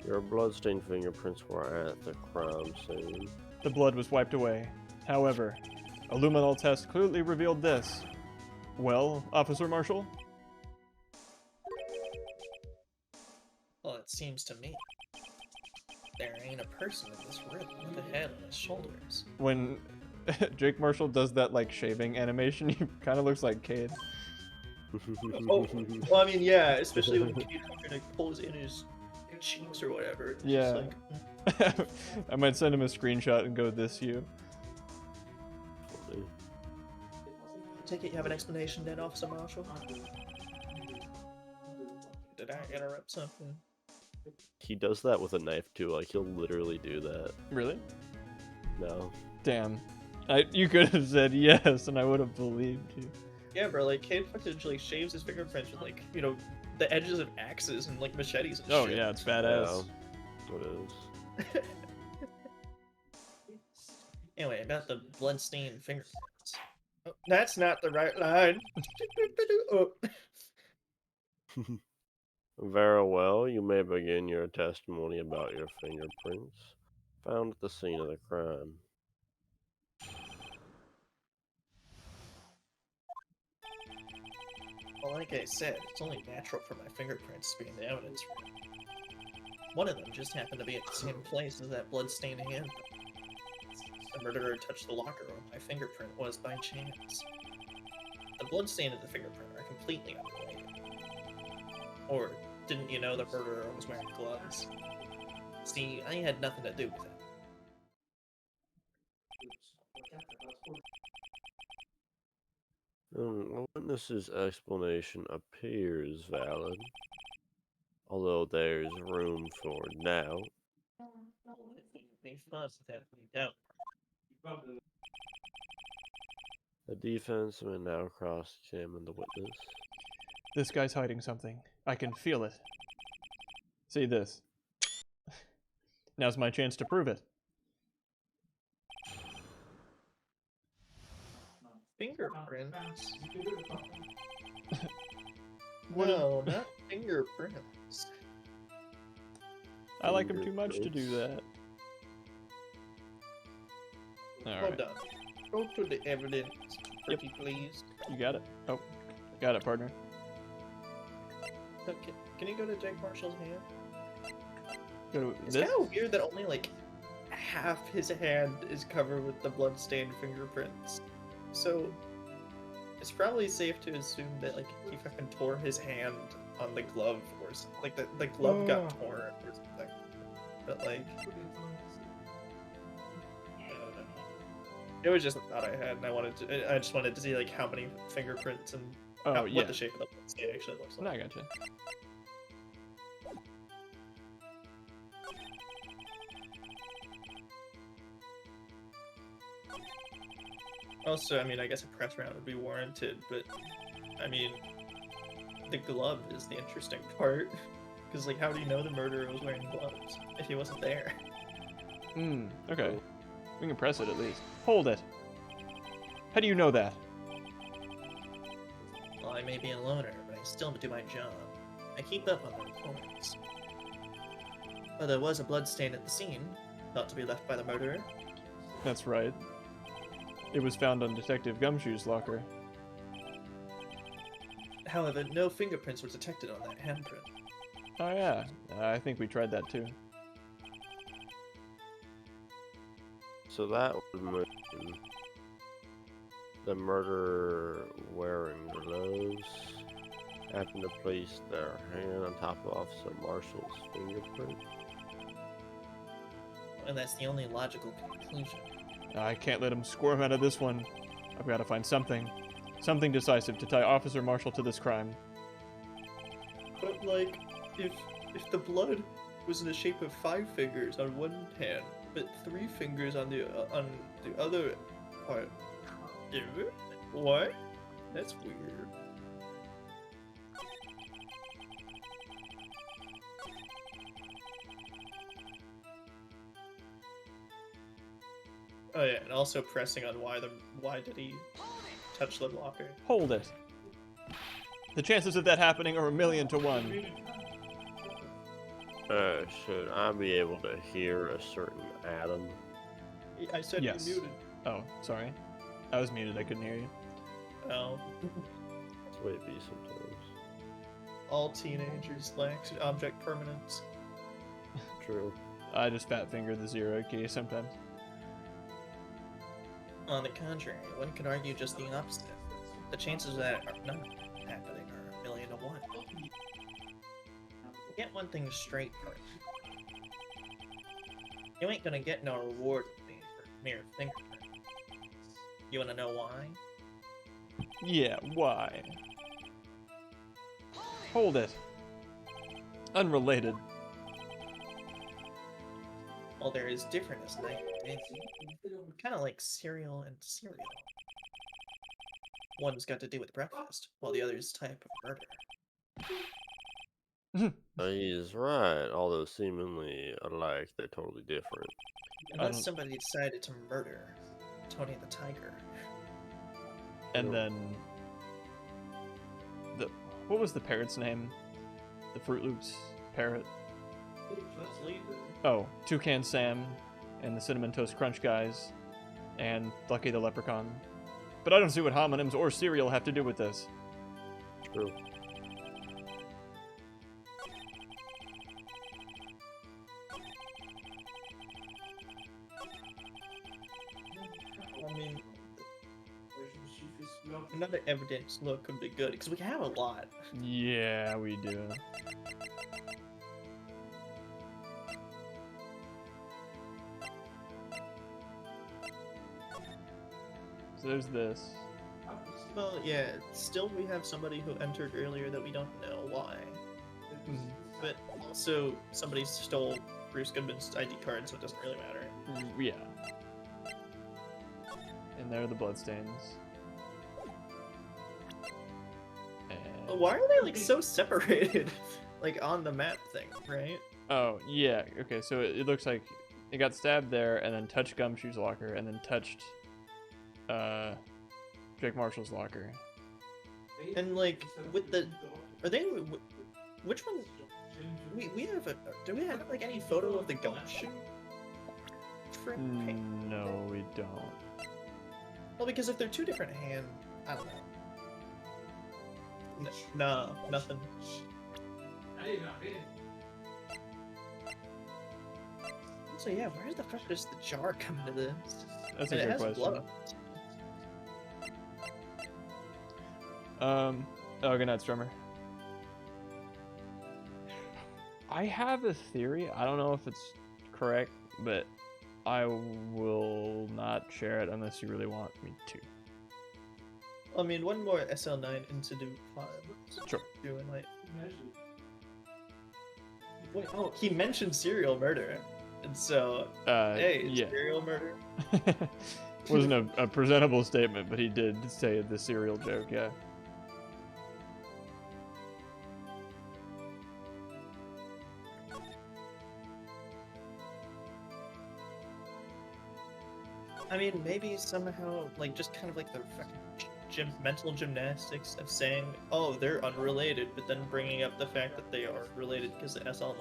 Your bloodstained fingerprints were at the crime scene. The blood was wiped away. However, a luminol test clearly revealed this. Well, Officer Marshall? Well, it seems to me there ain't a person in this room with a head on his shoulders. When Jake Marshall does that, like, shaving animation, he kind of looks like Cade. Oh, well, I mean, yeah, especially when Kate like, pulls in his cheeks or whatever. It's Yeah. Just like, I might send him a screenshot and go, this you. take it you have an explanation then, Officer Marshall? Did I interrupt something? He does that with a knife too. Like he'll literally do that. Really? No. Damn. You could have said yes, and I would have believed you. Yeah, bro, like, Cade fucking like, shaves his fingerprints with, like, you know, the edges of axes and, like, machetes and Oh shit. yeah, it's badass. Yeah, it is. Anyway, about the blood-stained fingerprints. Oh, that's not the right line. Oh. Very well, you may begin your testimony about your fingerprints found at the scene of the crime. Well, like I said, it's only natural for my fingerprints to be in the evidence room. One of them just happened to be at the same place as that blood-stained hand. The murderer touched the locker where my fingerprint was by chance. The bloodstain and the fingerprint are completely unrelated. Or, didn't you know the murderer was wearing gloves? See, I had nothing to do with it. The witness's explanation appears valid, although there's room for doubt. They fuss without any doubt. The defense may now cross-examine the witness. This guy's hiding something. I can feel it. See this. Now's my chance to prove it. Fingerprints? No, not fingerprints. I like him too much to do that. Hold on. Go to the evidence, pretty please. You got it. Oh, got it, partner. Okay. Can you go to Jake Marshall's hand? Go to It's this. kind of weird that only like half his hand is covered with the bloodstained fingerprints. So it's probably safe to assume that like he fucking tore his hand on the glove or something. Like the glove got torn or something. But like, I don't know. It was just a thought I had, and I just wanted to see like how many fingerprints and Oh yeah. what the shape of the bloodstain actually looks No, like. I gotcha. Also, I mean, I guess a press round would be warranted, but I mean, the glove is the interesting part. Because, like, how do you know the murderer was wearing gloves if he wasn't there? Okay. We can press it at least. Hold it. How do you know that? Well, I may be a loner, but I still do my job. I keep up on the reports. Well, there was a bloodstain at the scene, thought to be left by the murderer. That's right. It was found on Detective Gumshoe's locker. However, no fingerprints were detected on that handprint. Oh yeah, I think we tried that too. So that would mean the murderer wearing gloves happened to place their hand on top of Officer Marshall's fingerprint. And that's the only logical conclusion. I can't let him squirm out of this one. I've got to find something decisive to tie Officer Marshall to this crime. But, like, if the blood was in the shape of 5 fingers on one hand, but 3 fingers on the other part, what? That's weird. Oh yeah, and also pressing on why did he touch the locker? Hold it. The chances of that happening are 1,000,000 to 1. Should I be able to hear a certain atom? I said Yes. you muted. Oh, sorry. I was muted, I couldn't hear you. Oh. That's the way it be sometimes. All teenagers lack object permanence. True. I just fat finger the 0 key sometimes. On the contrary, one could argue just the opposite. The chances of that are not happening are 1,000,000 to 1. Get one thing straight first. You ain't gonna get no reward with me for mere fingerprint. You wanna know why? Yeah, why? Hold it. Unrelated. Well, they're as different as night and day. Kind of like cereal and cereal. One's got to do with breakfast, while the other's type of murder. He's right, although seemingly alike, they're totally different. Unless somebody decided to murder Tony the Tiger. And then what was the parrot's name? The Fruit Loops parrot. Oh, Toucan Sam and the Cinnamon Toast Crunch guys and Lucky the Leprechaun. But I don't see what homonyms or cereal have to do with this. True. I mean, another evidence look could be good, because we have a lot. Yeah, we do. So there's this. Well, yeah, still we have somebody who entered earlier that we don't know why. But also, somebody stole Bruce Goodman's ID card, so it doesn't really matter. Yeah. And there are the bloodstains. And... Why are they, like, so separated? Like, on the map thing, right? Oh, yeah. Okay, so it looks like it got stabbed there, and then touched Gumshoe's locker, and then touched Jake Marshall's locker. And like with the, are they? Which one? We have a. Do we have like any photo of the gumshoe? No, we don't. Well, because if they're two different hand, I don't know. No, nothing. So yeah, where the fuck does the jar come into this? That's And a it good has question. blood on it. Oh, good night, Strummer. I have a theory. I don't know if it's correct, but I will not share it unless you really want me to. I mean, one more SL9 into do files. Sure. Doing like. Wait, oh, he mentioned serial murder, and so hey, yeah. serial murder. Wasn't a presentable statement, but he did say the serial joke, yeah. I mean, maybe somehow, like, just kind of like the fucking mental gymnastics of saying, oh, they're unrelated, but then bringing up the fact that they are related because of SL9.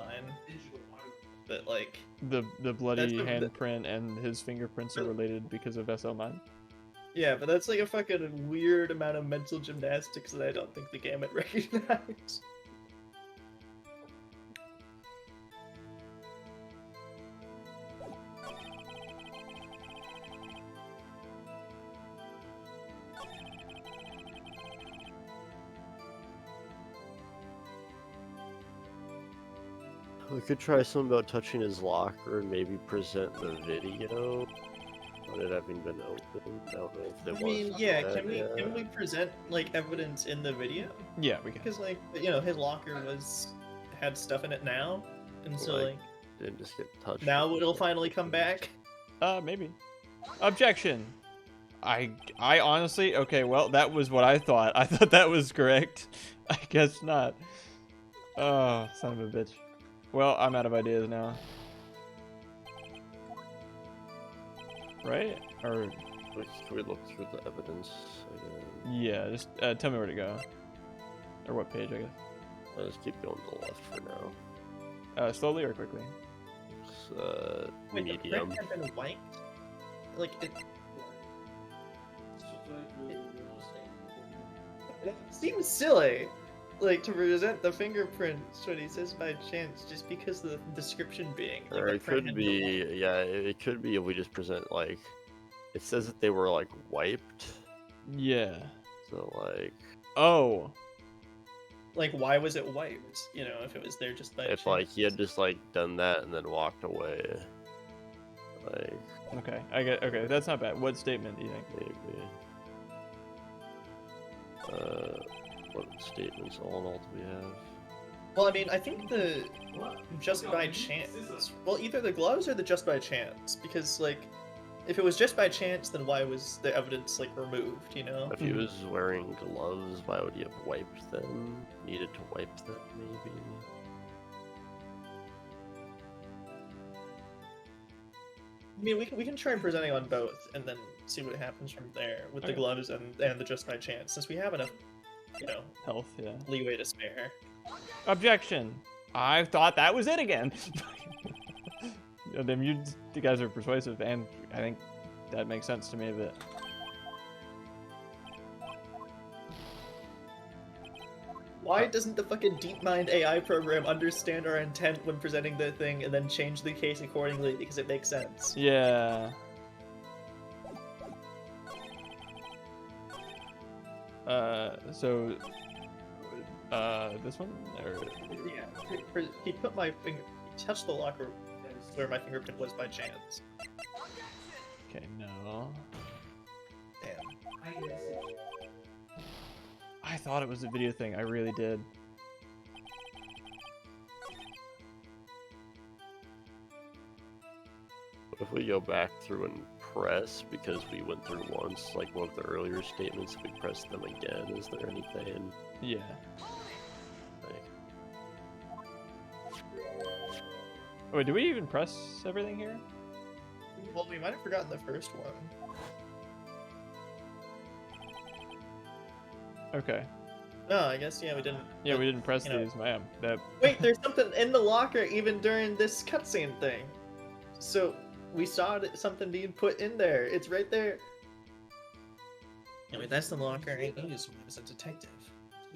But, like... The bloody the- handprint and his fingerprints are related because of SL9. Yeah, but that's like a fucking weird amount of mental gymnastics that I don't think the game would recognize. We could try something about touching his locker and maybe present the video on it having been opened. I don't know if they I want mean, us to yeah, do that, can we present, like, evidence in the video? Yeah, we can. Because, like, you know, his locker had stuff in it now, and so, Like, like, didn't just get touched. now it'll finally come back. Maybe. Objection. I honestly, okay, well, that was what I thought. I thought that was correct. I guess not. Oh, son of a bitch. Well, I'm out of ideas now. Right? Or Can we look through the evidence again? yeah, just tell me where to go. Or what page, I guess. I'll just keep going to the left for now. Slowly or quickly? Wait, Medium. the print had been wiped? Like, it seems silly, like, to present the fingerprints when he says by chance, just because of the description being. Like, Or the it print could had be, yeah, it could be if we just present, like, it says that they were, like, wiped. Yeah. So, like, Oh. like, why was it wiped? You know, if it was there just by if, chance. like, he had just, like, done that and then walked away. Like, Okay. Okay, that's not bad. What statement do you think? maybe. What statements all in all do we have? Well, I mean, I think the just by chance. Well, either the gloves or the just by chance, because like, if it was just by chance, then why was the evidence like removed? You know? If he was wearing gloves, why would he have wiped them? Needed to wipe them, maybe? I mean, we can try presenting on both, and then see what happens from there with the Okay. gloves and the just by chance, since we have enough, you know, Health, yeah. leeway to spare. Objection. I thought that was it again. Them, you guys are persuasive, and I think that makes sense to me a bit. Why doesn't the fucking DeepMind AI program understand our intent when presenting the thing and then change the case accordingly because it makes sense? Yeah. So, this one? Or... Yeah, he put my finger, he touched the locker where my fingerprint was by chance. Okay, no. Damn. I thought it was a video thing. I really did. What if we go back through and press, because we went through once, like one of the earlier statements, if we press them again, is there anything? Yeah. Like, Oh, wait, do we even press everything here? Well, we might have forgotten the first one. Okay. No, I guess yeah we didn't. Yeah, but, we didn't press you know- these, ma'am. That. Wait, there's something in the locker even during this cutscene thing. So we saw something being put in there. It's right there. I mean, that's the locker I used when I was a detective.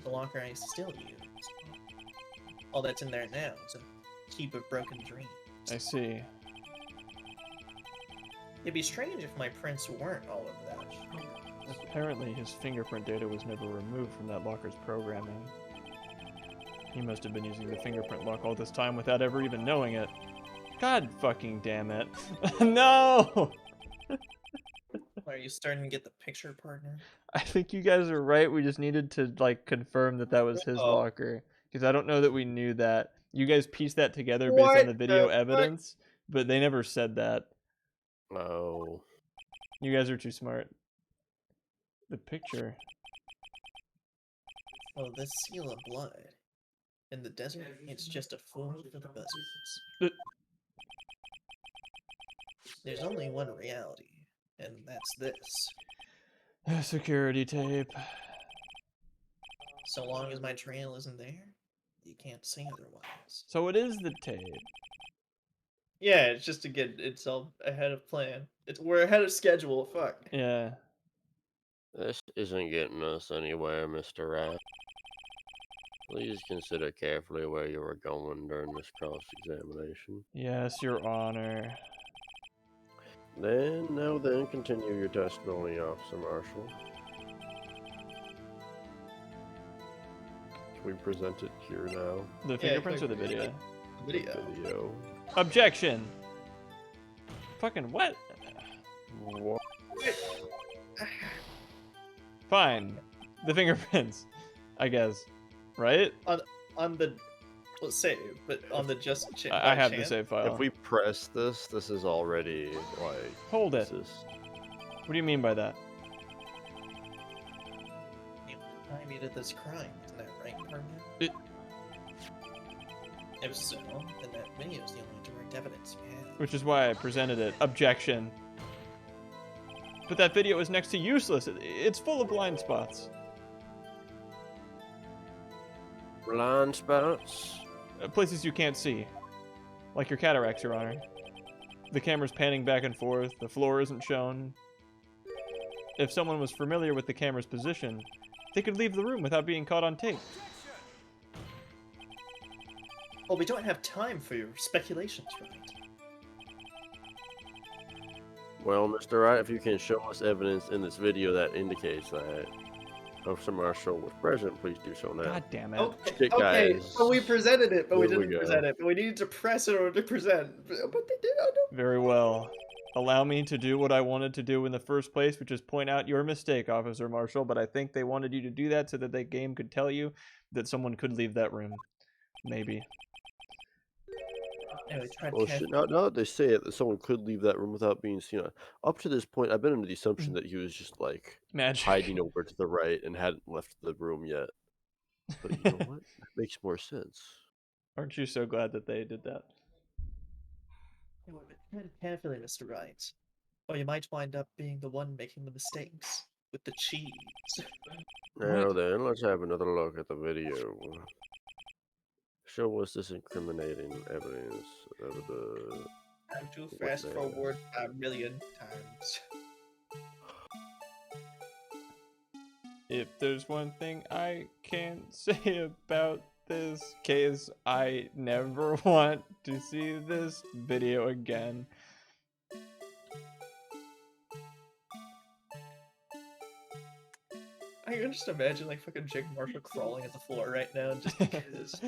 The locker I still use. All that's in there now is a heap of broken dreams. I see. It'd be strange if my prints weren't all of that. Apparently, his fingerprint data was never removed from that locker's programming. He must have been using the fingerprint lock all this time without ever even knowing it. God fucking damn it. No! Are you starting to get the picture, partner? I think you guys are right. We just needed to, like, confirm that that was his Oh. locker. Because I don't know that we knew that. You guys pieced that together based on the What video the evidence, but they never said that. Oh. You guys are too smart. The picture. Oh, this seal of blood. In the desert, it's just a fool for the buzzards. Uh. There's only one reality, and that's this. Security tape. So long as my trail isn't there, you can't say otherwise. So it is the tape. Yeah, it's just to get it's all ahead of plan. We're ahead of schedule. Fuck. Yeah. This isn't getting us anywhere, Mr. Rat. Please consider carefully where you are going during this cross-examination. Yes, Your Honor. Now then, continue your testimony, Officer Marshall. Can we present it here now? The fingerprints or the quick, video? Video. Objection! Fucking what? What? Fine. The fingerprints, I guess. Right? On the save, but on the just I have the chance. save file. If we press this, this is already, like... Hold it. This is... What do you mean by that? I mean, this crime, isn't that right, partner? If so, then that video is the only direct evidence we have. Which is why I presented it. Objection. But that video is next to useless. It's full of blind spots. Blind spots? Places you can't see. Like your cataracts, Your Honor. The camera's panning back and forth. The floor isn't shown. If someone was familiar with the camera's position, they could leave the room without being caught on tape. Well, we don't have time for your speculations, right? Well, Mr. Wright, if you can show us evidence in this video that indicates that Officer Marshall was present, please do so now. God damn it. Okay, Shit, okay, guys. so we presented it, but we Here we didn't go. present it. But we needed to press in order to present. But they did. Oh, no. Very well. Allow me to do what I wanted to do in the first place, which is point out your mistake, Officer Marshall, but I think they wanted you to do that so that the game could tell you that someone could leave that room. Maybe. Anyway, tried Well, to now that they say it, that someone could leave that room without being seen. Up to this point, I've been under the assumption that he was just, like, Magic. hiding over to the right and hadn't left the room yet. But you know what? That makes more sense. Aren't you so glad that they did that? tread carefully, Mr. Wright, or you might wind up being the one making the mistakes with the cheese. Now then, let's have another look at the video. Show us this incriminating evidence of the... I'm too fast forward 1,000,000 times. If there's one thing I can say about this case, I never want to see this video again. I can just imagine like fucking Jake Marshall crawling at the floor right now just because.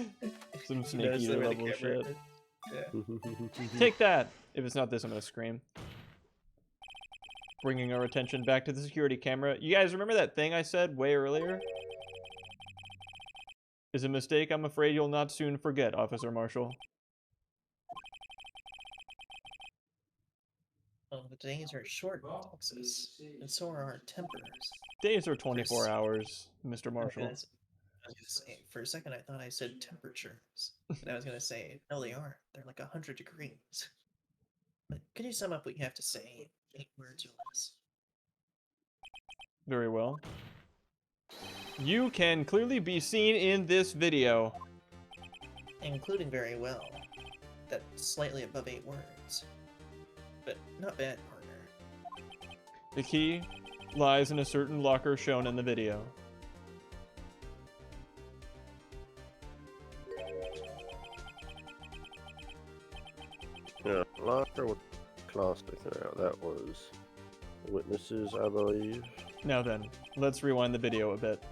Some he Snake knows Eater where the level camera shit. is. Yeah. Take that! If it's not this, I'm gonna scream. Bringing our attention back to the security camera. You guys remember that thing I said way earlier? Is a mistake I'm afraid you'll not soon forget, Officer Marshall. Oh, the days are short in Texas, and so are our tempers. Days are 24 hours, Mr. Marshall. I was gonna say, for a second I thought I said temperatures, and I was gonna say, no they aren't, they're like 100 degrees. But can you sum up what you have to say in 8 words or less? Very well. You can clearly be seen in this video. Including very well. That's slightly above 8 words. But not bad, partner. The key lies in a certain locker shown in the video. Yeah, locker with claw sticking out. That was witnesses, I believe. Now then, let's rewind the video a bit.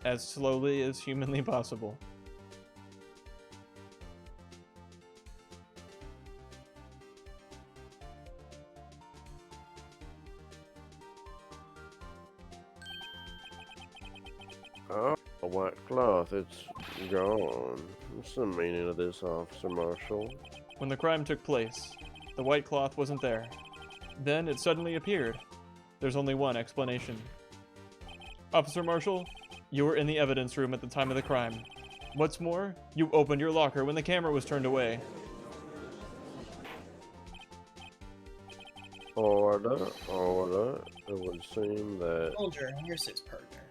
As slowly as humanly possible. Oh, a white cloth. It's gone. What's the meaning of this, Officer Marshall? When the crime took place, the white cloth wasn't there. Then it suddenly appeared. There's only one explanation. Officer Marshall, you were in the evidence room at the time of the crime. What's more, you opened your locker when the camera was turned away. Order. It would seem that... Hold your horses, partner.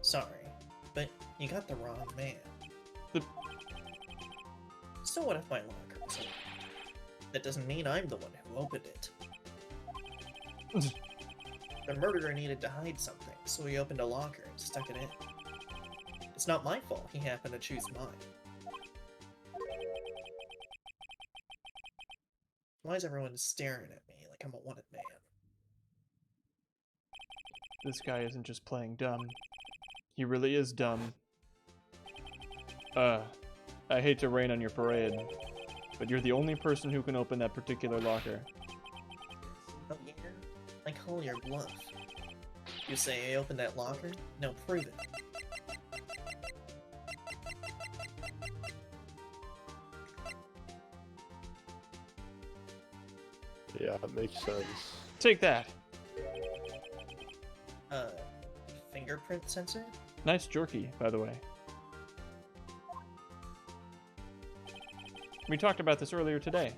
Sorry, but you got the wrong man. So what if my locker was open? That doesn't mean I'm the one who opened it. The murderer needed to hide something, so he opened a locker and stuck it in. It's not my fault he happened to choose mine. Why is everyone staring at me like I'm a wanted man? This guy isn't just playing dumb. He really is dumb. I hate to rain on your parade, but you're the only person who can open that particular locker. Oh yeah? I call your bluff. You say I opened that locker? Now prove it. Yeah, it makes sense. Take that. Fingerprint sensor? Nice jerky, by the way. We talked about this earlier today.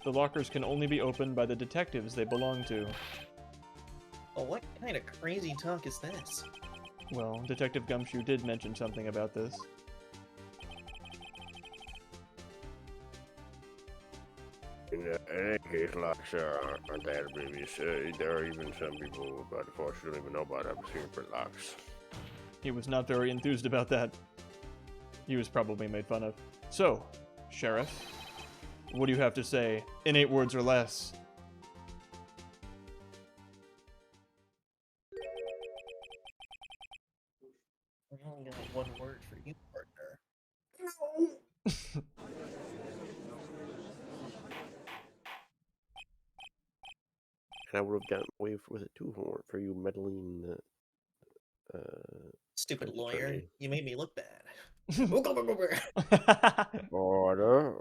The lockers can only be opened by the detectives they belong to. Oh, what kind of crazy talk is this? Well, Detective Gumshoe did mention something about this. In any case, locks aren't that obvious. There are even some people about the force who don't even know about having fingerprint locks. He was not very enthused about that. He was probably made fun of. So, Sheriff, what do you have to say in 8 words or less? I only got one word for you, partner. No! And I would have gotten away with it too for you meddling. Stupid lawyer, attorney. you made me look bad. Order.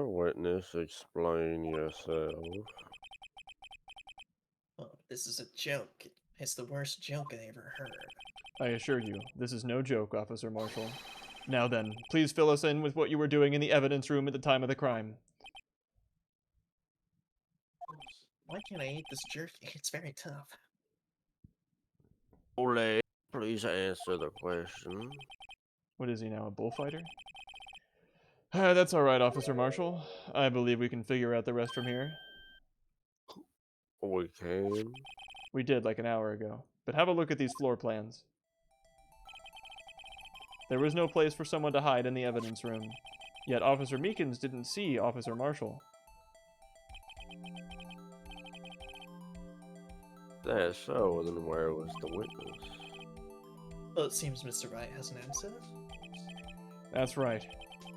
Witness, explain yourself. Oh, this is a joke. It's the worst joke I ever heard. I assure you, this is no joke, Officer Marshall. Now then, please fill us in with what you were doing in the evidence room at the time of the crime. Why can't I eat this jerky? It's very tough. Ole, please answer the question. What is he now, a bullfighter? That's alright, Officer Marshall. I believe we can figure out the rest from here. We can. We did like an hour ago. But have a look at these floor plans. There was no place for someone to hide in the evidence room. Yet Officer Meekins didn't see Officer Marshall. That's so, then where was the witness? Well, it seems Mr. Wright has an answer. That's right.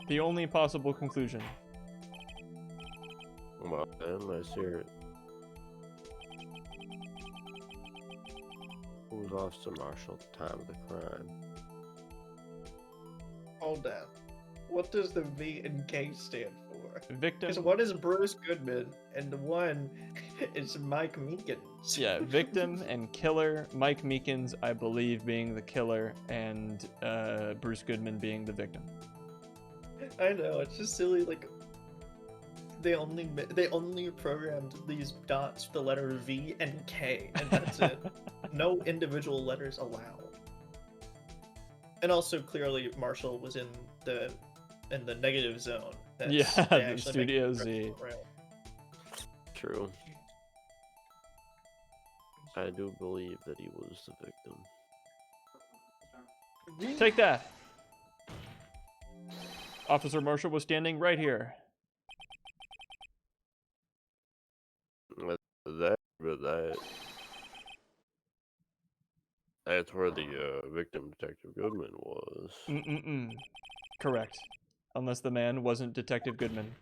The only possible conclusion. Well, then, let's hear it. Who was Officer Marshall at the time of the crime? Hold down. What does the V and K stand for? Victim. Because one is Bruce Goodman, and the one is Mike Meekins. Yeah, victim and killer. Mike Meekins, I believe, being the killer, and Bruce Goodman being the victim. I know, it's just silly, like... They only programmed these dots for the letter V and K, and that's it. No individual letters allowed. And also, clearly, Marshall was in the negative zone. That's, Yeah, they the actually make Studio it Z. real. True. I do believe that he was the victim. Take that. Officer Marshall was standing right here. That's where the victim, Detective Goodman, was. Correct. Unless the man wasn't Detective Goodman.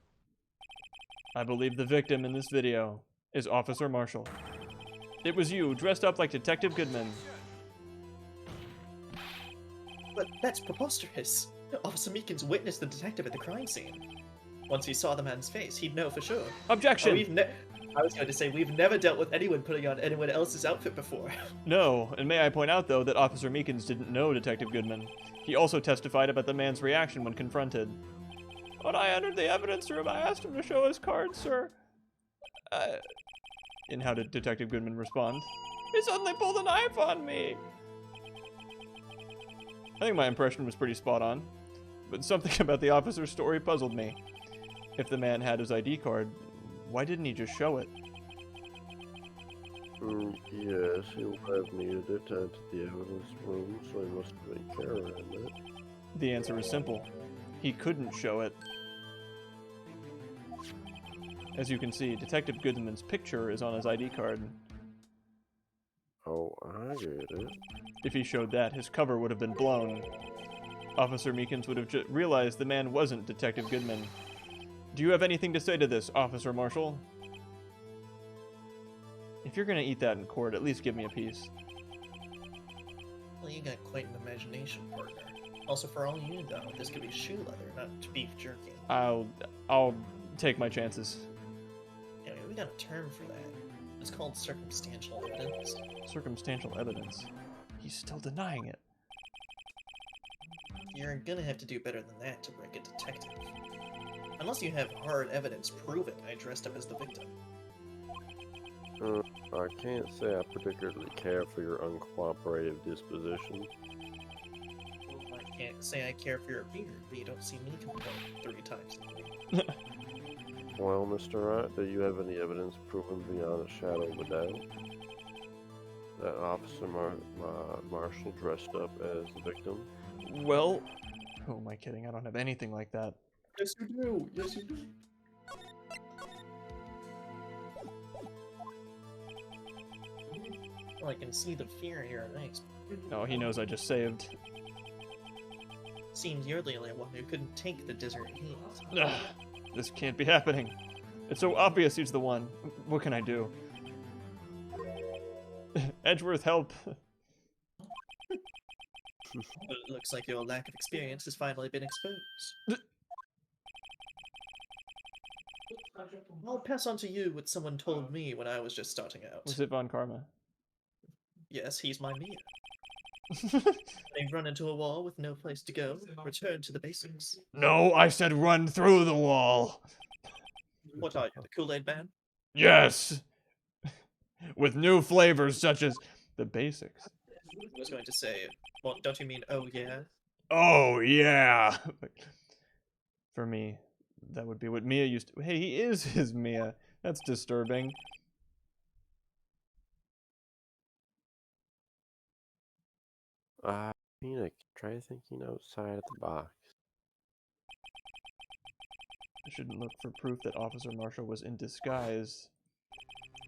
I believe the victim in this video is Officer Marshall. It was you, dressed up like Detective Goodman. But that's preposterous. Officer Meekins witnessed the detective at the crime scene. Once he saw the man's face, he'd know for sure. Objection! I was going to say, we've never dealt with anyone putting on anyone else's outfit before. No, and may I point out, though, that Officer Meekins didn't know Detective Goodman. He also testified about the man's reaction when confronted. When I entered the evidence room, I asked him to show his card, sir. And how did Detective Goodman respond? He suddenly pulled a knife on me! I think my impression was pretty spot on, but something about the officer's story puzzled me. If the man had his ID card, why didn't he just show it? Yes, he would have needed it to enter the evidence room, so he must have been carrying it. The answer is simple. He couldn't show it. As you can see, Detective Goodman's picture is on his ID card. Oh, I get it. If he showed that, his cover would have been blown. Officer Meekins would have realized the man wasn't Detective Goodman. Do you have anything to say to this, Officer Marshall? If you're gonna eat that in court, at least give me a piece. Well, you got quite an imagination, partner. Also, for all you know, this could be shoe leather, not beef jerky. I'll take my chances. Anyway, we got a term for that. It's called circumstantial evidence. Circumstantial evidence. He's still denying it. You're gonna have to do better than that to break a detective. Unless you have hard evidence proving I dressed up as the victim. I can't say I particularly care for your uncooperative disposition. I can't say I care for your beard, but you don't see me complain 3 times in a week. Well, Mr. Wright, do you have any evidence proving beyond a shadow of a doubt that Officer Marshall dressed up as the victim? Well, who am I kidding? I don't have anything like that. Yes, you do. Yes, you do. Well, I can see the fear in your eyes. No, he knows I just saved. Seems you're the only one who couldn't take the desert heat. Ugh, this can't be happening. It's so obvious he's the one. What can I do? Edgeworth, help. But it looks like your lack of experience has finally been exposed. I'll pass on to you what someone told me when I was just starting out. Was it Von Karma? Yes, he's my Mia. They've run into a wall with no place to go. Return to the basics. No, I said run through the wall. What are you, the Kool-Aid Man? Yes. With new flavors such as the basics. I was going to say, well, don't you mean, oh yeah? Oh, yeah. For me, that would be what Mia used to... Hey, he is his Mia. That's disturbing. Phoenix, try thinking outside of the box. I shouldn't look for proof that Officer Marshall was in disguise,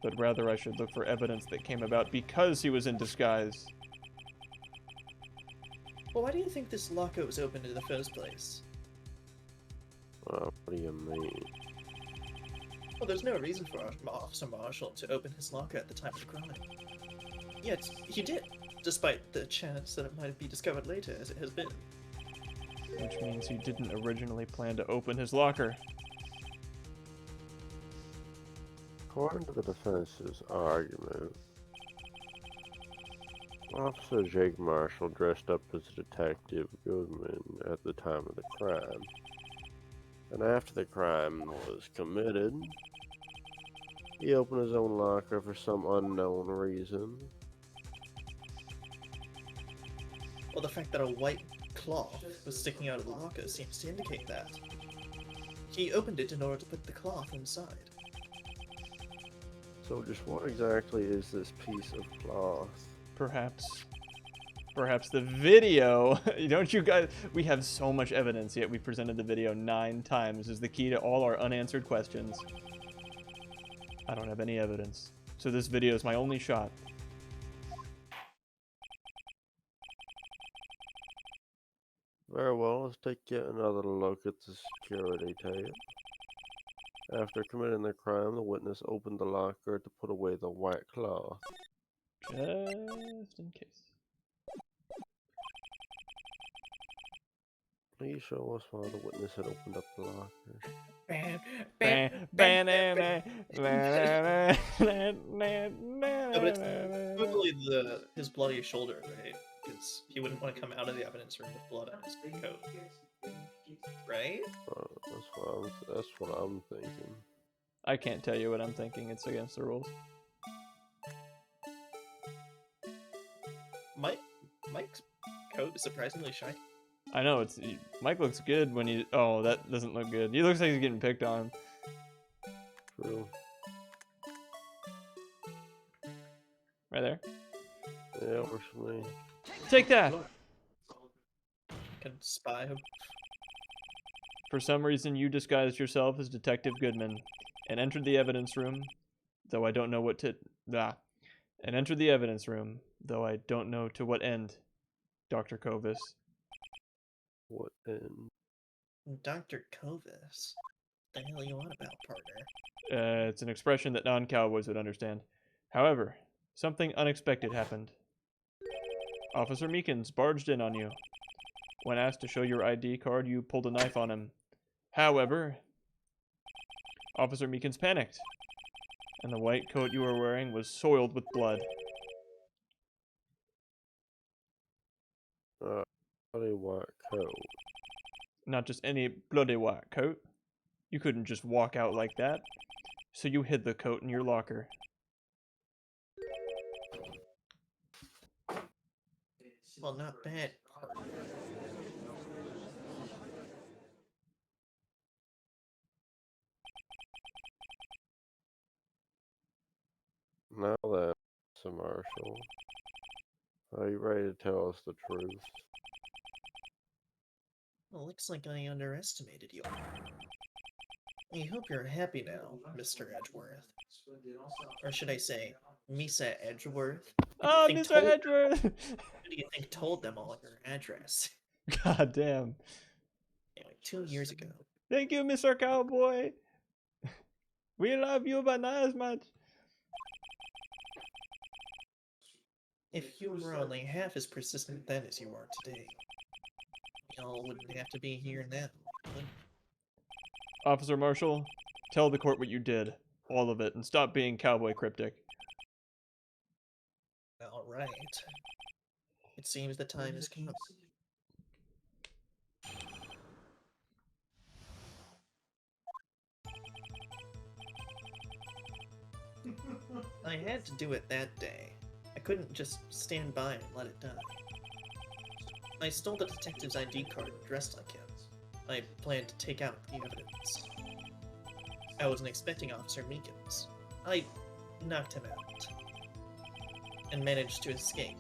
but rather I should look for evidence that came about because he was in disguise. Well, why do you think this locker was opened in the first place? What do you mean? Well, there's no reason for Officer Marshall to open his locker at the time of the crime. Yet, he did, despite the chance that it might be discovered later, as it has been. Which means he didn't originally plan to open his locker. According to the defense's argument, Officer Jake Marshall dressed up as Detective Goodman at the time of the crime. And after the crime was committed, he opened his own locker for some unknown reason. Well, the fact that a white cloth was sticking out of the locker seems to indicate that. He opened it in order to put the cloth inside. So just what exactly is this piece of cloth? Perhaps the video. Don't you guys? We have so much evidence, yet we presented the video 9 times as the key to all our unanswered questions. I don't have any evidence, so this video is my only shot. Very well, let's take yet another look at the security tape. After committing the crime, the witness opened the locker to put away the white cloth. Just in case. Please show us why the witness had opened up the locker. No, but it's probably his bloody shoulder, right? Because he wouldn't want to come out of the evidence room with blood on his coat, right? That's what I'm thinking. I can't tell you what I'm thinking. It's against the rules. Mike's coat is surprisingly shiny. I know Mike looks good when he. Oh, that doesn't look good. He looks like he's getting picked on. True. Right there. Yeah, works for me. Take that. Can spy him. For some reason, you disguised yourself as Detective Goodman and entered the evidence room, though I don't know what to. And entered the evidence room, though I don't know to what end, Dr. Kovis. What end? Dr. Kovis. What the hell you on about, partner? It's an expression that non-cowboys would understand. However, something unexpected happened. Officer Meekins barged in on you. When asked to show your ID card, you pulled a knife on him. However, Officer Meekins panicked, and the white coat you were wearing was soiled with blood. Bloody white coat. Not just any bloody white coat. You couldn't just walk out like that. So you hid the coat in your locker. Well, not bad, partner. Now then, Mr. Marshall, are you ready to tell us the truth? Well, looks like I underestimated you. I hope you're happy now, Mr. Edgeworth. Or should I say, Misa Edgeworth? Oh, think Mr. told- Edgeworth! Who do you think told them all your address? God damn. Anyway, 2 years ago. Thank you, Mr. Cowboy. We love you, but not as much. If you were only half as persistent then as you are today, y'all wouldn't have to be here now. Officer Marshall, tell the court what you did. All of it, and stop being cowboy cryptic. Alright. It seems the time has come. I had to do it that day. I couldn't just stand by and let it die. I stole the detective's ID card dressed like him. I planned to take out the evidence. I wasn't expecting Officer Meekins. I knocked him out and managed to escape.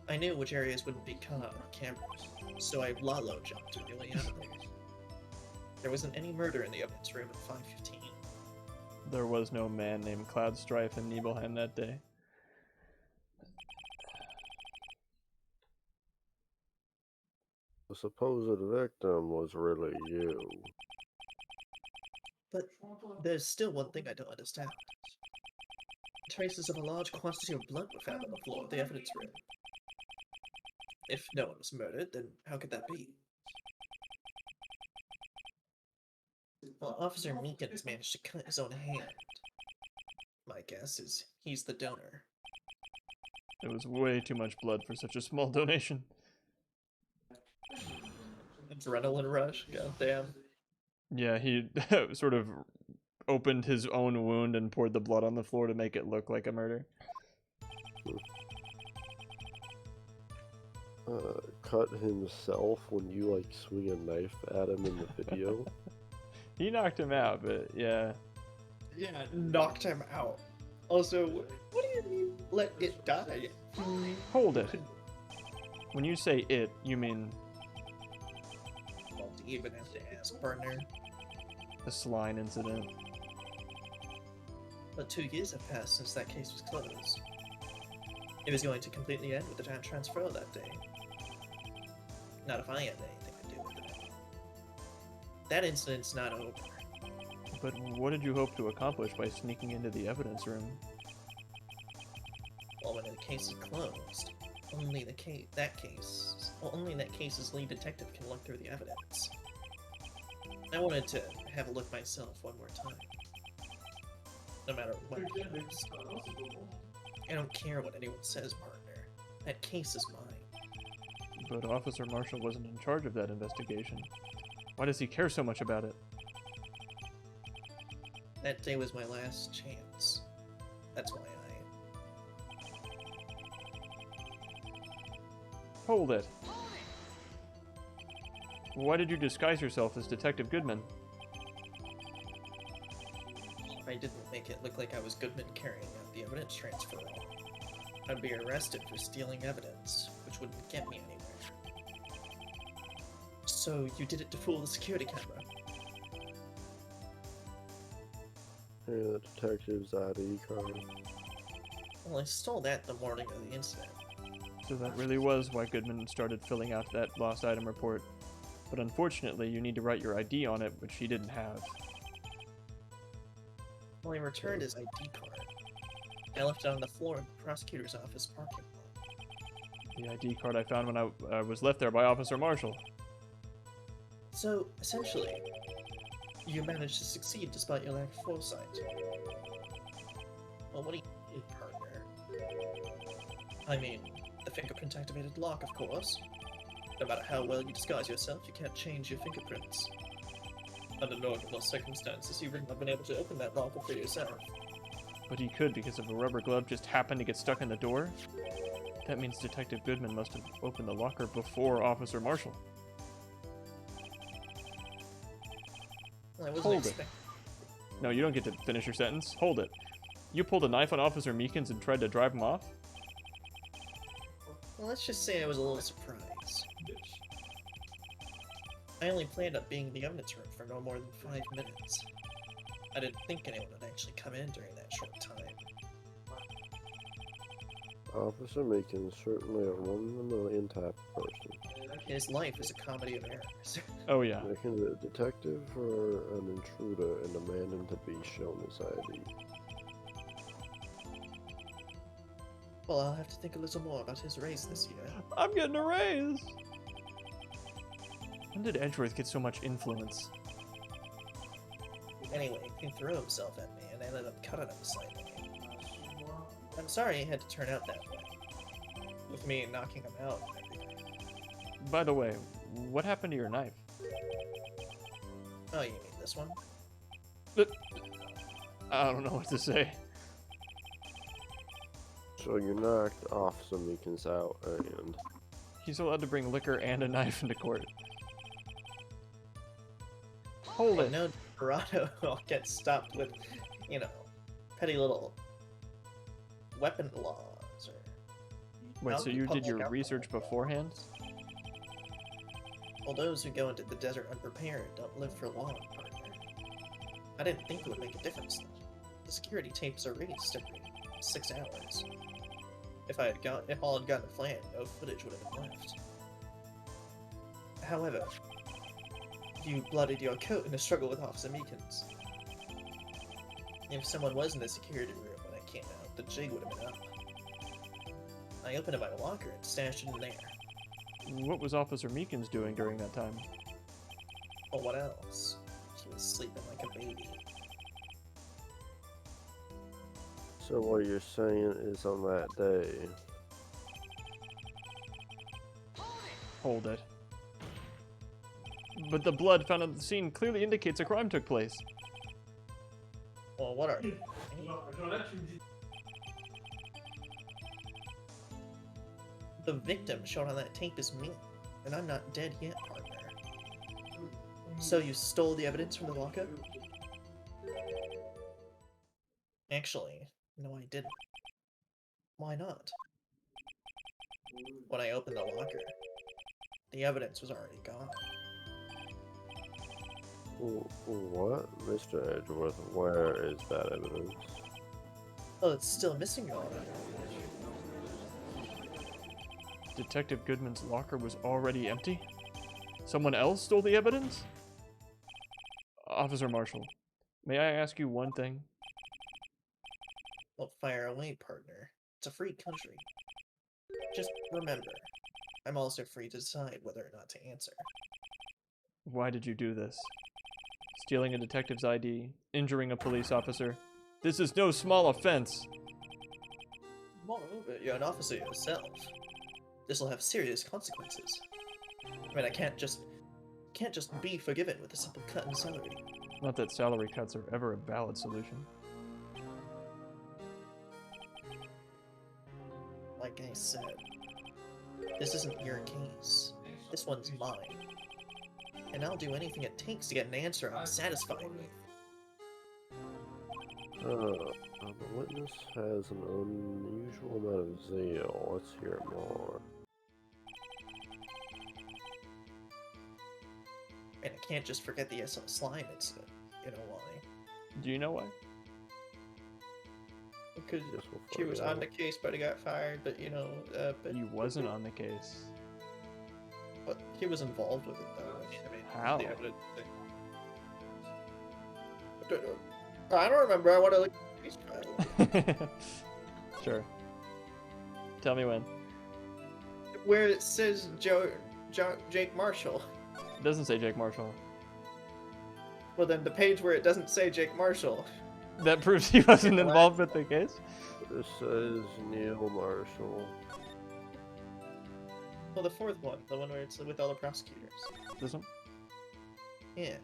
I knew which areas wouldn't be caught on cameras, so I Lalo jumped really out of there. There wasn't any murder in the evidence room at 5:15. There was no man named Cloud Strife in Nibelheim that day. The supposed victim was really you. But there's still one thing I don't understand. Traces of a large quantity of blood were found on the floor of the evidence room. If no one was murdered, then how could that be? Well, Officer Meekins managed to cut his own hand. My guess is he's the donor. It was way too much blood for such a small donation. Adrenaline rush, goddamn. Yeah, he sort of opened his own wound and poured the blood on the floor to make it look like a murder. Cut himself when you like swing a knife at him in the video. He knocked him out, but yeah. Yeah, knocked him out. Also, what do you mean let it die? Hold it. When you say it, you mean Well, even have to ask, partner. the Sline incident. But 2 years have passed since that case was closed. It was going to completely end with the giant transfer that day. Not if I had anything to do with it. That incident's not over. But what did you hope to accomplish by sneaking into the evidence room? Well, when the case is closed, only that case's lead detective can look through the evidence. I wanted to have a look myself one more time. No matter what happens. I don't care what anyone says, partner. That case is mine. But Officer Marshall wasn't in charge of that investigation. Why does he care so much about it? That day was my last chance. That's why Hold it. Why did you disguise yourself as Detective Goodman? I didn't make it look like I was Goodman carrying out the evidence transfer. I'd be arrested for stealing evidence, which wouldn't get me anywhere. So you did it to fool the security camera? And the detective's ID card. Well, I stole that the morning of the incident. So that really was why Goodman started filling out that lost item report. But unfortunately, you need to write your ID on it, which he didn't have. Well, he returned his ID card. I left it on the floor in the prosecutor's office parking lot. The ID card I found when I was left there by Officer Marshall. So, essentially, you managed to succeed despite your lack of foresight. Well, what do you need, partner? I mean, the fingerprint-activated lock, of course. No matter how well you disguise yourself, you can't change your fingerprints. Under normal circumstances, you wouldn't have been able to open that locker for yourself. But he could because if a rubber glove just happened to get stuck in the door. That means Detective Goodman must have opened the locker before Officer Marshall. Well, I wasn't Hold it. expecting. No, you don't get to finish your sentence. Hold it. You pulled a knife on Officer Meekins and tried to drive him off? Well, let's just say I was a little surprised. I only planned on being in the evidence room for no more than 5 minutes. I didn't think anyone would actually come in during that short time. Officer Meekins certainly a one-in-a-million type of person. His life is a comedy of errors. Oh yeah. Making a detective or an intruder and demanding to be shown his ID. Well, I'll have to think a little more about his race this year. I'm getting a raise! When did Edgeworth get so much influence? Anyway, he threw himself at me and I ended up cutting him slightly. I'm sorry it had to turn out that way. With me knocking him out and everything. By the way, what happened to your knife? Oh, you mean this one? I don't know what to say. So you knocked Officer Meekins out and... He's allowed to bring liquor and a knife into court. Hold I it. know Dorado will get stopped with, you know, petty little weapon laws or... Wait, so you did public your alcohol. research beforehand? Well, those who go into the desert unprepared don't live for long, partner. I didn't think it would make a difference, though. The security tapes are released every 6 hours. If all had gone to plan, no footage would have been left. However, you bloodied your coat in a struggle with Officer Meekins. If someone was in the security room when I came out, the jig would have been up. I opened up my locker and stashed it in there. What was Officer Meekins doing during that time? Well, what else? He was sleeping like a baby. So what you're saying is on that day, Hold it. But the blood found at the scene clearly indicates a crime took place. Well, what are... The victim shown on that tape is me, and I'm not dead yet, partner. So you stole the evidence from the lockup? Actually, no, I didn't. Why not? When I opened the locker, the evidence was already gone. What? Mr. Edgeworth, where is that evidence? Oh, it's still missing, all right. Detective Goodman's locker was already empty? Someone else stole the evidence? Officer Marshall, may I ask you one thing? Well, fire away, partner. It's a free country. Just remember, I'm also free to decide whether or not to answer. Why did you do this? Stealing a detective's ID, injuring a police officer. This is no small offense. Moreover, you're an officer yourself. This will have serious consequences. I mean, I can't just be forgiven with a simple cut in salary. Not that salary cuts are ever a valid solution. Like I said, this isn't your case. This one's mine. And I'll do anything it takes to get an answer I'm satisfied with. The witness has an unusual amount of zeal. Let's hear more. And I can't just forget the SL slime incident. You know why? Do you know why? Because Guess we'll she find was out. on the case, but he got fired. But you know, but He wasn't on the case. but he was involved with it though. I mean, How? the evidence thing. I don't remember. I want to look at the case file. Sure. Tell me when. Where it says Jake Marshall. It doesn't say Jake Marshall. Well, then the page where it doesn't say Jake Marshall. That proves he wasn't involved with the case? This says Neil Marshall. Well, the fourth one, the one where it's with all the prosecutors. This one? Yeah.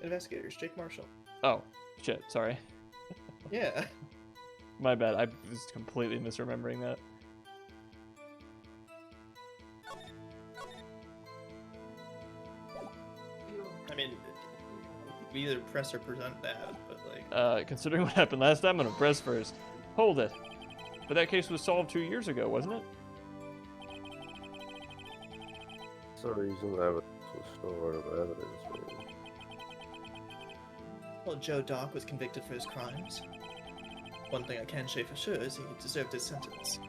Investigators, Jake Marshall. Oh, shit, sorry. Yeah. My bad, I was completely misremembering that. I mean, we either press or present that, but like... Considering what happened last time, I'm gonna press first. Hold it. But that case was solved 2 years ago, wasn't it? That's the reason evidence was stored of evidence. Man. Well, Joe Dock was convicted for his crimes. One thing I can say for sure is he deserved his sentence.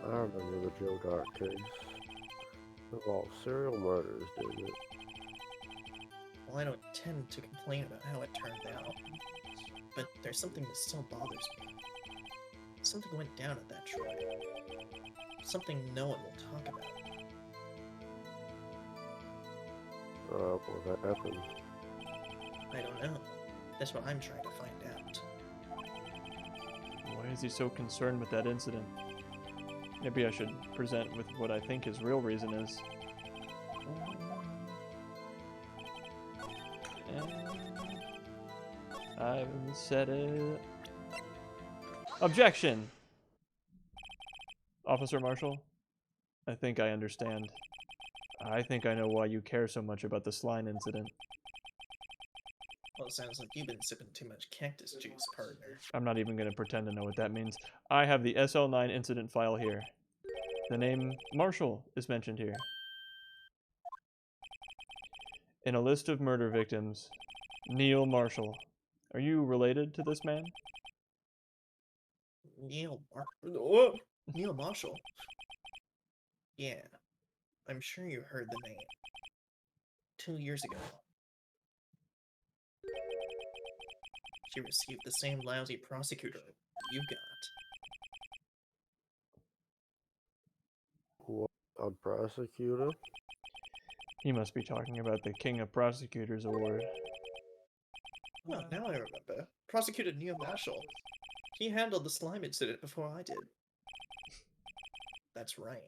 I remember the Joe Dock case. Involved serial murders, didn't it? Well, I don't tend to complain about how it turned out, but there's something that still bothers me. Something went down at that trial. Something no one will talk about. What happened? I don't know. That's what I'm trying to find out. Why is he so concerned with that incident? Maybe I should present with what I think his real reason is. I've said it. Objection! Officer Marshall, I think I understand. I think I know why you care so much about the slime incident. Well, it sounds like you've been sipping too much cactus juice, partner. I'm not even going to pretend to know what that means. I have the SL9 incident file here. The name Marshall is mentioned here. In a list of murder victims, Neil Marshall. Are you related to this man? Neil Marshall? Yeah, I'm sure you heard the name. 2 years ago. She received the same lousy prosecutor you got. What? A prosecutor? He must be talking about the King of Prosecutors award. Oh, now I remember. Prosecutor Neil Marshall. He handled the slime incident before I did. That's right.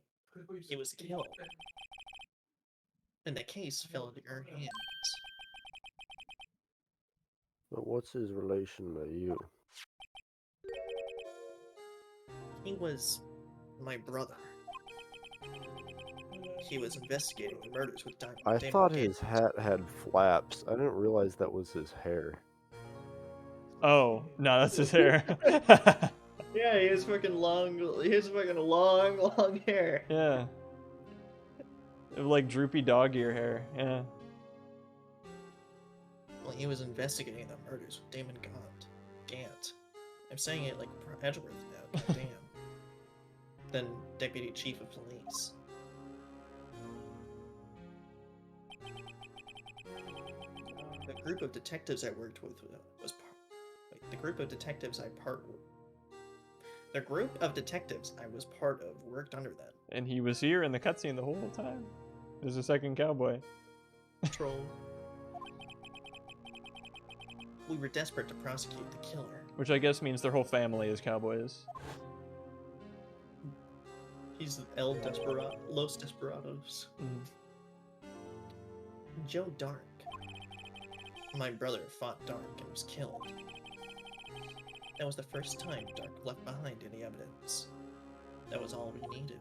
He was killed. and the case fell into your hands. But what's his relation to you? He was my brother. He was investigating the murders with I Damon thought Gates. his hat had flaps. I didn't realize that was his hair. Oh, no, that's his hair. Yeah, he has fucking long. He has fucking long hair. Yeah. Like droopy dog ear hair. Yeah. Well, he was investigating the murders with Damon Gant. I'm saying it like Edgeworth now. Goddamn. Then Deputy Chief of Police. The group of detectives I worked with was part. Wait, the group of detectives The group of detectives I was part of worked under them. And he was here in the cutscene the whole time. There's a second cowboy. Troll. We were desperate to prosecute the killer. Which I guess means their whole family is cowboys. He's Los Desperados. Mm. Joe Dark. My brother fought Dark and was killed. That was the first time Dark left behind any evidence. That was all we needed.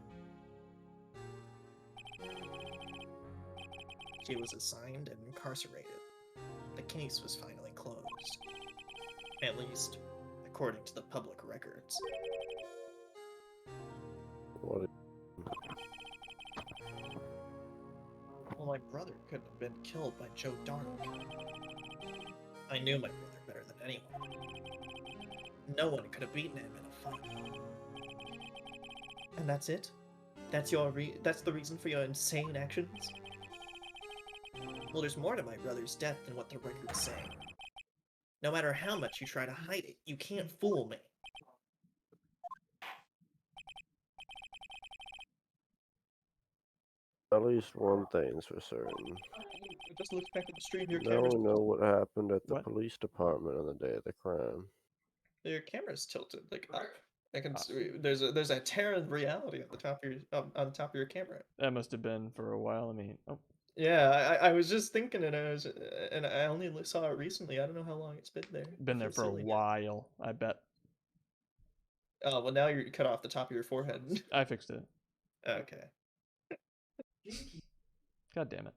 He was assigned and incarcerated. The case was finally closed. At least, according to the public records. What? Well, my brother couldn't have been killed by Joe Dark. I knew my brother better than anyone. No one could have beaten him in a fight. And that's it? That's the reason for your insane actions? Well, there's more to my brother's death than what the records say. No matter how much you try to hide it, you can't fool me. At least one thing's for certain. It just looks back at the stream. Your Now camera's we know what happened at the What? police department on the day of the crime. Your camera's tilted like up. I can see there's a tear of reality at the top of your on top of your camera. That must have been for a while. I mean, oh, Yeah, I was just thinking it, and I only saw it recently. I don't know how long it's been there. been there Feels for a silly. while, I bet. Oh well, now you're cut off the top of your forehead. I fixed it. Okay. God damn it.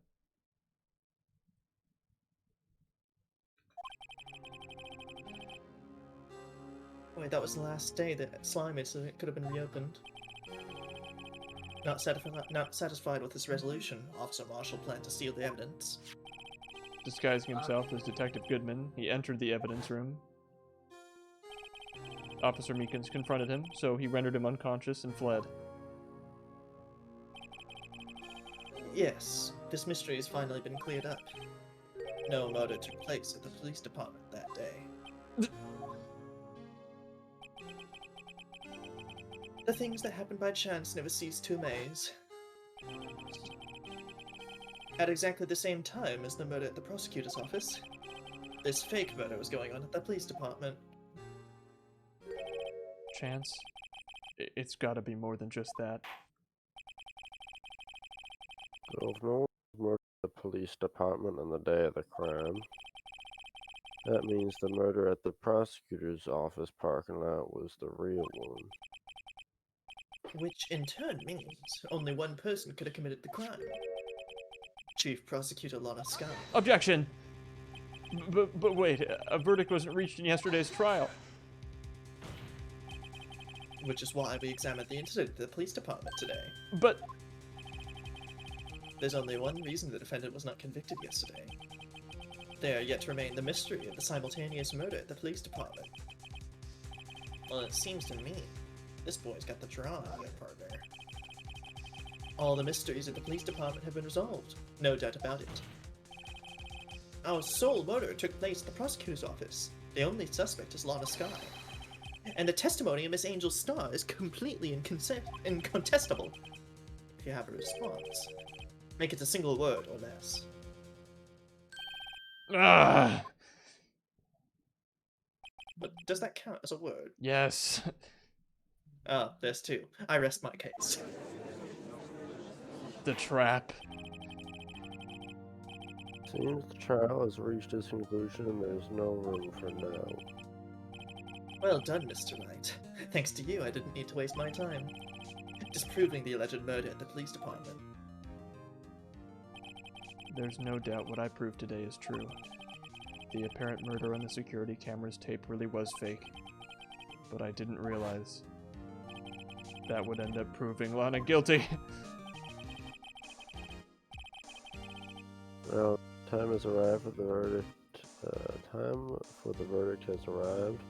Wait, that was the last day that Slime incident could have been reopened. Not satisfied with this resolution, Officer Marshall planned to steal the evidence. Disguising himself as Detective Goodman, he entered the evidence room. Officer Meekins confronted him, so he rendered him unconscious and fled. Yes, this mystery has finally been cleared up. No murder took place at the police department that day. The things that happen by chance never cease to amaze. At exactly the same time as the murder at the prosecutor's office, this fake murder was going on at the police department. Chance? It's gotta be more than just that. So if no one murdered the police department on the day of the crime, that means the murder at the prosecutor's office parking lot was the real one. Which in turn means only one person could have committed the crime. Chief Prosecutor Lana Scott. Objection! But wait, a verdict wasn't reached in yesterday's trial. Which is why we examined the incident at the police department today. But... There's only one reason the defendant was not convicted yesterday. There yet remained the mystery of the simultaneous murder at the police department. Well, it seems to me, this boy's got the draw on your partner. All the mysteries at the police department have been resolved, no doubt about it. Our sole murder took place at the prosecutor's office. The only suspect is Lana Sky. And the testimony of Miss Angel Starr is completely incontestable. If you have a response, make it a single word or less. Ah! But does that count as a word? Yes. Ah, there's two. I rest my case. The trap. Seems the trial has reached its conclusion and there's no room for doubt. Well done, Mr. Wright. Thanks to you, I didn't need to waste my time disproving the alleged murder at the police department. There's no doubt what I proved today is true. The apparent murder on the security camera's tape really was fake. But I didn't realize that would end up proving Lana guilty. Well, time has arrived for the verdict. Time for the verdict has arrived.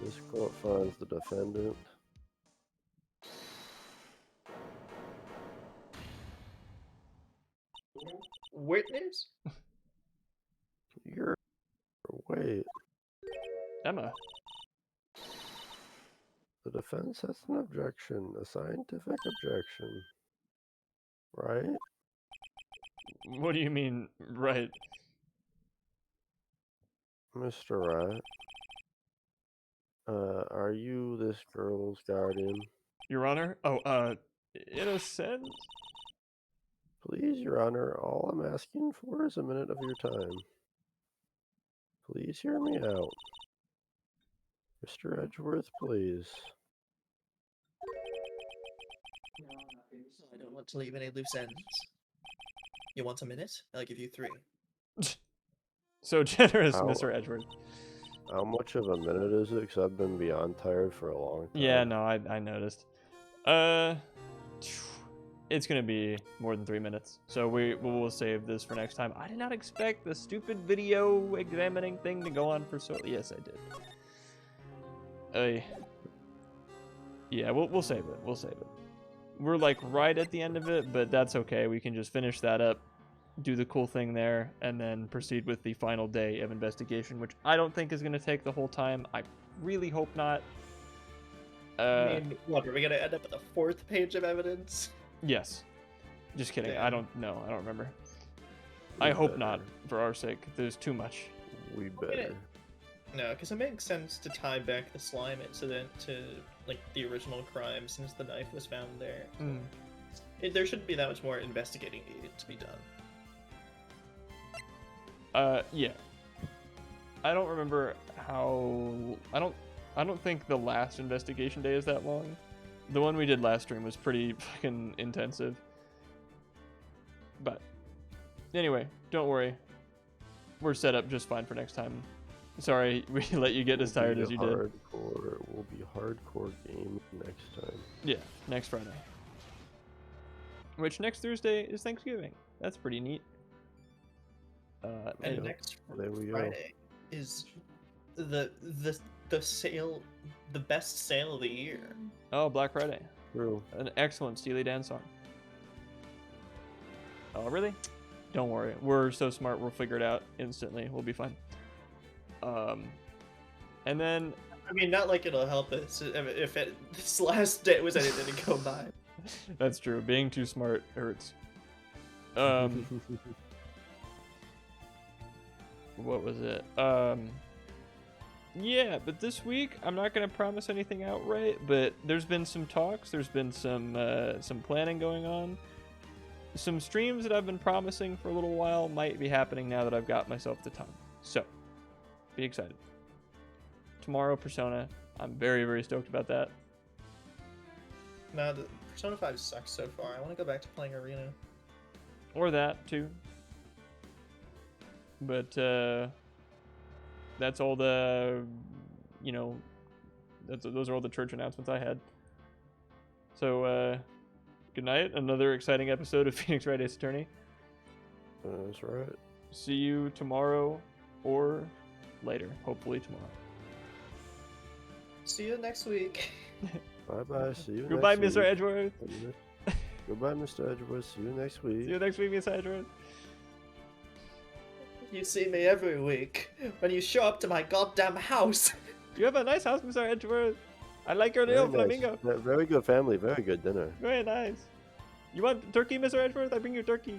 This court finds the defendant. Witness? You're... Wait. Emma. The defense has an objection. A scientific objection. Right? What do you mean, right? Mr. Wright. Are you this girl's guardian? Your Honor? Oh, in a sense? Please, Your Honor, all I'm asking for is a minute of your time. Please hear me out. Mr. Edgeworth, please. I don't want to leave any loose ends. You want a minute? I'll give you 3. So generous, How- Mr. Edgeworth. How much of a minute is it? Because I've been beyond tired for a long time. Yeah, no, I noticed. It's gonna be more than 3 minutes, so we'll save this for next time. I did not expect the stupid video examining thing to go on for so. Yes, I did. Yeah, we'll save it. We'll save it. We're like right at the end of it, but that's okay. We can just finish that up, do the cool thing there, and then proceed with the final day of investigation, which I don't think is gonna take the whole time. I really hope not. I mean, what, are we gonna end up with a 4th page of evidence? Yes. Just kidding. Damn. I don't know. I don't remember. We I hope better. not, for our sake. There's too much. We better. No, because it makes sense to tie back the slime incident to, like, the original crime since the knife was found there. There shouldn't be that much more investigating needed to be done. Yeah. I don't remember how... I don't think the last investigation day is that long. The one we did last stream was pretty fucking intensive. But anyway, don't worry. We're set up just fine for next time. Sorry we let you get as tired as you did. It will be hardcore game next time. Yeah, next Friday. Which next Thursday is Thanksgiving. That's pretty neat. And anyway. next There we go. Friday is the sale, the best sale of the year. Oh, Black Friday. True. An excellent Steely Dan song. Oh, really? Don't worry. We're so smart, we'll figure it out instantly. We'll be fine. And then... I mean, not like it'll help us if this last day was anything to go by. That's true. Being too smart hurts. What was it? Yeah, but this week I'm not gonna promise anything outright. But there's been some talks. There's been some planning going on. Some streams that I've been promising for a little while might be happening now that I've got myself the time. So, be excited. Tomorrow, Persona. I'm very, very stoked about that. No, the Persona 5 sucks so far. I want to go back to playing Arena. Or that too. But that's all the, those are all the church announcements I had. So good night. Another exciting episode of Phoenix Wright Ace Attorney. That's right. See you tomorrow or later. Hopefully tomorrow. See you next week. Bye bye. See you Goodbye, next Mr. week. Edgeworth. Goodbye, Mr. Edgeworth. See you next week. See you next week, Mr. Edgeworth. You see me every week when you show up to my goddamn house. You have a nice house, Mr. Edgeworth. I like your little Very nice. flamingo. Very good family. Very good dinner. Very nice. You want turkey, Mr. Edgeworth? I bring you turkey.